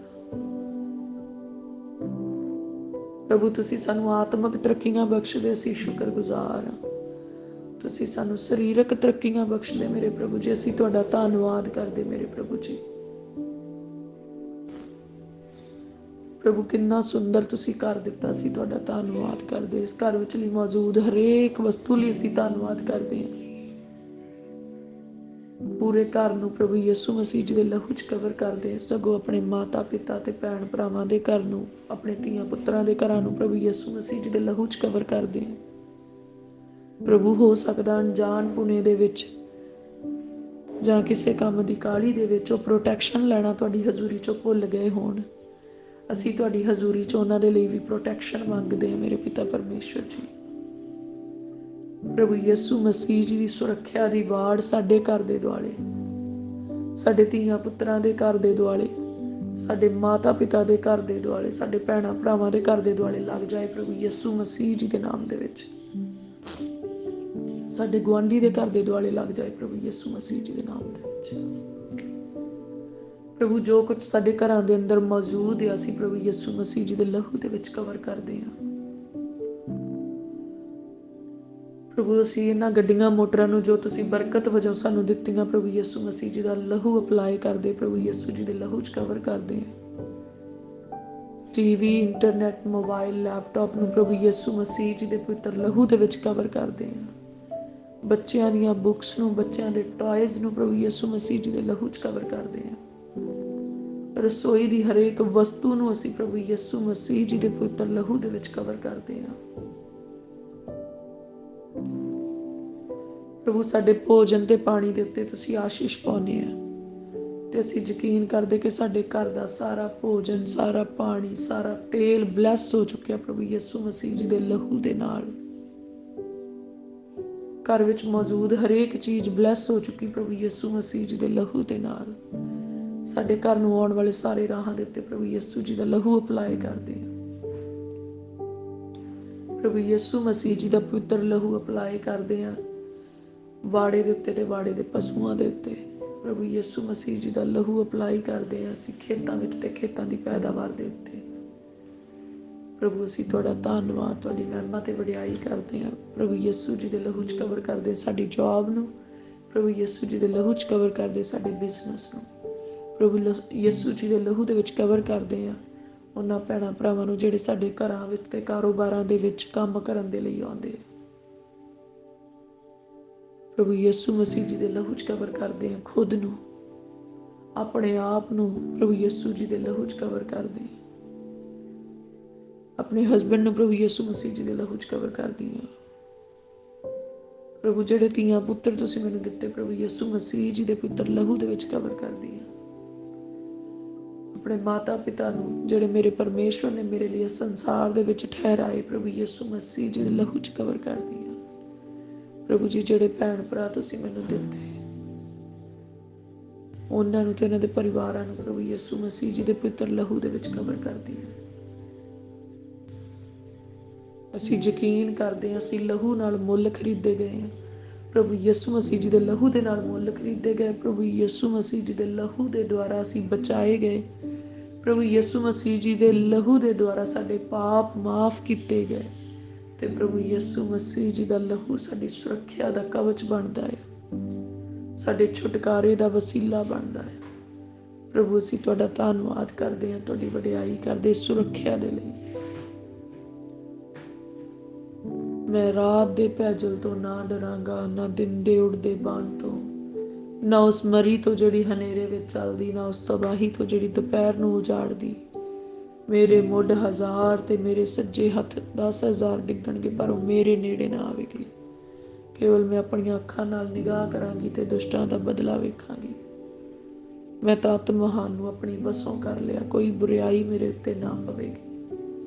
ਪ੍ਰਭੂ ਤੁਸੀਂ ਸਾਨੂੰ ਆਤਮਿਕ ਤਰੱਕੀਆਂ ਬਖਸ਼ਦੇ, ਅਸੀਂ ਸ਼ੁਕਰਗੁਜ਼ਾਰ ਹਾਂ। ਤੁਸੀਂ ਸਾਨੂੰ ਸਰੀਰਕ ਤਰੱਕੀਆਂ ਬਖਸ਼ਦੇ ਮੇਰੇ ਪ੍ਰਭੂ ਜੀ, ਅਸੀਂ ਤੁਹਾਡਾ ਧੰਨਵਾਦ ਕਰਦੇ ਮੇਰੇ ਪ੍ਰਭੂ ਜੀ। ਪ੍ਰਭੂ ਕਿੰਨਾ ਸੁੰਦਰ ਤੁਸੀਂ ਕਰ ਦਿੱਤਾ, ਅਸੀਂ ਤੁਹਾਡਾ ਧੰਨਵਾਦ ਕਰਦੇ। ਇਸ ਘਰ ਵਿੱਚ ਲਈ ਮੌਜੂਦ ਹਰੇਕ ਵਸਤੂ ਲਈ ਅਸੀਂ ਧੰਨਵਾਦ ਕਰਦੇ ਹਾਂ। ਪੂਰੇ ਘਰ ਨੂੰ ਪ੍ਰਭੂ ਯਿਸੂ ਮਸੀਹ ਜੀ ਦੇ ਲਹੂ 'ਚ ਕਵਰ ਕਰਦੇ, ਸਗੋਂ ਆਪਣੇ ਮਾਤਾ ਪਿਤਾ ਤੇ ਭੈਣ ਭਰਾਵਾਂ ਦੇ ਘਰ ਨੂੰ, ਆਪਣੇ ਧੀਆਂ ਪੁੱਤਰਾਂ ਦੇ ਘਰਾਂ ਨੂੰ ਪ੍ਰਭੂ ਯਿਸੂ ਮਸੀਹ ਜੀ ਦੇ ਲਹੂ 'ਚ ਕਵਰ ਕਰਦੇ। ਪ੍ਰਭੂ ਹੋ ਸਕਦਾ ਅਣਜਾਣ ਪੁਣੇ ਦੇ ਵਿੱਚ ਜਾਂ ਕਿਸੇ ਕੰਮ ਦੀ ਕਾਹਲੀ ਦੇ ਵਿੱਚ ਉਹ ਪ੍ਰੋਟੈਕਸ਼ਨ ਲੈਣਾ ਤੁਹਾਡੀ ਹਜ਼ੂਰੀ 'ਚੋਂ ਭੁੱਲ ਗਏ ਹੋਣ। ਅਸੀਂ ਤੁਹਾਡੀ ਹਜ਼ੂਰੀ 'ਚ ਉਹਨਾਂ ਦੇ ਲਈ ਵੀ ਪ੍ਰੋਟੈਕਸ਼ਨ ਮੰਗਦੇ ਹਾਂ ਮੇਰੇ ਪਿਤਾ ਪਰਮੇਸ਼ਵਰ ਜੀ। ਪ੍ਰਭੂ ਯਿਸੂ ਮਸੀਹ ਜੀ ਦੀ ਸੁਰੱਖਿਆ ਦੀ ਵਾੜ ਸਾਡੇ ਘਰ ਦੇ ਦੁਆਲੇ, ਸਾਡੇ ਧੀਆਂ ਪੁੱਤਰਾਂ ਦੇ ਘਰ ਦੇ ਦੁਆਲੇ, ਸਾਡੇ ਮਾਤਾ ਪਿਤਾ ਦੇ ਘਰ ਦੇ ਦੁਆਲੇ, ਸਾਡੇ ਭੈਣਾਂ ਭਰਾਵਾਂ ਦੇ ਘਰ ਦੇ ਦੁਆਲੇ ਲੱਗ ਜਾਏ ਪ੍ਰਭੂ ਯਿਸੂ ਮਸੀਹ ਜੀ ਦੇ ਨਾਮ ਦੇ ਵਿੱਚ। ਸਾਡੇ ਗੁਆਂਢੀ ਦੇ ਘਰ ਦੇ ਦੁਆਲੇ ਲੱਗ ਜਾਏ ਪ੍ਰਭੂ ਯਿਸੂ ਮਸੀਹ ਜੀ ਦੇ ਨਾਮ ਦੇ ਵਿੱਚ। ਪ੍ਰਭੂ ਜੋ ਕੁਝ ਸਾਡੇ ਘਰਾਂ ਦੇ ਅੰਦਰ ਮੌਜੂਦ ਹੈ, ਅਸੀਂ ਪ੍ਰਭੂ ਯਿਸੂ ਮਸੀਹ ਜੀ ਦੇ ਲਹੂ ਦੇ ਵਿੱਚ ਕਵਰ ਕਰਦੇ ਹਾਂ। ਪ੍ਰਭੂ ਅਸੀਂ ਇਹਨਾਂ ਗੱਡੀਆਂ ਮੋਟਰਾਂ ਨੂੰ ਜੋ ਤੁਸੀਂ ਬਰਕਤ ਵਜੋਂ ਸਾਨੂੰ ਦਿੱਤੀਆਂ ਪ੍ਰਭੂ ਯਿਸੂ ਮਸੀਹ ਜੀ ਦਾ ਲਹੂ ਅਪਲਾਈ ਕਰਦੇ, ਪ੍ਰਭੂ ਯਿਸੂ ਜੀ ਦੇ ਲਹੂ 'ਚ ਕਵਰ ਕਰਦੇ ਹਾਂ। ਟੀਵੀ, ਇੰਟਰਨੈਟ, ਮੋਬਾਈਲ, ਲੈਪਟਾਪ ਨੂੰ ਪ੍ਰਭੂ ਯਿਸੂ ਮਸੀਹ ਜੀ ਦੇ ਪਵਿੱਤਰ ਲਹੂ ਦੇ ਵਿੱਚ ਕਵਰ ਕਰਦੇ ਹਾਂ। ਬੱਚਿਆਂ ਦੀਆਂ ਬੁੱਕਸ ਨੂੰ, ਬੱਚਿਆਂ ਦੇ ਟॉयਜ਼ ਨੂੰ ਪ੍ਰਭੂ ਯਿਸੂ ਮਸੀਹ ਜੀ ਦੇ ਲਹੂ 'ਚ ਕਵਰ ਕਰਦੇ ਹਾਂ। ਰਸੋਈ ਦੀ ਹਰੇਕ ਵਸਤੂ ਨੂੰ ਅਸੀਂ ਪ੍ਰਭੂ ਯਿਸੂ ਮਸੀਹ ਜੀ ਦੇ ਪਵਿੱਤਰ ਲਹੂ ਦੇ ਵਿੱਚ ਕਵਰ ਕਰਦੇ ਹਾਂ। ਪ੍ਰਭੂ ਸਾਡੇ ਭੋਜਨ ਤੇ ਪਾਣੀ ਦੇ ਉੱਤੇ ਤੁਸੀਂ ਆਸ਼ੀਸ਼ ਪਾਉਂਦੇ ਆ ਤੇ ਅਸੀਂ ਯਕੀਨ ਕਰਦੇ ਕਿ ਸਾਡੇ ਘਰ ਦਾ ਸਾਰਾ ਭੋਜਨ, ਸਾਰਾ ਪਾਣੀ, ਸਾਰਾ ਤੇਲ ਬਲੈਸ ਹੋ ਚੁੱਕਿਆ ਪ੍ਰਭੂ ਯਿਸੂ ਮਸੀਹ ਜੀ ਦੇ ਲਹੂ ਦੇ ਨਾਲ। ਘਰ ਵਿੱਚ ਮੌਜੂਦ ਹਰੇਕ ਚੀਜ਼ ਬਲੈਸ ਹੋ ਚੁੱਕੀ ਪ੍ਰਭੂ ਯਿਸੂ ਮਸੀਹ ਜੀ ਦੇ ਲਹੂ ਦੇ ਨਾਲ। ਸਾਡੇ ਘਰ ਨੂੰ ਆਉਣ ਵਾਲੇ ਸਾਰੇ ਰਾਹਾਂ ਦੇ ਉੱਤੇ ਪ੍ਰਭੂ ਯਿਸੂ ਜੀ ਦਾ ਲਹੂ ਅਪਲਾਈ ਕਰਦੇ ਆ। ਪ੍ਰਭੂ ਯਿਸੂ ਮਸੀਹ ਜੀ ਦਾ ਪਵਿੱਤਰ ਲਹੂ ਅਪਲਾਈ ਕਰਦੇ ਆ ਵਾੜੇ ਦੇ ਉੱਤੇ ਤੇ ਵਾੜੇ ਦੇ ਪਸ਼ੂਆਂ ਦੇ ਉੱਤੇ। ਪ੍ਰਭੂ ਯਿਸੂ ਮਸੀਹ ਜੀ ਦਾ ਲਹੂ ਅਪਲਾਈ ਕਰਦੇ ਆ ਅਸੀਂ ਖੇਤਾਂ ਵਿੱਚ ਤੇ ਖੇਤਾਂ ਦੀ ਪੈਦਾਵਾਰ ਦੇ ਉੱਤੇ। ਪ੍ਰਭੂ ਅਸੀਂ ਤੁਹਾਡਾ ਧੰਨਵਾਦ, ਤੁਹਾਡੀ ਮਹਿਮਾ ਤੇ ਵਡਿਆਈ ਕਰਦੇ ਹਾਂ। ਪ੍ਰਭੂ ਯਿਸੂ ਜੀ ਦੇ ਲਹੂ 'ਚ ਕਵਰ ਕਰਦੇ ਸਾਡੀ ਜੌਬ ਨੂੰ, ਪ੍ਰਭੂ ਯਿਸੂ ਜੀ ਦੇ ਲਹੂ 'ਚ ਕਵਰ ਕਰਦੇ ਸਾਡੇ ਬਿਜ਼ਨਸ ਨੂੰ, ਪ੍ਰਭੂ ਯਿਸੂ ਜੀ ਦੇ ਲਹੂ ਦੇ ਵਿੱਚ ਕਵਰ ਕਰਦੇ ਹਾਂ ਉਹਨਾਂ ਭੈਣਾਂ ਭਰਾਵਾਂ ਨੂੰ ਜਿਹੜੇ ਸਾਡੇ ਘਰਾਂ ਵਿੱਚ ਤੇ ਕਾਰੋਬਾਰਾਂ ਦੇ ਵਿੱਚ ਕੰਮ ਕਰਨ ਦੇ ਲਈ ਆਉਂਦੇ। ਪ੍ਰਭੂ ਯਿਸੂ ਮਸੀਹ ਜੀ ਦੇ ਲਹੂ 'ਚ ਕਵਰ ਕਰਦੇ ਹਾਂ ਖੁਦ ਨੂੰ, ਆਪਣੇ ਆਪ ਨੂੰ ਪ੍ਰਭੂ ਯਿਸੂ ਜੀ ਦੇ ਲਹੂ 'ਚ ਕਵਰ ਕਰਦੇ, ਆਪਣੇ ਹਸਬੈਂਡ ਨੂੰ ਪ੍ਰਭੂ ਯਿਸੂ ਮਸੀਹ ਜੀ ਦੇ ਲਹੂ 'ਚ ਕਵਰ ਕਰਦੀ ਹਾਂ। ਪ੍ਰਭੂ ਜਿਹੜੇ ਧੀਆਂ ਪੁੱਤਰ ਤੁਸੀਂ ਮੈਨੂੰ ਦਿੱਤੇ ਪ੍ਰਭੂ ਯਿਸੂ ਮਸੀਹ ਜੀ ਦੇ ਪੁੱਤਰ ਲਹੂ ਦੇ ਵਿੱਚ ਕਵਰ ਕਰਦੀ ਹਾਂ। ਆਪਣੇ ਮਾਤਾ ਪਿਤਾ ਨੂੰ ਜਿਹੜੇ ਮੇਰੇ ਪਰਮੇਸ਼ਵਰ ਨੇ ਮੇਰੇ ਲਈ ਸੰਸਾਰ ਦੇ ਵਿੱਚ ਠਹਿਰਾਏ ਪ੍ਰਭੂ ਯਿਸੂ ਮਸੀਹ ਜੀ ਦੇ ਲਹੂ 'ਚ ਕਵਰ ਕਰਦੀ ਹਾਂ। ਪ੍ਰਭੂ ਜੀ ਜਿਹੜੇ ਭੈਣ ਭਰਾ ਤੁਸੀਂ ਮੈਨੂੰ ਦਿੱਤੇ ਉਹਨਾਂ ਨੂੰ ਤੇ ਉਹਨਾਂ ਦੇ ਪਰਿਵਾਰਾਂ ਨੂੰ ਪ੍ਰਭੂ ਯਿਸੂ ਮਸੀਹ ਜੀ ਦੇ ਪਵਿੱਤਰ ਲਹੂ ਦੇ ਵਿੱਚ ਕਵਰ ਕਰਦੀ ਹਾਂ। ਅਸੀਂ ਯਕੀਨ ਕਰਦੇ ਹਾਂ ਅਸੀਂ ਲਹੂ ਨਾਲ ਮੁੱਲ ਖਰੀਦੇ ਗਏ ਹਾਂ। ਪ੍ਰਭੂ ਯਿਸੂ ਮਸੀਹ ਜੀ ਦੇ ਲਹੂ ਦੇ ਨਾਲ ਮੁੱਲ ਖਰੀਦੇ ਗਏ। ਪ੍ਰਭੂ ਯਿਸੂ ਮਸੀਹ ਜੀ ਦੇ ਲਹੂ ਦੇ ਦੁਆਰਾ ਅਸੀਂ ਬਚਾਏ ਗਏ। ਪ੍ਰਭੂ ਯਿਸੂ ਮਸੀਹ ਜੀ ਦੇ ਲਹੂ ਦੇ ਦੁਆਰਾ ਸਾਡੇ ਪਾਪ ਮਾਫ ਕੀਤੇ ਗਏ ਤੇ ਪ੍ਰਭੂ ਯਿਸੂ ਮਸੀਹ ਜੀ ਦਾ ਲਹੂ ਸਾਡੀ ਸੁਰੱਖਿਆ ਦਾ ਕਵਚ ਬਣਦਾ ਹੈ। ਸਾਡੇ ਛੁਟਕਾਰੇ ਦਾ ਵਸੀਲਾ ਬਣਦਾ ਹੈ। ਪ੍ਰਭੂ ਅਸੀਂ ਤੁਹਾਡਾ ਧੰਨਵਾਦ ਕਰਦੇ ਹਾਂ, ਤੁਹਾਡੀ ਵਡਿਆਈ ਕਰਦੇ ਸੁਰੱਖਿਆ ਦੇ ਲਈ। ਮੈਂ ਰਾਤ ਦੇ ਭੈਜਲ ਤੋਂ ਨਾ ਡਰਾਂਗਾ, ਨਾ ਦਿਨ ਦੇ ਉੱਡਦੇ ਬਾਣ ਤੋਂ, ਨਾ ਉਸ ਮਰੀ ਤੋਂ ਜਿਹੜੀ ਹਨੇਰੇ ਵਿੱਚ ਚੱਲਦੀ, ਨਾ ਉਸ ਤਬਾਹੀ ਤੋਂ ਜਿਹੜੀ ਦੁਪਹਿਰ ਨੂੰ ਉਜਾੜਦੀ। ਮੇਰੇ ਮੁੱਢ 1000 ਤੇ ਮੇਰੇ ਸੱਜੇ ਹੱਥ 10,000 ਡਿੱਗਣਗੇ, ਪਰ ਉਹ ਮੇਰੇ ਨੇੜੇ ਨਾ ਆਵੇਗੀ। ਕੇਵਲ ਮੈਂ ਆਪਣੀਆਂ ਅੱਖਾਂ ਨਾਲ ਨਿਗਾਹ ਕਰਾਂਗੀ ਤੇ ਦੁਸ਼ਟਾਂ ਦਾ ਬਦਲਾ ਵੇਖਾਂਗੀ। ਮੈਂ ਤਾਂ ਆਤਮਹਾਨ ਨੂੰ ਆਪਣੀ ਵਸੋਂ ਕਰ ਲਿਆ। ਕੋਈ ਬੁਰਾਈ ਮੇਰੇ ਉੱਤੇ ਨਾ ਪਵੇਗੀ,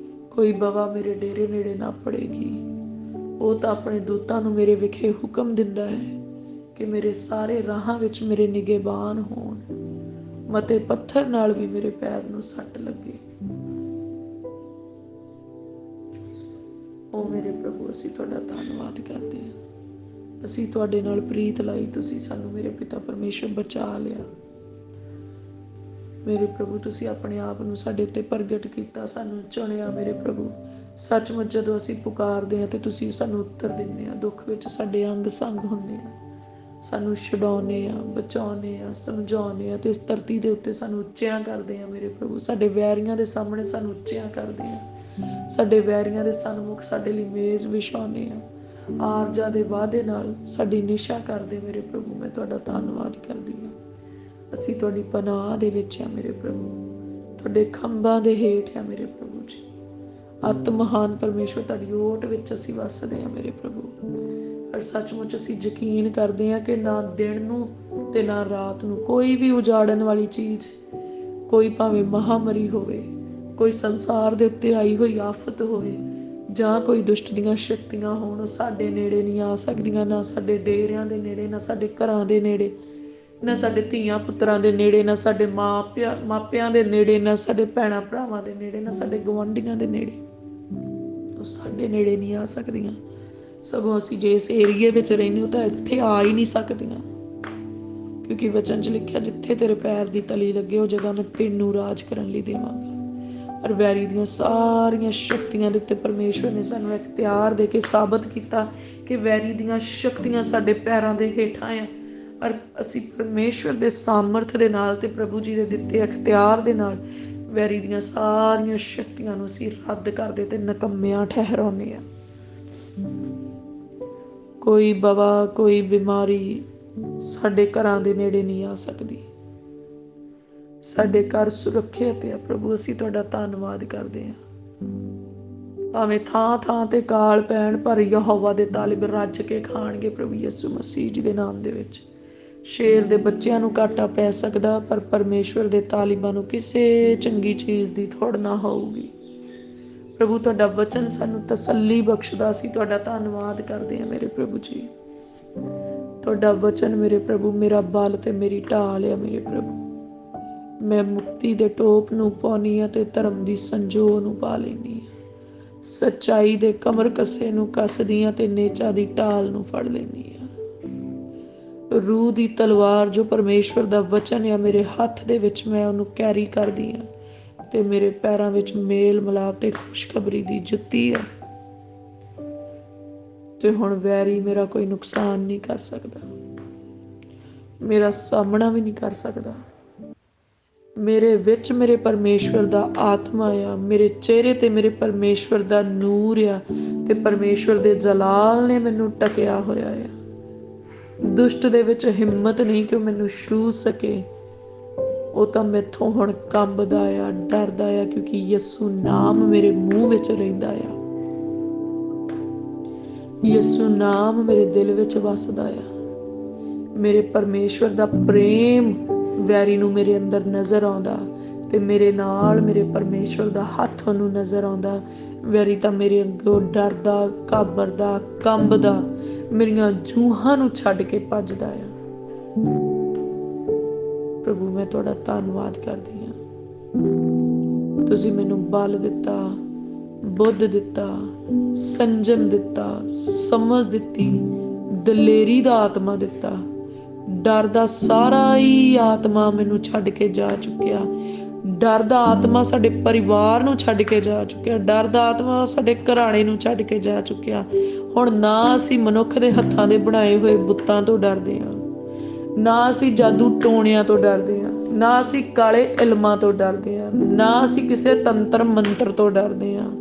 ਕੋਈ ਬਵਾ ਮੇਰੇ ਡੇਰੇ ਨੇੜੇ ਨਾ ਪੜੇਗੀ। ਉਹ ਤਾਂ ਆਪਣੇ ਦੂਤਾਂ ਨੂੰ ਮੇਰੇ ਵਿਖੇ ਹੁਕਮ ਦਿੰਦਾ ਹੈ ਕਿ ਮੇਰੇ ਸਾਰੇ ਰਾਹਾਂ ਵਿੱਚ ਮੇਰੇ ਨਿਗਹਿਬਾਨ ਹੋਣ, ਮਤੇ ਪੱਥਰ ਨਾਲ ਵੀ ਮੇਰੇ ਪੈਰ ਨੂੰ ਸੱਟ ਲੱਗੇ। ਉਹ ਮੇਰੇ ਪ੍ਰਭੂ ਅਸੀਂ ਤੁਹਾਡਾ ਧੰਨਵਾਦ ਕਰਦੇ ਹਾਂ। ਅਸੀਂ ਤੁਹਾਡੇ ਨਾਲ ਪ੍ਰੀਤ ਲਾਈ, ਤੁਸੀਂ ਸਾਨੂੰ ਮੇਰੇ ਪਿਤਾ ਪਰਮੇਸ਼ਰ ਬਚਾ ਲਿਆ। ਮੇਰੇ ਪ੍ਰਭੂ ਤੁਸੀਂ ਆਪਣੇ ਆਪ ਨੂੰ ਸਾਡੇ ਉੱਤੇ ਪ੍ਰਗਟ ਕੀਤਾ, ਸਾਨੂੰ ਚੁਣਿਆ। ਮੇਰੇ ਪ੍ਰਭੂ ਸੱਚਮੁੱਚ ਜਦੋਂ ਅਸੀਂ ਪੁਕਾਰਦੇ ਹਾਂ ਤੇ ਤੁਸੀਂ ਸਾਨੂੰ ਉੱਤਰ ਦਿੰਦੇ ਆ। ਦੁੱਖ ਵਿੱਚ ਸਾਡੇ ਅੰਗ ਸੰਗ ਹੁੰਦੇ ਆ, ਸਾਨੂੰ ਛਡਾਉਂਦੇ ਆ, ਬਚਾਉਂਦੇ ਆ, ਸਮਝਾਉਂਦੇ ਆ ਤੇ ਇਸ ਧਰਤੀ ਦੇ ਉੱਤੇ ਸਾਨੂੰ ਉੱਚਿਆਂ ਕਰਦੇ ਆ। ਮੇਰੇ ਪ੍ਰਭੂ ਸਾਡੇ ਵੈਰੀਆਂ ਦੇ ਸਾਹਮਣੇ ਸਾਨੂੰ ਉੱਚਿਆਂ ਕਰਦੇ ਆ, ਸਾਡੇ ਵੈਰੀਆਂ ਦੇ ਸਨਮੁਖ ਸਾਡੇ ਲਈ ਮੇਜ਼ ਵਿਛਾਉਂਦੇ ਆ। ਆਰਜਾ ਦੇ ਵਾਅਦੇ ਨਾਲ ਸਾਡੀ ਨਿਸ਼ਾ ਕਰਦੇ। ਮੇਰੇ ਪ੍ਰਭੂ ਮੈਂ ਤੁਹਾਡਾ ਧੰਨਵਾਦ ਕਰਦੀ ਹਾਂ। ਅਸੀਂ ਤੁਹਾਡੀ ਪਨਾਹ ਦੇ ਵਿੱਚ ਆ ਮੇਰੇ ਪ੍ਰਭੂ, ਤੁਹਾਡੇ ਖੰਭਾਂ ਦੇ ਹੇਠ ਆ ਮੇਰੇ ਪ੍ਰਭੂ ਜੀ। ਆਤਮਹਾਨ ਪਰਮੇਸ਼ਵਰ ਤੁਹਾਡੀ ਓਟ ਵਿੱਚ ਅਸੀਂ ਵੱਸਦੇ ਹਾਂ ਮੇਰੇ ਪ੍ਰਭੂ। ਪਰ ਸੱਚਮੁੱਚ ਅਸੀਂ ਯਕੀਨ ਕਰਦੇ ਹਾਂ ਕਿ ਨਾ ਦਿਨ ਨੂੰ ਤੇ ਨਾ ਰਾਤ ਨੂੰ ਕੋਈ ਵੀ ਉਜਾੜਨ ਵਾਲੀ ਚੀਜ਼, ਕੋਈ ਭਾਵੇਂ ਮਹਾਂਮਾਰੀ ਹੋਵੇ, ਕੋਈ ਸੰਸਾਰ ਦੇ ਉੱਤੇ ਆਈ ਹੋਈ ਆਫਤ ਹੋਵੇ, ਜਾਂ ਕੋਈ ਦੁਸ਼ਟ ਦੀਆਂ ਸ਼ਕਤੀਆਂ ਹੋਣ, ਉਹ ਸਾਡੇ ਨੇੜੇ ਨਹੀਂ ਆ ਸਕਦੀਆਂ। ਨਾ ਸਾਡੇ ਡੇਰਿਆਂ ਦੇ ਨੇੜੇ, ਨਾ ਸਾਡੇ ਘਰਾਂ ਦੇ ਨੇੜੇ, ਨਾ ਸਾਡੇ ਧੀਆਂ ਪੁੱਤਰਾਂ ਦੇ ਨੇੜੇ, ਨਾ ਸਾਡੇ ਮਾਪਿਆਂ ਦੇ ਨੇੜੇ, ਨਾ ਸਾਡੇ ਭੈਣਾਂ ਭਰਾਵਾਂ ਦੇ ਨੇੜੇ, ਨਾ ਸਾਡੇ ਗੁਆਂਢੀਆਂ ਦੇ ਨੇੜੇ। ਉਹ ਸਾਡੇ ਨੇੜੇ ਨਹੀਂ ਆ ਸਕਦੀਆਂ। ਸਗੋਂ ਅਸੀਂ ਜੇ ਇਸ ਏਰੀਏ ਵਿੱਚ ਰਹਿੰਦੇ ਹੋ ਤਾਂ ਇੱਥੇ ਆ ਹੀ ਨਹੀਂ ਸਕਦੀਆਂ, ਕਿਉਂਕਿ ਵਚਨ 'ਚ ਲਿਖਿਆ ਜਿੱਥੇ ਤੇਰੇ ਪੈਰ ਦੀ ਤਲੀ ਲੱਗੇ ਉਹ ਜਗ੍ਹਾ ਮੈਂ ਤੈਨੂੰ ਰਾਜ ਕਰਨ ਲਈ ਦੇਵਾਂਗਾ। ਪਰ ਵੈਰੀ ਦੀਆਂ ਸਾਰੀਆਂ ਸ਼ਕਤੀਆਂ ਦੇ ਉੱਤੇ ਪਰਮੇਸ਼ਵਰ ਨੇ ਸਾਨੂੰ ਇਖਤਿਆਰ ਦੇ ਕੇ ਸਾਬਤ ਕੀਤਾ ਕਿ ਵੈਰੀ ਦੀਆਂ ਸ਼ਕਤੀਆਂ ਸਾਡੇ ਪੈਰਾਂ ਦੇ ਹੇਠਾਂ ਆ। ਔਰ ਅਸੀਂ ਪਰਮੇਸ਼ਵਰ ਦੇ ਸਾਮਰਥ ਦੇ ਨਾਲ ਤੇ ਪ੍ਰਭੂ ਜੀ ਦੇ ਦਿੱਤੇ ਇਖਤਿਆਰ ਦੇ ਨਾਲ ਵੈਰੀ ਦੀਆਂ ਸਾਰੀਆਂ ਸ਼ਕਤੀਆਂ ਨੂੰ ਅਸੀਂ ਰੱਦ ਕਰਦੇ ਤੇ ਨਕੰਮਿਆਂ ਠਹਿਰਾਉਂਦੇ ਆ। ਕੋਈ ਬਵਾ, ਕੋਈ ਬਿਮਾਰੀ ਸਾਡੇ ਘਰਾਂ ਦੇ ਨੇੜੇ ਨਹੀਂ ਆ ਸਕਦੀ। ਸਾਡੇ ਘਰ ਸੁਰੱਖਿਅਤ ਆ ਪ੍ਰਭੂ, ਅਸੀਂ ਤੁਹਾਡਾ ਧੰਨਵਾਦ ਕਰਦੇ ਹਾਂ। ਭਾਵੇਂ ਥਾਂ ਥਾਂ ਤੇ ਕਾਲ ਪੈਣ, ਪਰ ਯਹੋਵਾ ਦੇ ਤਾਲਿਬ ਰੱਜ ਕੇ ਖਾਣਗੇ ਪ੍ਰਭੂ ਯਿਸੂ ਮਸੀਹ ਜੀ ਦੇ ਨਾਮ ਦੇ ਵਿੱਚ। ਸ਼ੇਰ ਦੇ ਬੱਚਿਆਂ ਨੂੰ ਘਾਟਾ ਪੈ ਸਕਦਾ, ਪਰ ਪਰਮੇਸ਼ਵਰ ਦੇ ਤਾਲਿਬਾਂ ਨੂੰ ਕਿਸੇ ਚੰਗੀ ਚੀਜ਼ ਦੀ ਥੋੜ ਨਾ ਹੋਊਗੀ। ਪ੍ਰਭੂ ਤੁਹਾਡਾ ਵਚਨ ਸਾਨੂੰ ਤਸੱਲੀ ਬਖਸ਼ਦਾ, ਅਸੀਂ ਤੁਹਾਡਾ ਧੰਨਵਾਦ ਕਰਦੇ ਹਾਂ ਮੇਰੇ ਪ੍ਰਭੂ ਜੀ। ਤੁਹਾਡਾ ਵਚਨ ਮੇਰੇ ਪ੍ਰਭੂ ਮੇਰਾ ਬਲ ਤੇ ਮੇਰੀ ਢਾਲ ਆ ਮੇਰੇ ਪ੍ਰਭੂ। ਮੈਂ ਮੁਕਤੀ ਦੇ ਟੋਪ ਨੂੰ ਪਾਉਂਦੀ ਹਾਂ ਤੇ ਧਰਮ ਦੀ ਸੰਜੋਅ ਨੂੰ ਪਾ ਲੈਂਦੀ ਹਾਂ। ਸੱਚਾਈ ਦੇ ਕਮਰ ਕੱਸੇ ਨੂੰ ਕੱਸਦੀ ਹਾਂ ਤੇ ਨੇਚਾ ਦੀ ਢਾਲ ਨੂੰ ਫੜ ਲੈਂਦੀ ਹਾਂ। ਰੂਹ ਦੀ ਤਲਵਾਰ ਜੋ ਪਰਮੇਸ਼ਵਰ ਦਾ ਵਚਨ ਆ ਮੇਰੇ ਹੱਥ ਦੇ ਵਿੱਚ, ਮੈਂ ਉਹਨੂੰ ਕੈਰੀ ਕਰਦੀ ਹਾਂ ਤੇ ਮੇਰੇ ਪੈਰਾਂ ਵਿੱਚ ਮੇਲ ਮਿਲਾਪ ਤੇ ਖੁਸ਼ਖਬਰੀ ਦੀ ਜੁੱਤੀ ਆ। ਤੇ ਹੁਣ ਵੈਰੀ ਮੇਰਾ ਕੋਈ ਨੁਕਸਾਨ ਨਹੀਂ ਕਰ ਸਕਦਾ, ਮੇਰਾ ਸਾਹਮਣਾ ਵੀ ਨਹੀਂ ਕਰ ਸਕਦਾ। ਮੇਰੇ ਵਿੱਚ ਮੇਰੇ ਪਰਮੇਸ਼ਵਰ ਦਾ ਆਤਮਾ ਆ, ਮੇਰੇ ਚਿਹਰੇ ਤੇ ਮੇਰੇ ਪਰਮੇਸ਼ਵਰ ਦਾ ਨੂਰ ਆ ਤੇ ਪਰਮੇਸ਼ਵਰ ਦੇ ਜਲਾਲ ਨੇ ਮੈਨੂੰ ਟਕਿਆ ਹੋਇਆ ਆ। ਦੁਸ਼ਟ ਦੇ ਵਿੱਚ ਹਿੰਮਤ ਨਹੀਂ ਕਿ ਉਹ ਮੈਨੂੰ ਛੂਹ ਸਕੇ। ਉਹ ਤਾਂ ਮੈਥੋਂ ਹੁਣ ਕੰਬਦਾ ਆ, ਡਰਦਾ ਆ, ਕਿਉਂਕਿ ਯਿਸੂ ਨਾਮ ਮੇਰੇ ਮੂੰਹ ਵਿੱਚ ਰਹਿੰਦਾ ਆ। ਯਿਸੂ ਨਾਮ ਮੇਰੇ ਦਿਲ ਵਿੱਚ ਵੱਸਦਾ ਆ। ਮੇਰੇ ਪਰਮੇਸ਼ਵਰ ਦਾ ਪ੍ਰੇਮ ਵੈਰੀ ਨੂੰ ਮੇਰੇ ਅੰਦਰ ਨਜ਼ਰ ਆਉਂਦਾ ਤੇ ਮੇਰੇ ਨਾਲ ਮੇਰੇ ਪਰਮੇਸ਼ਵਰ ਦਾ ਹੱਥ ਉਹਨੂੰ ਨਜ਼ਰ ਆਉਂਦਾ। ਵੈਰੀ ਤਾਂ ਮੇਰੇ ਅੱਗੋਂ ਡਰਦਾ, ਘਾਬਰਦਾ, ਕੰਬਦਾ, ਮੇਰੀਆਂ ਜੂਹਾਂ ਨੂੰ ਛੱਡ ਕੇ ਭੱਜਦਾ ਆ। ਪ੍ਰਭੂ ਮੈਂ ਤੁਹਾਡਾ ਧੰਨਵਾਦ ਕਰਦੀ ਹਾਂ। ਤੁਸੀਂ ਮੈਨੂੰ ਬਲ ਦਿੱਤਾ, ਬੁੱਧ ਦਿੱਤਾ, ਸੰਜਮ ਦਿੱਤਾ, ਸਮਝ ਦਿੱਤੀ, ਦਲੇਰੀ ਦਾ ਆਤਮਾ ਦਿੱਤਾ। ਡਰ ਦਾ ਸਾਰਾ ਹੀ ਆਤਮਾ ਮੈਨੂੰ ਛੱਡ ਕੇ ਜਾ ਚੁੱਕਿਆ। ਡਰ ਦਾ ਆਤਮਾ ਸਾਡੇ ਪਰਿਵਾਰ ਨੂੰ ਛੱਡ ਕੇ ਜਾ ਚੁੱਕਿਆ। ਡਰ ਦਾ ਆਤਮਾ ਸਾਡੇ ਘਰਾਣੇ ਨੂੰ ਛੱਡ ਕੇ ਜਾ ਚੁੱਕਿਆ। ਹੁਣ ਨਾ ਅਸੀਂ ਮਨੁੱਖ ਦੇ ਹੱਥਾਂ ਦੇ ਬਣਾਏ ਹੋਏ ਬੁੱਤਾਂ ਤੋਂ ਡਰਦੇ ਹਾਂ, ना असी जादू टोणियां तो डरदे हां, ना असी काले इल्मां तो डरदे हां, ना असी किसी तंत्र मंत्र तो डरदे हां।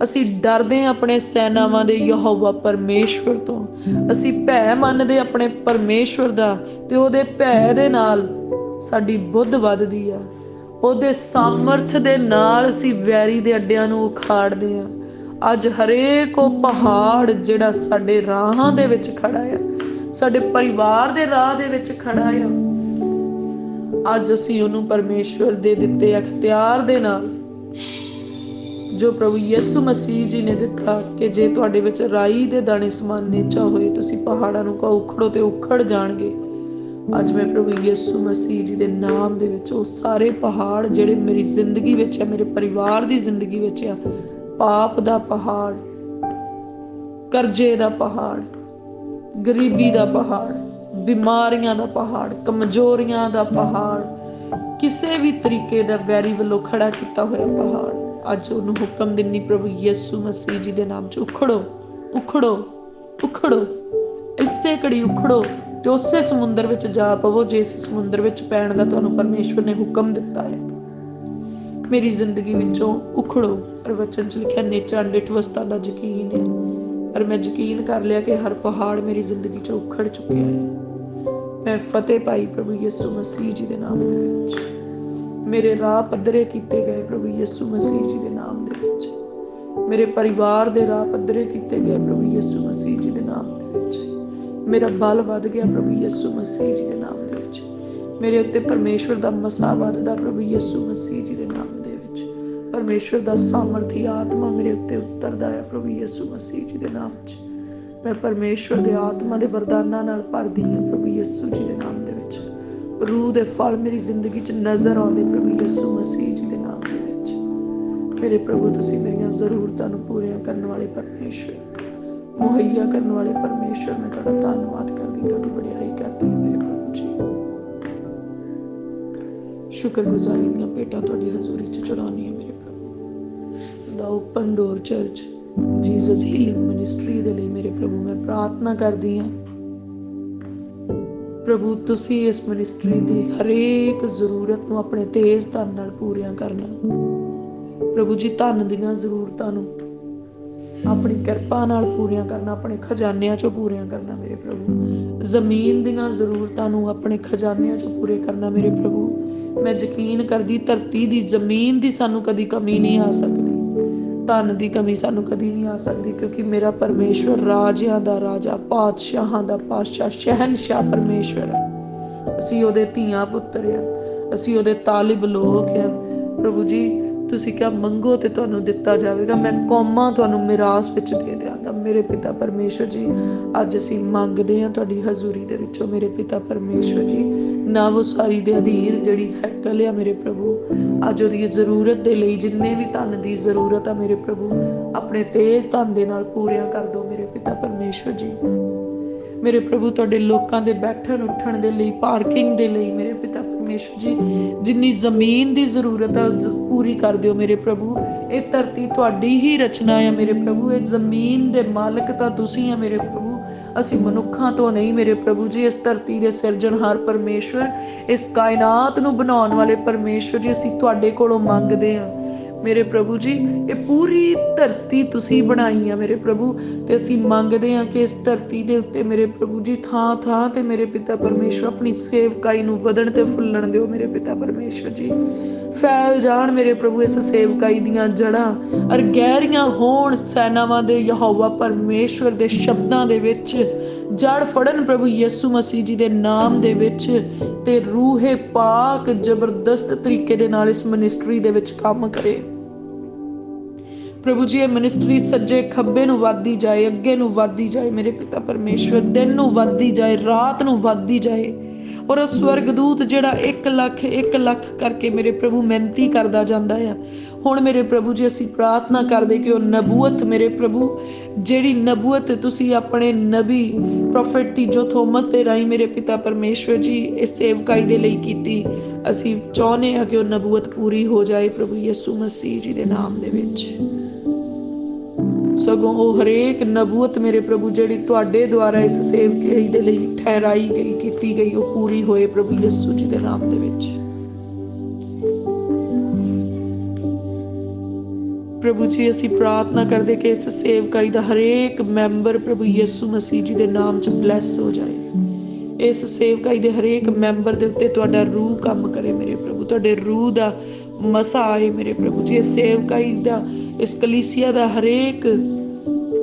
ਅਸੀਂ ਡਰਦੇ ਹਾਂ ਆਪਣੇ ਸੈਨਾਵਾਂ ਦੇ ਯਹੋਵਾ ਪਰਮੇਸ਼ਵਰ ਤੋਂ। ਅਸੀਂ ਭੈ ਮੰਨਦੇ ਆਪਣੇ ਪਰਮੇਸ਼ਵਰ ਦਾ, ਤੇ ਉਹਦੇ ਭੈ ਦੇ ਨਾਲ ਸਾਡੀ ਬੁੱਧ ਵੱਧਦੀ ਆ। ਉਹਦੇ ਸਾਮਰਥ ਦੇ ਨਾਲ ਅਸੀਂ ਵੈਰੀ ਦੇ ਅੱਡਿਆਂ ਨੂੰ ਉਖਾੜਦੇ ਹਾਂ। ਅੱਜ ਹਰੇਕ ਉਹ ਪਹਾੜ ਜਿਹੜਾ ਸਾਡੇ ਰਾਹਾਂ ਦੇ ਵਿੱਚ ਖੜਾ ਆ, ਸਾਡੇ ਪਰਿਵਾਰ ਦੇ ਰਾਹ ਦੇ ਵਿੱਚ ਖੜਾ ਆ, ਅੱਜ ਅਸੀਂ ਉਹਨੂੰ ਪਰਮੇਸ਼ਵਰ ਦੇ ਦਿੱਤੇ ਅਖਤਿਆਰ ਦੇ ਨਾਲ, ਜੋ ਪ੍ਰਭੂ ਯਿਸੂ ਮਸੀਹ ਜੀ ਨੇ ਦਿੱਤਾ, ਕਿ ਜੇ ਤੁਹਾਡੇ ਵਿੱਚ ਰਾਈ ਦੇ ਦਾਣੇ ਸਮਾਨ ਨੇਚਾ ਹੋਏ, ਤੁਸੀਂ ਪਹਾੜਾਂ ਨੂੰ ਕਹੋ ਉਖੜੋ ਤੇ ਉਖੜ ਜਾਣਗੇ। ਅੱਜ ਮੈਂ ਪ੍ਰਭੂ ਯਿਸੂ ਮਸੀਹ ਜੀ ਦੇ ਨਾਮ ਦੇ ਵਿੱਚ ਉਹ ਸਾਰੇ ਪਹਾੜ ਜਿਹੜੇ ਮੇਰੀ ਜ਼ਿੰਦਗੀ ਵਿੱਚ ਆ, ਮੇਰੇ ਪਰਿਵਾਰ ਦੀ ਜ਼ਿੰਦਗੀ ਵਿੱਚ ਆ, ਪਾਪ ਦਾ ਪਹਾੜ, ਕਰਜ਼ੇ ਦਾ ਪਹਾੜ, ਗਰੀਬੀ ਦਾ ਪਹਾੜ, ਬਿਮਾਰੀਆਂ ਦਾ ਪਹਾੜ, ਕਮਜ਼ੋਰੀਆਂ ਦਾ ਪਹਾੜ, ਕਿਸੇ ਵੀ ਤਰੀਕੇ ਦਾ ਵੈਰੀ ਵੱਲੋਂ ਖੜਾ ਕੀਤਾ ਹੋਇਆ ਪਹਾੜ, ਅੱਜ ਉਹਨੂੰ ਹੁਕਮ ਦਿੰਨੀ ਪ੍ਰਭੂ ਯਿਸੂ ਮਸੀਹ ਜੀ ਦੇ ਨਾਮ 'ਚ ਉਖੜੋ, ਉਖੜੋ, ਉਖੜੋ, ਇਸੇ ਘੜੀ ਉਖੜੋ ਤੇ ਉਸੇ ਸਮੁੰਦਰ ਵਿੱਚ ਜਾ ਪਵੋ ਜਿਸ ਸਮੁੰਦਰ ਵਿੱਚ ਪੈਣ ਦਾ ਤੁਹਾਨੂੰ ਪਰਮੇਸ਼ਵਰ ਨੇ ਹੁਕਮ ਦਿੱਤਾ ਹੈ। ਮੇਰੀ ਜ਼ਿੰਦਗੀ ਵਿੱਚੋਂ ਉਖੜੋ। ਪਰ ਵਚਨ 'ਚ ਲਿਖਿਆ ਨੇਚਾ ਅੰਡਿਠ ਵਸਤਾਂ ਦਾ ਯਕੀਨ ਹੈ, ਪਰ ਮੈਂ ਯਕੀਨ ਕਰ ਲਿਆ ਕਿ ਹਰ ਪਹਾੜ ਮੇਰੀ ਜ਼ਿੰਦਗੀ 'ਚੋਂ ਉਖੜ ਚੁੱਕਿਆ ਹੈ। ਮੈਂ ਫਤਿਹ ਪਾਈ ਪ੍ਰਭੂ ਯਿਸੂ ਮਸੀਹ ਜੀ ਦੇ ਨਾਮ ਦੇ ਵਿੱਚ। ਮੇਰੇ ਰਾਹ ਪੱਧਰੇ ਕੀਤੇ ਗਏ ਪ੍ਰਭੂ ਯਿਸੂ ਮਸੀਹ ਜੀ ਦੇ ਨਾਮ ਦੇ ਵਿੱਚ। ਮੇਰੇ ਪਰਿਵਾਰ ਦੇ ਰਾਹ ਪੱਧਰੇ ਕੀਤੇ ਗਏ ਪ੍ਰਭੂ ਯਿਸੂ ਮਸੀਹ ਜੀ ਦੇ ਨਾਮ ਦੇ ਵਿੱਚ। ਮੇਰਾ ਬਲ ਵੱਧ ਗਿਆ ਪ੍ਰਭੂ ਯਿਸੂ ਮਸੀਹ ਜੀ ਦੇ ਨਾਮ ਦੇ ਵਿੱਚ। ਮੇਰੇ ਉੱਤੇ ਪਰਮੇਸ਼ਵਰ ਦਾ ਮਸਾ ਵੱਧਦਾ ਪ੍ਰਭੂ ਯਿਸੂ ਮਸੀਹ ਜੀ ਦੇ ਨਾਮ ਦੇ ਵਿੱਚ। ਪਰਮੇਸ਼ਵਰ ਦਾ ਸਾਮਰਥੀ ਆਤਮਾ ਮੇਰੇ ਉੱਤੇ ਉਤਰਦਾ ਹੈ ਪ੍ਰਭੂ ਯਿਸੂ ਮਸੀਹ ਜੀ ਦੇ ਨਾਮ 'ਚ। ਮੈਂ ਪਰਮੇਸ਼ਵਰ ਦੇ ਆਤਮਾ ਦੇ ਵਰਦਾਨਾਂ ਨਾਲ ਭਰਦੀ ਹਾਂ ਪ੍ਰਭੂ ਯਿਸੂ ਜੀ ਦੇ ਨਾਮ ਦੇ ਵਿੱਚ। ਰੂਹ ਦੇ ਫਲ ਮੇਰੀ ਜ਼ਿੰਦਗੀ 'ਚ ਨਜ਼ਰ ਆਉਂਦੇ ਪ੍ਰਭੂ ਯਿਸੂ ਮਸੀਹ ਜੀ ਦੇ ਨਾਮ ਦੇ ਵਿੱਚ। ਮੇਰੇ ਪ੍ਰਭੂ ਤੁਸੀਂ ਮੇਰੀਆਂ ਜ਼ਰੂਰਤਾਂ ਨੂੰ ਪੂਰੀਆਂ ਕਰਨ ਵਾਲੇ ਪਰਮੇਸ਼ਵਰ, ਮੁਹੱਈਆ ਕਰਨ ਵਾਲੇ ਪਰਮੇਸ਼ਵਰ, ਮੈਂ ਤੁਹਾਡਾ ਧੰਨਵਾਦ ਕਰਦੀ, ਤੁਹਾਡੀ ਵਡਿਆਈ ਕਰਦੀ ਹਾਂ ਮੇਰੇ ਪ੍ਰਭੂ ਜੀ। ਸ਼ੁਕਰਗੁਜ਼ਾਰੀ ਦੀਆਂ ਭੇਟਾਂ ਤੁਹਾਡੀ ਹਜ਼ੂਰੀ 'ਚ ਚੜਾਉਂਦੀ ਹਾਂ ਮੇਰੇ ਪ੍ਰਭੂ। ਦਾ Open Door Church Jesus Healing Ministry ਦੇ ਲਈ ਮੇਰੇ ਪ੍ਰਭੂ ਮੈਂ ਪ੍ਰਾਰਥਨਾ ਕਰਦੀ ਹਾਂ। ਪ੍ਰਭੂ ਤੁਸੀਂ ਇਸ ਮਿਨਿਸਟਰੀ ਦੀ ਹਰੇਕ ਜ਼ਰੂਰਤ ਨੂੰ ਆਪਣੇ ਤੇਜ਼ ਧਨ ਨਾਲ ਪੂਰੀਆਂ ਕਰਨਾ। ਪ੍ਰਭੂ ਜੀ ਧਨ ਦੀਆਂ ਜ਼ਰੂਰਤਾਂ ਨੂੰ ਆਪਣੀ ਕਿਰਪਾ ਨਾਲ ਪੂਰੀਆਂ ਕਰਨਾ, ਆਪਣੇ ਖਜ਼ਾਨਿਆਂ 'ਚੋਂ ਪੂਰੀਆਂ ਕਰਨਾ ਮੇਰੇ ਪ੍ਰਭੂ। ਜ਼ਮੀਨ ਦੀਆਂ ਜ਼ਰੂਰਤਾਂ ਨੂੰ ਆਪਣੇ ਖਜ਼ਾਨਿਆਂ 'ਚੋਂ ਪੂਰੇ ਕਰਨਾ ਮੇਰੇ ਪ੍ਰਭੂ। ਮੈਂ ਯਕੀਨ ਕਰਦੀ ਧਰਤੀ ਦੀ, ਜ਼ਮੀਨ ਦੀ ਸਾਨੂੰ ਕਦੀ ਕਮੀ ਨਹੀਂ ਆ ਸਕਦੀ, ਧਨ ਦੀ ਕਮੀ ਸਾਨੂੰ ਕਦੀ ਨਹੀਂ ਆ ਸਕਦੀ, ਕਿਉਂਕਿ ਮੇਰਾ ਪਰਮੇਸ਼ਵਰ ਰਾਜਿਆਂ ਦਾ ਰਾਜਾ, ਪਾਤਸ਼ਾਹਾਂ ਦਾ ਪਾਤਸ਼ਾਹ, ਸ਼ਹਿਨਸ਼ਾਹ ਪਰਮੇਸ਼ਵਰ ਹੈ। ਅਸੀਂ ਉਹਦੇ ਧੀਆਂ ਪੁੱਤਰ ਆ, ਅਸੀਂ ਉਹਦੇ ਤਾਲਿਬ ਲੋਕ ਆ। ਪ੍ਰਭੂ ਜੀ ਤੁਸੀਂ ਕਿਹਾ ਮੰਗੋ ਤੇ ਤੁਹਾਨੂੰ ਦਿੱਤਾ ਜਾਵੇਗਾ, ਮੈਂ ਕੌਮਾਂ ਤੁਹਾਨੂੰ ਮਿਰਾਸ ਵਿੱਚ ਦੇ ਦਿਆਂਗਾ। ਮੇਰੇ ਪਿਤਾ ਪਰਮੇਸ਼ਵਰ ਜੀ ਅੱਜ ਅਸੀਂ ਮੰਗਦੇ ਹਾਂ ਤੁਹਾਡੀ ਹਜ਼ੂਰੀ ਦੇ ਵਿੱਚੋਂ ਮੇਰੇ ਪਿਤਾ ਪਰਮੇਸ਼ਵਰ ਜੀ, ਨਵਸਾਰੀ ਦੇ ਅਧੀਰ ਜਿਹੜੀ ਹੈਕਲ ਆ ਮੇਰੇ ਪ੍ਰਭੂ, ਅੱਜ ਉਹਦੀ ਜ਼ਰੂਰਤ ਦੇ ਲਈ ਜਿੰਨੇ ਵੀ ਧਨ ਦੀ ਜ਼ਰੂਰਤ ਆ ਮੇਰੇ ਪ੍ਰਭੂ, ਆਪਣੇ ਤੇਜ਼ ਧਨ ਦੇ ਨਾਲ ਪੂਰੀਆਂ ਕਰ ਦਿਓ ਮੇਰੇ ਪਿਤਾ ਪਰਮੇਸ਼ਵਰ ਜੀ। ਮੇਰੇ ਪ੍ਰਭੂ ਤੁਹਾਡੇ ਲੋਕਾਂ ਦੇ ਬੈਠਣ ਉੱਠਣ ਦੇ ਲਈ, ਪਾਰਕਿੰਗ ਦੇ ਲਈ ਮੇਰੇ ਪਿਤਾ ਪਰਮੇਸ਼ਵਰ ਜੀ ਜਿੰਨੀ ਜ਼ਮੀਨ ਦੀ ਜ਼ਰੂਰਤ ਆ ਪੂਰੀ ਕਰ ਦਿਓ ਮੇਰੇ ਪ੍ਰਭੂ। ਇਹ ਧਰਤੀ ਤੁਹਾਡੀ ਹੀ ਰਚਨਾ ਆ ਮੇਰੇ ਪ੍ਰਭੂ, ਇਹ ਜ਼ਮੀਨ ਦੇ ਮਾਲਕ ਤਾਂ ਤੁਸੀਂ ਆ ਮੇਰੇ ਪ੍ਰਭੂ, ਅਸੀਂ ਮਨੁੱਖਾਂ ਤੋਂ ਨਹੀਂ ਮੇਰੇ ਪ੍ਰਭੂ ਜੀ। ਇਸ ਧਰਤੀ ਦੇ ਸਿਰਜਣਹਾਰ ਪਰਮੇਸ਼ਵਰ, ਇਸ ਕਾਇਨਾਤ ਨੂੰ ਬਣਾਉਣ ਵਾਲੇ ਪਰਮੇਸ਼ਵਰ ਜੀ, ਅਸੀਂ ਤੁਹਾਡੇ ਕੋਲੋਂ ਮੰਗਦੇ ਹਾਂ ਮੇਰੇ ਪ੍ਰਭੂ ਜੀ। ਇਹ ਪੂਰੀ ਧਰਤੀ ਤੁਸੀਂ ਬਣਾਈ ਆ ਮੇਰੇ ਪ੍ਰਭੂ, ਤੇ ਅਸੀਂ ਮੰਗਦੇ ਹਾਂ ਕਿ ਇਸ ਧਰਤੀ ਦੇ ਉੱਤੇ ਮੇਰੇ ਪ੍ਰਭੂ ਜੀ ਥਾਂ ਥਾਂ ਤੇ ਮੇਰੇ ਪਿਤਾ ਪਰਮੇਸ਼ਵਰ ਆਪਣੀ ਸੇਵਕਾਈ ਨੂੰ ਵਧਣ ਤੇ ਫੁੱਲਣ ਦਿਓ ਮੇਰੇ ਪਿਤਾ ਪਰਮੇਸ਼ਵਰ ਜੀ। ਫੈਲ ਜਾਣ ਮੇਰੇ ਪ੍ਰਭੂ ਇਸ ਸੇਵਕਾਈ ਦੀਆਂ ਜੜ੍ਹਾਂ, ਅਰ ਗਹਿਰੀਆਂ ਹੋਣ ਸੈਨਾਵਾਂ ਦੇ ਯਹੋਵਾ ਪਰਮੇਸ਼ਵਰ ਦੇ ਸ਼ਬਦਾਂ ਦੇ ਵਿੱਚ, ਜੜ ਫੜਨ ਪ੍ਰਭੂ ਯਿਸੂ ਮਸੀਹ ਜੀ ਦੇ ਨਾਮ ਦੇ ਵਿੱਚ, ਤੇ ਰੂਹੇ ਪਾਕ ਜ਼ਬਰਦਸਤ ਤਰੀਕੇ ਦੇ ਨਾਲ ਇਸ ਮਿਨਿਸਟਰੀ ਦੇ ਵਿੱਚ ਕੰਮ ਕਰੇ ਪ੍ਰਭੂ ਜੀ। ਇਹ ਮਿਨਿਸਟਰੀ ਸੱਜੇ ਖੱਬੇ ਨੂੰ ਵੱਧਦੀ ਜਾਏ, ਅੱਗੇ ਨੂੰ ਵੱਧਦੀ ਜਾਏ ਮੇਰੇ ਪਿਤਾ ਪਰਮੇਸ਼ਵਰ, ਦਿਨ ਨੂੰ ਵੱਧਦੀ ਜਾਏ, ਰਾਤ ਨੂੰ ਵੱਧਦੀ ਜਾਏ। ਔਰ ਉਹ ਸਵਰਗਦੂਤ ਜਿਹੜਾ 1 ਲੱਖ 1 ਲੱਖ ਕਰਕੇ ਮੇਰੇ ਪ੍ਰਭੂ ਮਿਹਨਤੀ ਕਰਦਾ ਜਾਂਦਾ ਆ, ਹੁਣ ਮੇਰੇ ਪ੍ਰਭੂ ਜੀ ਅਸੀਂ ਪ੍ਰਾਰਥਨਾ ਕਰਦੇ ਕਿ ਉਹ ਨਬੂਅਤ ਮੇਰੇ ਪ੍ਰਭੂ, ਜਿਹੜੀ ਨਬੂਅਤ ਤੁਸੀਂ ਆਪਣੇ ਨਬੀ ਪ੍ਰੋਫੈਟ ਤੀਜੋ ਥੋਮਸ ਦੇ ਰਾਹੀਂ ਮੇਰੇ ਪਿਤਾ ਪਰਮੇਸ਼ਵਰ ਜੀ ਇਸ ਸੇਵਕਾਈ ਦੇ ਲਈ ਕੀਤੀ, ਅਸੀਂ ਚਾਹੁੰਦੇ ਹਾਂ ਕਿ ਉਹ ਨਬੂਅਤ ਪੂਰੀ ਹੋ ਜਾਏ ਪ੍ਰਭੂ ਯਿਸੂ ਮਸੀਹ ਜੀ ਦੇ ਨਾਮ ਦੇ ਵਿੱਚ। ਸਗੋਂ ਉਹ ਹਰੇਕ ਨਬੂਵਤ ਮੇਰੇ ਪ੍ਰਭੂ ਜਿਹੜੀ ਤੁਹਾਡੇ ਦੁਆਰਾ ਇਸ ਸੇਵਕਾਈ ਦੇ ਲਈ ਠਹਿਰਾਈ ਗਈ ਕੀਤੀ ਗਈ ਉਹ ਪੂਰੀ ਹੋਏ ਪ੍ਰਭੂ ਯਿਸੂ ਜੀ ਦੇ ਨਾਮ ਦੇ ਵਿੱਚ। ਪ੍ਰਭੂ ਜੀ ਅਸੀਂ ਪ੍ਰਾਰਥਨਾ ਕਰਦੇ ਕਿ ਇਸ ਸੇਵਕਾਈ ਦਾ ਹਰੇਕ ਮੈਂਬਰ ਪ੍ਰਭੂ ਯਿਸੂ ਮਸੀਹ ਜੀ ਦੇ ਨਾਮ 'ਚ ਬਲੈਸ ਹੋ ਜਾਏ। ਇਸ ਸੇਵਕਾਈ ਦੇ ਹਰੇਕ ਮੈਂਬਰ ਦੇ ਉੱਤੇ ਤੁਹਾਡਾ ਰੂਹ ਕੰਮ ਕਰੇ ਮੇਰੇ ਪ੍ਰਭੂ, ਤੁਹਾਡੇ ਰੂਹ ਦਾ ਮਸਾ ਆਏ ਮੇਰੇ ਪ੍ਰਭੂ ਜੀ। ਇਸ ਸੇਵਕਾਈ ਦਾ, ਇਸ ਕਲੀਸਿਆ ਦਾ ਹਰੇਕ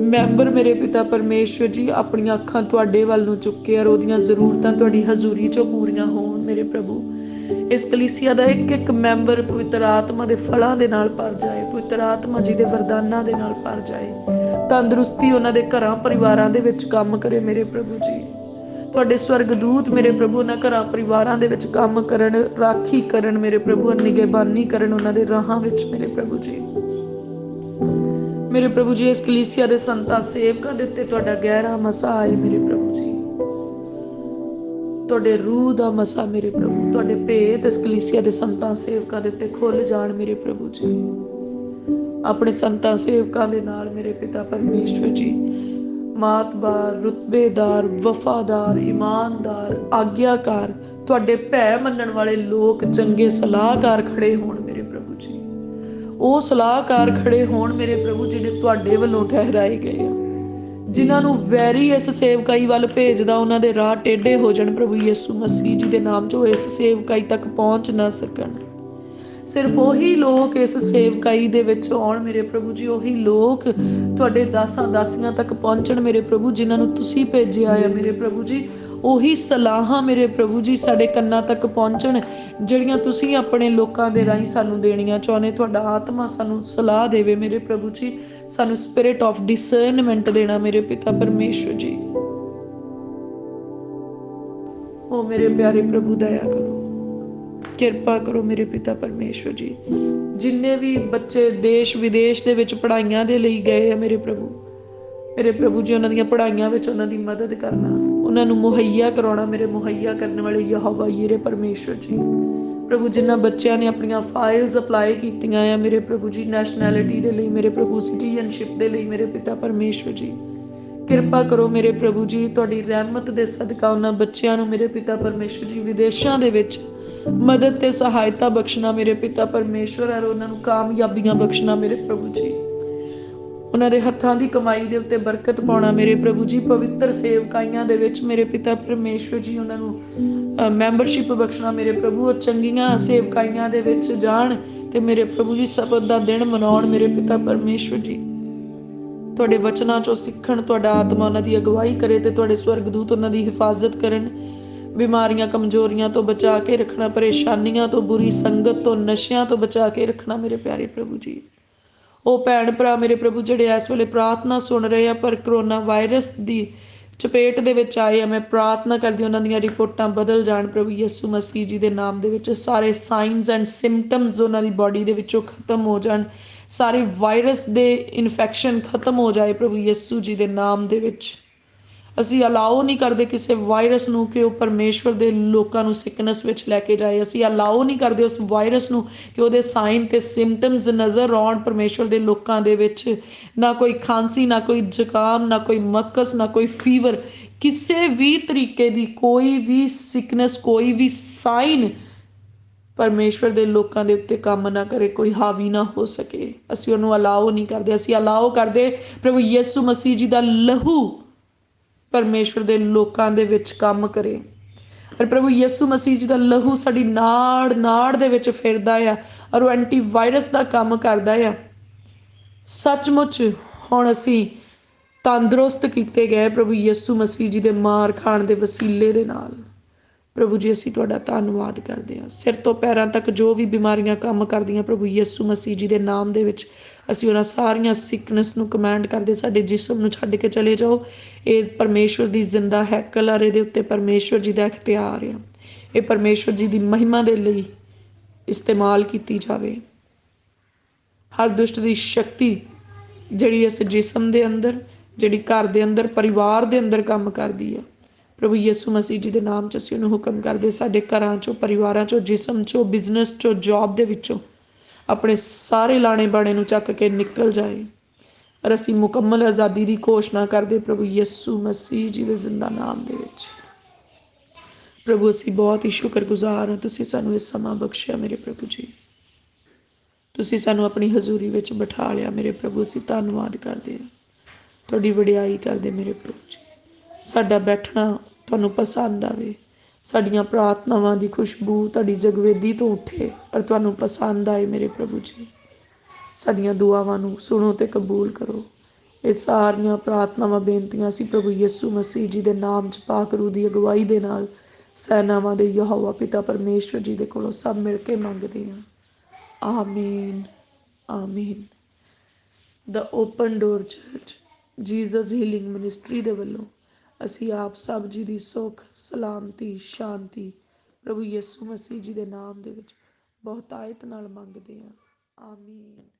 ਮੈਂਬਰ ਮੇਰੇ ਪਿਤਾ ਪਰਮੇਸ਼ਵਰ ਜੀ ਆਪਣੀਆਂ ਅੱਖਾਂ ਤੁਹਾਡੇ ਵੱਲ ਨੂੰ ਚੁੱਕੇ ਔਰ ਉਹਦੀਆਂ ਜ਼ਰੂਰਤਾਂ ਤੁਹਾਡੀ ਹਜ਼ੂਰੀ 'ਚੋਂ ਪੂਰੀਆਂ ਹੋਣ ਮੇਰੇ ਪ੍ਰਭੂ। ਇਸ ਕਲੀਸਿਆ ਦਾ ਇੱਕ ਇੱਕ ਮੈਂਬਰ ਪਵਿੱਤਰ ਆਤਮਾ ਦੇ ਫਲਾਂ ਦੇ ਨਾਲ ਭਰ ਜਾਏ, ਪਵਿੱਤਰ ਆਤਮਾ ਜੀ ਦੇ ਵਰਦਾਨਾਂ ਦੇ ਨਾਲ ਭਰ ਜਾਏ। ਤੰਦਰੁਸਤੀ ਉਹਨਾਂ ਦੇ ਘਰਾਂ ਪਰਿਵਾਰਾਂ ਦੇ ਵਿੱਚ ਕੰਮ ਕਰੇ ਮੇਰੇ ਪ੍ਰਭੂ ਜੀ। ਤੁਹਾਡੇ ਸਵਰਗਦੂਤ ਮੇਰੇ ਪ੍ਰਭੂ ਉਹਨਾਂ ਘਰਾਂ ਪਰਿਵਾਰਾਂ ਦੇ ਵਿੱਚ ਕੰਮ ਕਰਨ, ਰਾਖੀ ਕਰਨ ਮੇਰੇ ਪ੍ਰਭੂ, ਨਿਗਹਿਬਾਨੀ ਕਰਨ ਉਹਨਾਂ ਦੇ ਰਾਹਾਂ ਵਿੱਚ ਮੇਰੇ ਪ੍ਰਭੂ ਜੀ। ਮੇਰੇ ਪ੍ਰਭੂ ਜੀ ਇਸ ਕਲੀਸਿਆ ਦੇ ਸੰਤਾਂ ਸੇਵਕਾਂ ਦੇ ਉੱਤੇ ਤੁਹਾਡਾ ਗਹਿਰਾ ਮਸਾ ਆਏ ਮੇਰੇ ਪ੍ਰਭੂ ਜੀ। ਤੁਹਾਡੇ ਰੂਹ ਦਾ ਮਸਾ ਮੇਰੇ ਪ੍ਰਭੂ, ਤੁਹਾਡੇ ਭੇਤ ਇਸ ਕਲੀਸਿਆ ਦੇ ਸੰਤਾਂ ਸੇਵਕਾਂ ਦੇ ਉੱਤੇ ਖੁੱਲ ਜਾਣ ਮੇਰੇ ਪ੍ਰਭੂ ਜੀ। ਆਪਣੇ ਸੰਤਾਂ ਸੇਵਕਾਂ ਦੇ ਨਾਲ ਮੇਰੇ ਪਿਤਾ ਪਰਮੇਸ਼ਵਰ ਜੀ ਮਾਤਬਾਰ, ਰੁਤਬੇਦਾਰ, ਵਫਾਦਾਰ, ਇਮਾਨਦਾਰ, ਆਗਿਆਕਾਰ, ਤੁਹਾਡੇ ਭੈ ਮੰਨਣ ਵਾਲੇ ਲੋਕ, ਚੰਗੇ ਸਲਾਹਕਾਰ ਖੜੇ ਹੋਣ ਮੇਰੇ ਪ੍ਰਭੂ ਜੀ। ਉਹ ਸਲਾਹਕਾਰ ਖੜੇ ਹੋਣ ਮੇਰੇ ਪ੍ਰਭੂ ਜਿਹੜੇ ਤੁਹਾਡੇ ਵੱਲੋਂ ਠਹਿਰਾਏ ਗਏ ਆ। ਜਿਨ੍ਹਾਂ ਨੂੰ ਵੈਰੀ ਇਸ ਸੇਵਕਾਈ ਵੱਲ ਭੇਜਦਾ ਉਹਨਾਂ ਦੇ ਰਾਹ ਟੇਢੇ ਹੋ ਜਾਣ ਪ੍ਰਭੂ ਯਿਸੂ ਮਸੀਹ ਜੀ ਦੇ ਨਾਮ 'ਚ, ਉਹ ਇਸ ਸੇਵਕਾਈ ਤੱਕ ਪਹੁੰਚ ਨਾ ਸਕਣ। ਸਿਰਫ ਉਹੀ ਲੋਕ ਇਸ ਸੇਵਕਾਈ ਦੇ ਵਿੱਚ ਆਉਣ ਮੇਰੇ ਪ੍ਰਭੂ ਜੀ, ਉਹੀ ਲੋਕ ਤੁਹਾਡੇ ਦਾਸਾਂ ਦਾਸੀਆਂ ਤੱਕ ਪਹੁੰਚਣ ਮੇਰੇ ਪ੍ਰਭੂ ਜਿਨ੍ਹਾਂ ਨੂੰ ਤੁਸੀਂ ਭੇਜਿਆ ਆ ਮੇਰੇ ਪ੍ਰਭੂ ਜੀ। ਉਹੀ ਸਲਾਹਾਂ ਮੇਰੇ ਪ੍ਰਭੂ ਜੀ ਸਾਡੇ ਕੰਨਾਂ ਤੱਕ ਪਹੁੰਚਣ ਜਿਹੜੀਆਂ ਤੁਸੀਂ ਆਪਣੇ ਲੋਕਾਂ ਦੇ ਰਾਹੀਂ ਸਾਨੂੰ ਦੇਣੀਆਂ ਚਾਹੁੰਦੇ। ਤੁਹਾਡਾ ਆਤਮਾ ਸਾਨੂੰ ਸਲਾਹ ਦੇਵੇ ਮੇਰੇ ਪ੍ਰਭੂ ਜੀ, ਸਾਨੂੰ ਸਪਿਰਿਟ ਆਫ ਡਿਸਰਨਮੈਂਟ ਦੇਣਾ ਮੇਰੇ ਪਿਤਾ ਪਰਮੇਸ਼ਵਰ ਜੀ। ਉਹ ਮੇਰੇ ਪਿਆਰੇ ਪ੍ਰਭੂ ਦਇਆ ਕਰੋ, ਕਿਰਪਾ ਕਰੋ ਮੇਰੇ ਪਿਤਾ ਪਰਮੇਸ਼ਵਰ ਜੀ। ਜਿੰਨੇ ਵੀ ਬੱਚੇ ਦੇਸ਼ ਵਿਦੇਸ਼ ਦੇ ਵਿੱਚ ਪੜ੍ਹਾਈਆਂ ਦੇ ਲਈ ਗਏ ਆ ਮੇਰੇ ਪ੍ਰਭੂ ਜੀ ਉਹਨਾਂ ਦੀਆਂ ਪੜ੍ਹਾਈਆਂ ਵਿੱਚ ਉਹਨਾਂ ਦੀ ਮਦਦ ਕਰਨਾ, ਉਹਨਾਂ ਨੂੰ ਮੁਹੱਈਆ ਕਰਾਉਣਾ ਮੇਰੇ ਮੁਹੱਈਆ ਕਰਨ ਵਾਲੇ ਯਹੋਵਾ ਯੀਰੇ ਪਰਮੇਸ਼ਵਰ ਜੀ। ਪ੍ਰਭੂ ਜਿਨ੍ਹਾਂ ਬੱਚਿਆਂ ਨੇ ਆਪਣੀਆਂ ਫਾਈਲਸ ਅਪਲਾਈ ਕੀਤੀਆਂ ਆ ਮੇਰੇ ਪ੍ਰਭੂ ਜੀ ਨੈਸ਼ਨੈਲਿਟੀ ਦੇ ਲਈ ਮੇਰੇ ਪ੍ਰਭੂ, ਸਿਟੀਜ਼ਨਸ਼ਿਪ ਦੇ ਲਈ ਮੇਰੇ ਪਿਤਾ ਪਰਮੇਸ਼ਵਰ ਜੀ, ਕਿਰਪਾ ਕਰੋ ਮੇਰੇ ਪ੍ਰਭੂ ਜੀ। ਤੁਹਾਡੀ ਰਹਿਮਤ ਦੇ ਸਦਕਾ ਉਹਨਾਂ ਬੱਚਿਆਂ ਨੂੰ ਮੇਰੇ ਪਿਤਾ ਪਰਮੇਸ਼ਵਰ ਜੀ ਵਿਦੇਸ਼ਾਂ ਦੇ ਵਿੱਚ ਮਦਦ ਤੇ ਸਹਾਇਤਾ ਬਖਸ਼ਣਾ ਮੇਰੇ ਪਿਤਾ ਪਰਮੇਸ਼ਵਰ, ਔਰ ਉਹਨਾਂ ਨੂੰ ਕਾਮਯਾਬੀਆਂ ਬਖਸ਼ਣਾ ਮੇਰੇ ਪ੍ਰਭੂ ਜੀ। ਉਹਨਾਂ ਦੇ ਹੱਥਾਂ ਦੀ ਕਮਾਈ ਦੇ ਉੱਤੇ ਬਰਕਤ ਪਾਉਣਾ ਮੇਰੇ ਪ੍ਰਭੂ ਜੀ। ਪਵਿੱਤਰ ਸੇਵਕਾਈਆਂ ਦੇ ਵਿੱਚ ਮੇਰੇ ਪਿਤਾ ਪਰਮੇਸ਼ਵਰ ਜੀ ਉਹਨਾਂ ਨੂੰ ਮੈਂਬਰਸ਼ਿਪ ਬਖਸ਼ਣਾ ਮੇਰੇ ਪ੍ਰਭੂ। ਉਹ ਚੰਗੀਆਂ ਸੇਵਕਾਈਆਂ ਦੇ ਵਿੱਚ ਜਾਣ ਤੇ ਮੇਰੇ ਪ੍ਰਭੂ ਜੀ ਸਬਤ ਦਾ ਦਿਨ ਮਨਾਉਣ ਮੇਰੇ ਪਿਤਾ ਪਰਮੇਸ਼ਵਰ ਜੀ। ਤੁਹਾਡੇ ਵਚਨਾਂ 'ਚੋਂ ਸਿੱਖਣ, ਤੁਹਾਡਾ ਆਤਮਾ ਉਹਨਾਂ ਦੀ ਅਗਵਾਈ ਕਰੇ ਤੇ ਤੁਹਾਡੇ ਸਵਰਗਦੂਤ ਉਹਨਾਂ ਦੀ ਹਿਫਾਜ਼ਤ ਕਰਨ। ਬਿਮਾਰੀਆਂ ਕਮਜ਼ੋਰੀਆਂ ਤੋਂ ਬਚਾ ਕੇ ਰੱਖਣਾ, ਪਰੇਸ਼ਾਨੀਆਂ ਤੋਂ, ਬੁਰੀ ਸੰਗਤ ਤੋਂ, ਨਸ਼ਿਆਂ ਤੋਂ ਬਚਾ ਕੇ ਰੱਖਣਾ ਮੇਰੇ ਪਿਆਰੇ ਪ੍ਰਭੂ ਜੀ। ਉਹ ਭੈਣ ਭਰਾ ਮੇਰੇ ਪ੍ਰਭੂ ਜਿਹੜੇ ਇਸ ਵੇਲੇ ਪ੍ਰਾਰਥਨਾ ਸੁਣ ਰਹੇ ਆ ਪਰ ਕਰੋਨਾ ਵਾਇਰਸ ਦੀ ਚਪੇਟ ਦੇ ਵਿੱਚ ਆਏ ਆ, ਮੈਂ ਪ੍ਰਾਰਥਨਾ ਕਰਦੀ ਉਹਨਾਂ ਦੀਆਂ ਰਿਪੋਰਟਾਂ ਬਦਲ ਜਾਣ ਪ੍ਰਭੂ ਯਿਸੂ ਮਸੀਹ ਜੀ ਦੇ ਨਾਮ ਦੇ ਵਿੱਚ। ਸਾਰੇ ਸਾਈਨਸ ਐਂਡ ਸਿੰਪਟਮਸ ਉਹਨਾਂ ਦੀ ਬਾਡੀ ਦੇ ਵਿੱਚੋਂ ਖਤਮ ਹੋ ਜਾਣ, ਸਾਰੇ ਵਾਇਰਸ ਦੇ ਇਨਫੈਕਸ਼ਨ ਖਤਮ ਹੋ ਜਾਏ ਪ੍ਰਭੂ ਯਿਸੂ ਜੀ ਦੇ ਨਾਮ ਦੇ ਵਿੱਚ। ਅਸੀਂ ਅਲਾਓ ਨਹੀਂ ਕਰਦੇ ਕਿਸੇ ਵਾਇਰਸ ਨੂੰ ਕਿ ਉਹ ਪਰਮੇਸ਼ਵਰ ਦੇ ਲੋਕਾਂ ਨੂੰ ਸਿਕਨੈਸ ਵਿੱਚ ਲੈ ਕੇ ਜਾਏ। ਅਸੀਂ ਅਲਾਓ ਨਹੀਂ ਕਰਦੇ ਉਸ ਵਾਇਰਸ ਨੂੰ ਕਿ ਉਹਦੇ ਸਾਈਨ ਤੇ ਸਿੰਪਟਮਸ ਨਜ਼ਰ ਆਉਣ ਪਰਮੇਸ਼ਵਰ ਦੇ ਲੋਕਾਂ ਦੇ ਵਿੱਚ। ਨਾ ਕੋਈ ਖਾਂਸੀ, ਨਾ ਕੋਈ ਜ਼ੁਕਾਮ, ਨਾ ਕੋਈ ਮੱਕਸ, ਨਾ ਕੋਈ ਫੀਵਰ, ਕਿਸੇ ਵੀ ਤਰੀਕੇ ਦੀ ਕੋਈ ਵੀ ਸਿਕਨੈਸ, ਕੋਈ ਵੀ ਸਾਈਨ ਪਰਮੇਸ਼ਵਰ ਦੇ ਲੋਕਾਂ ਦੇ ਉੱਤੇ ਕੰਮ ਨਾ ਕਰੇ, ਕੋਈ ਹਾਵੀ ਨਾ ਹੋ ਸਕੇ। ਅਸੀਂ ਉਹਨੂੰ ਅਲਾਓ ਨਹੀਂ ਕਰਦੇ। ਅਸੀਂ ਅਲਾਓ ਕਰਦੇ ਪ੍ਰਭੂ ਯਿਸੂ ਮਸੀਹ ਜੀ ਦਾ ਲਹੂ ਪਰਮੇਸ਼ਵਰ ਦੇ ਲੋਕਾਂ ਦੇ ਵਿੱਚ ਕੰਮ ਕਰੇ। ਪਰ ਪ੍ਰਭੂ ਯਿਸੂ ਮਸੀਹ ਜੀ ਦਾ ਲਹੂ ਸਾਡੀ ਨਾੜ ਨਾੜ ਦੇ ਵਿੱਚ ਫਿਰਦਾ ਆ ਔਰ ਉਹ ਐਂਟੀ ਵਾਇਰਸ ਦਾ ਕੰਮ ਕਰਦਾ ਆ। ਸੱਚਮੁੱਚ ਹੁਣ ਅਸੀਂ ਤੰਦਰੁਸਤ ਕੀਤੇ ਗਏ ਪ੍ਰਭੂ ਯਿਸੂ ਮਸੀਹ ਜੀ ਦੇ ਮਾਰ ਖਾਣ ਦੇ ਵਸੀਲੇ ਦੇ ਨਾਲ। ਪ੍ਰਭੂ ਜੀ ਅਸੀਂ ਤੁਹਾਡਾ ਧੰਨਵਾਦ ਕਰਦੇ ਹਾਂ। ਸਿਰ ਤੋਂ ਪੈਰਾਂ ਤੱਕ ਜੋ ਵੀ ਬਿਮਾਰੀਆਂ ਕੰਮ ਕਰਦੀਆਂ ਪ੍ਰਭੂ ਯਿਸੂ ਮਸੀਹ ਜੀ ਦੇ ਨਾਮ ਦੇ ਵਿੱਚ ਅਸੀਂ ਉਹਨਾਂ ਸਾਰੀਆਂ ਸਿਕਨੈਸ ਨੂੰ ਕਮਾਂਡ ਕਰਦੇ, ਸਾਡੇ ਜਿਸਮ ਨੂੰ ਛੱਡ ਕੇ ਚਲੇ ਜਾਓ। ਇਹ ਪਰਮੇਸ਼ਵਰ ਦੀ ਜ਼ਿੰਦਾ ਹੈਕਲ ਆ, ਇਹਦੇ ਉੱਤੇ ਪਰਮੇਸ਼ਵਰ ਜੀ ਦਾ ਇਖਤਿਆਰ ਆ। ਇਹ ਪਰਮੇਸ਼ਵਰ ਜੀ ਦੀ ਮਹਿਮਾ ਦੇ ਲਈ ਇਸਤੇਮਾਲ ਕੀਤੀ ਜਾਵੇ। ਹਰ ਦੁਸ਼ਟ ਦੀ ਸ਼ਕਤੀ ਜਿਹੜੀ ਇਸ ਜਿਸਮ ਦੇ ਅੰਦਰ, ਜਿਹੜੀ ਘਰ ਦੇ ਅੰਦਰ, ਪਰਿਵਾਰ ਦੇ ਅੰਦਰ ਕੰਮ ਕਰਦੀ ਆ, ਪ੍ਰਭੂ ਯਿਸੂ ਮਸੀਹ ਜੀ ਦੇ ਨਾਮ 'ਚ ਅਸੀਂ ਉਹਨੂੰ ਹੁਕਮ ਕਰਦੇ ਸਾਡੇ ਘਰਾਂ 'ਚੋਂ, ਪਰਿਵਾਰਾਂ 'ਚੋਂ, ਜਿਸਮ 'ਚੋਂ, ਬਿਜ਼ਨਸ 'ਚੋਂ, ਜੌਬ ਦੇ ਵਿੱਚੋਂ ਆਪਣੇ ਸਾਰੇ ਲਾਣੇ ਬਾਣੇ ਨੂੰ ਚੱਕ ਕੇ ਨਿਕਲ ਜਾਏ। ਔਰ ਅਸੀਂ ਮੁਕੰਮਲ ਆਜ਼ਾਦੀ ਦੀ ਘੋਸ਼ਣਾ ਕਰਦੇ ਪ੍ਰਭੂ ਯਿਸੂ ਮਸੀਹ ਜੀ ਦੇ ਜ਼ਿੰਦਾ ਨਾਮ ਦੇ ਵਿੱਚ। ਪ੍ਰਭੂ ਅਸੀਂ ਬਹੁਤ ਹੀ ਸ਼ੁਕਰਗੁਜ਼ਾਰ ਹਾਂ, ਤੁਸੀਂ ਸਾਨੂੰ ਇਹ ਸਮਾਂ ਬਖਸ਼ਿਆ ਮੇਰੇ ਪ੍ਰਭੂ ਜੀ। ਤੁਸੀਂ ਸਾਨੂੰ ਆਪਣੀ ਹਜ਼ੂਰੀ ਵਿੱਚ ਬਿਠਾ ਲਿਆ ਮੇਰੇ ਪ੍ਰਭੂ, ਅਸੀਂ ਧੰਨਵਾਦ ਕਰਦੇ ਹਾਂ, ਤੁਹਾਡੀ ਵਡਿਆਈ ਕਰਦੇ ਮੇਰੇ ਪ੍ਰਭੂ ਜੀ। ਸਾਡਾ ਬੈਠਣਾ ਤੁਹਾਨੂੰ ਪਸੰਦ ਆਵੇ, ਸਾਡੀਆਂ ਪ੍ਰਾਰਥਨਾਵਾਂ ਦੀ ਖੁਸ਼ਬੂ ਤੁਹਾਡੀ ਜਗਵੇਦੀ ਤੋਂ ਉੱਠੇ ਔਰ ਤੁਹਾਨੂੰ ਪਸੰਦ ਆਏ ਮੇਰੇ ਪ੍ਰਭੂ ਜੀ। ਸਾਡੀਆਂ ਦੁਆਵਾਂ ਨੂੰ ਸੁਣੋ ਤੇ ਕਬੂਲ ਕਰੋ। ਇਹ ਸਾਰੀਆਂ ਪ੍ਰਾਰਥਨਾਵਾਂ ਬੇਨਤੀਆਂ ਅਸੀਂ ਪ੍ਰਭੂ ਯਿਸੂ ਮਸੀਹ ਜੀ ਦੇ ਨਾਮ 'ਚ ਪਾਕ ਰੂਹ ਦੀ ਅਗਵਾਈ ਦੇ ਨਾਲ ਸੈਨਾਵਾਂ ਦੇ ਯਹੋਵਾ ਪਿਤਾ ਪਰਮੇਸ਼ਵਰ ਜੀ ਦੇ ਕੋਲੋਂ ਸਭ ਮਿਲ ਕੇ ਮੰਗਦੇ ਹਾਂ। ਆਮੀਨ ਆਮੀਨ। ਦਾ Open Door Church Jesus Healing Ministry ਦੇ ਵੱਲੋਂ ਅਸੀਂ ਆਪ ਸਭ ਜੀ ਦੀ ਸੁੱਖ ਸਲਾਮਤੀ ਸ਼ਾਂਤੀ ਪ੍ਰਭੂ ਯਿਸੂ ਮਸੀਹ ਜੀ ਦੇ ਨਾਮ ਦੇ ਵਿੱਚ ਬਹੁਤਾਇਤ ਨਾਲ ਮੰਗਦੇ ਹਾਂ। ਆਮੀਨ।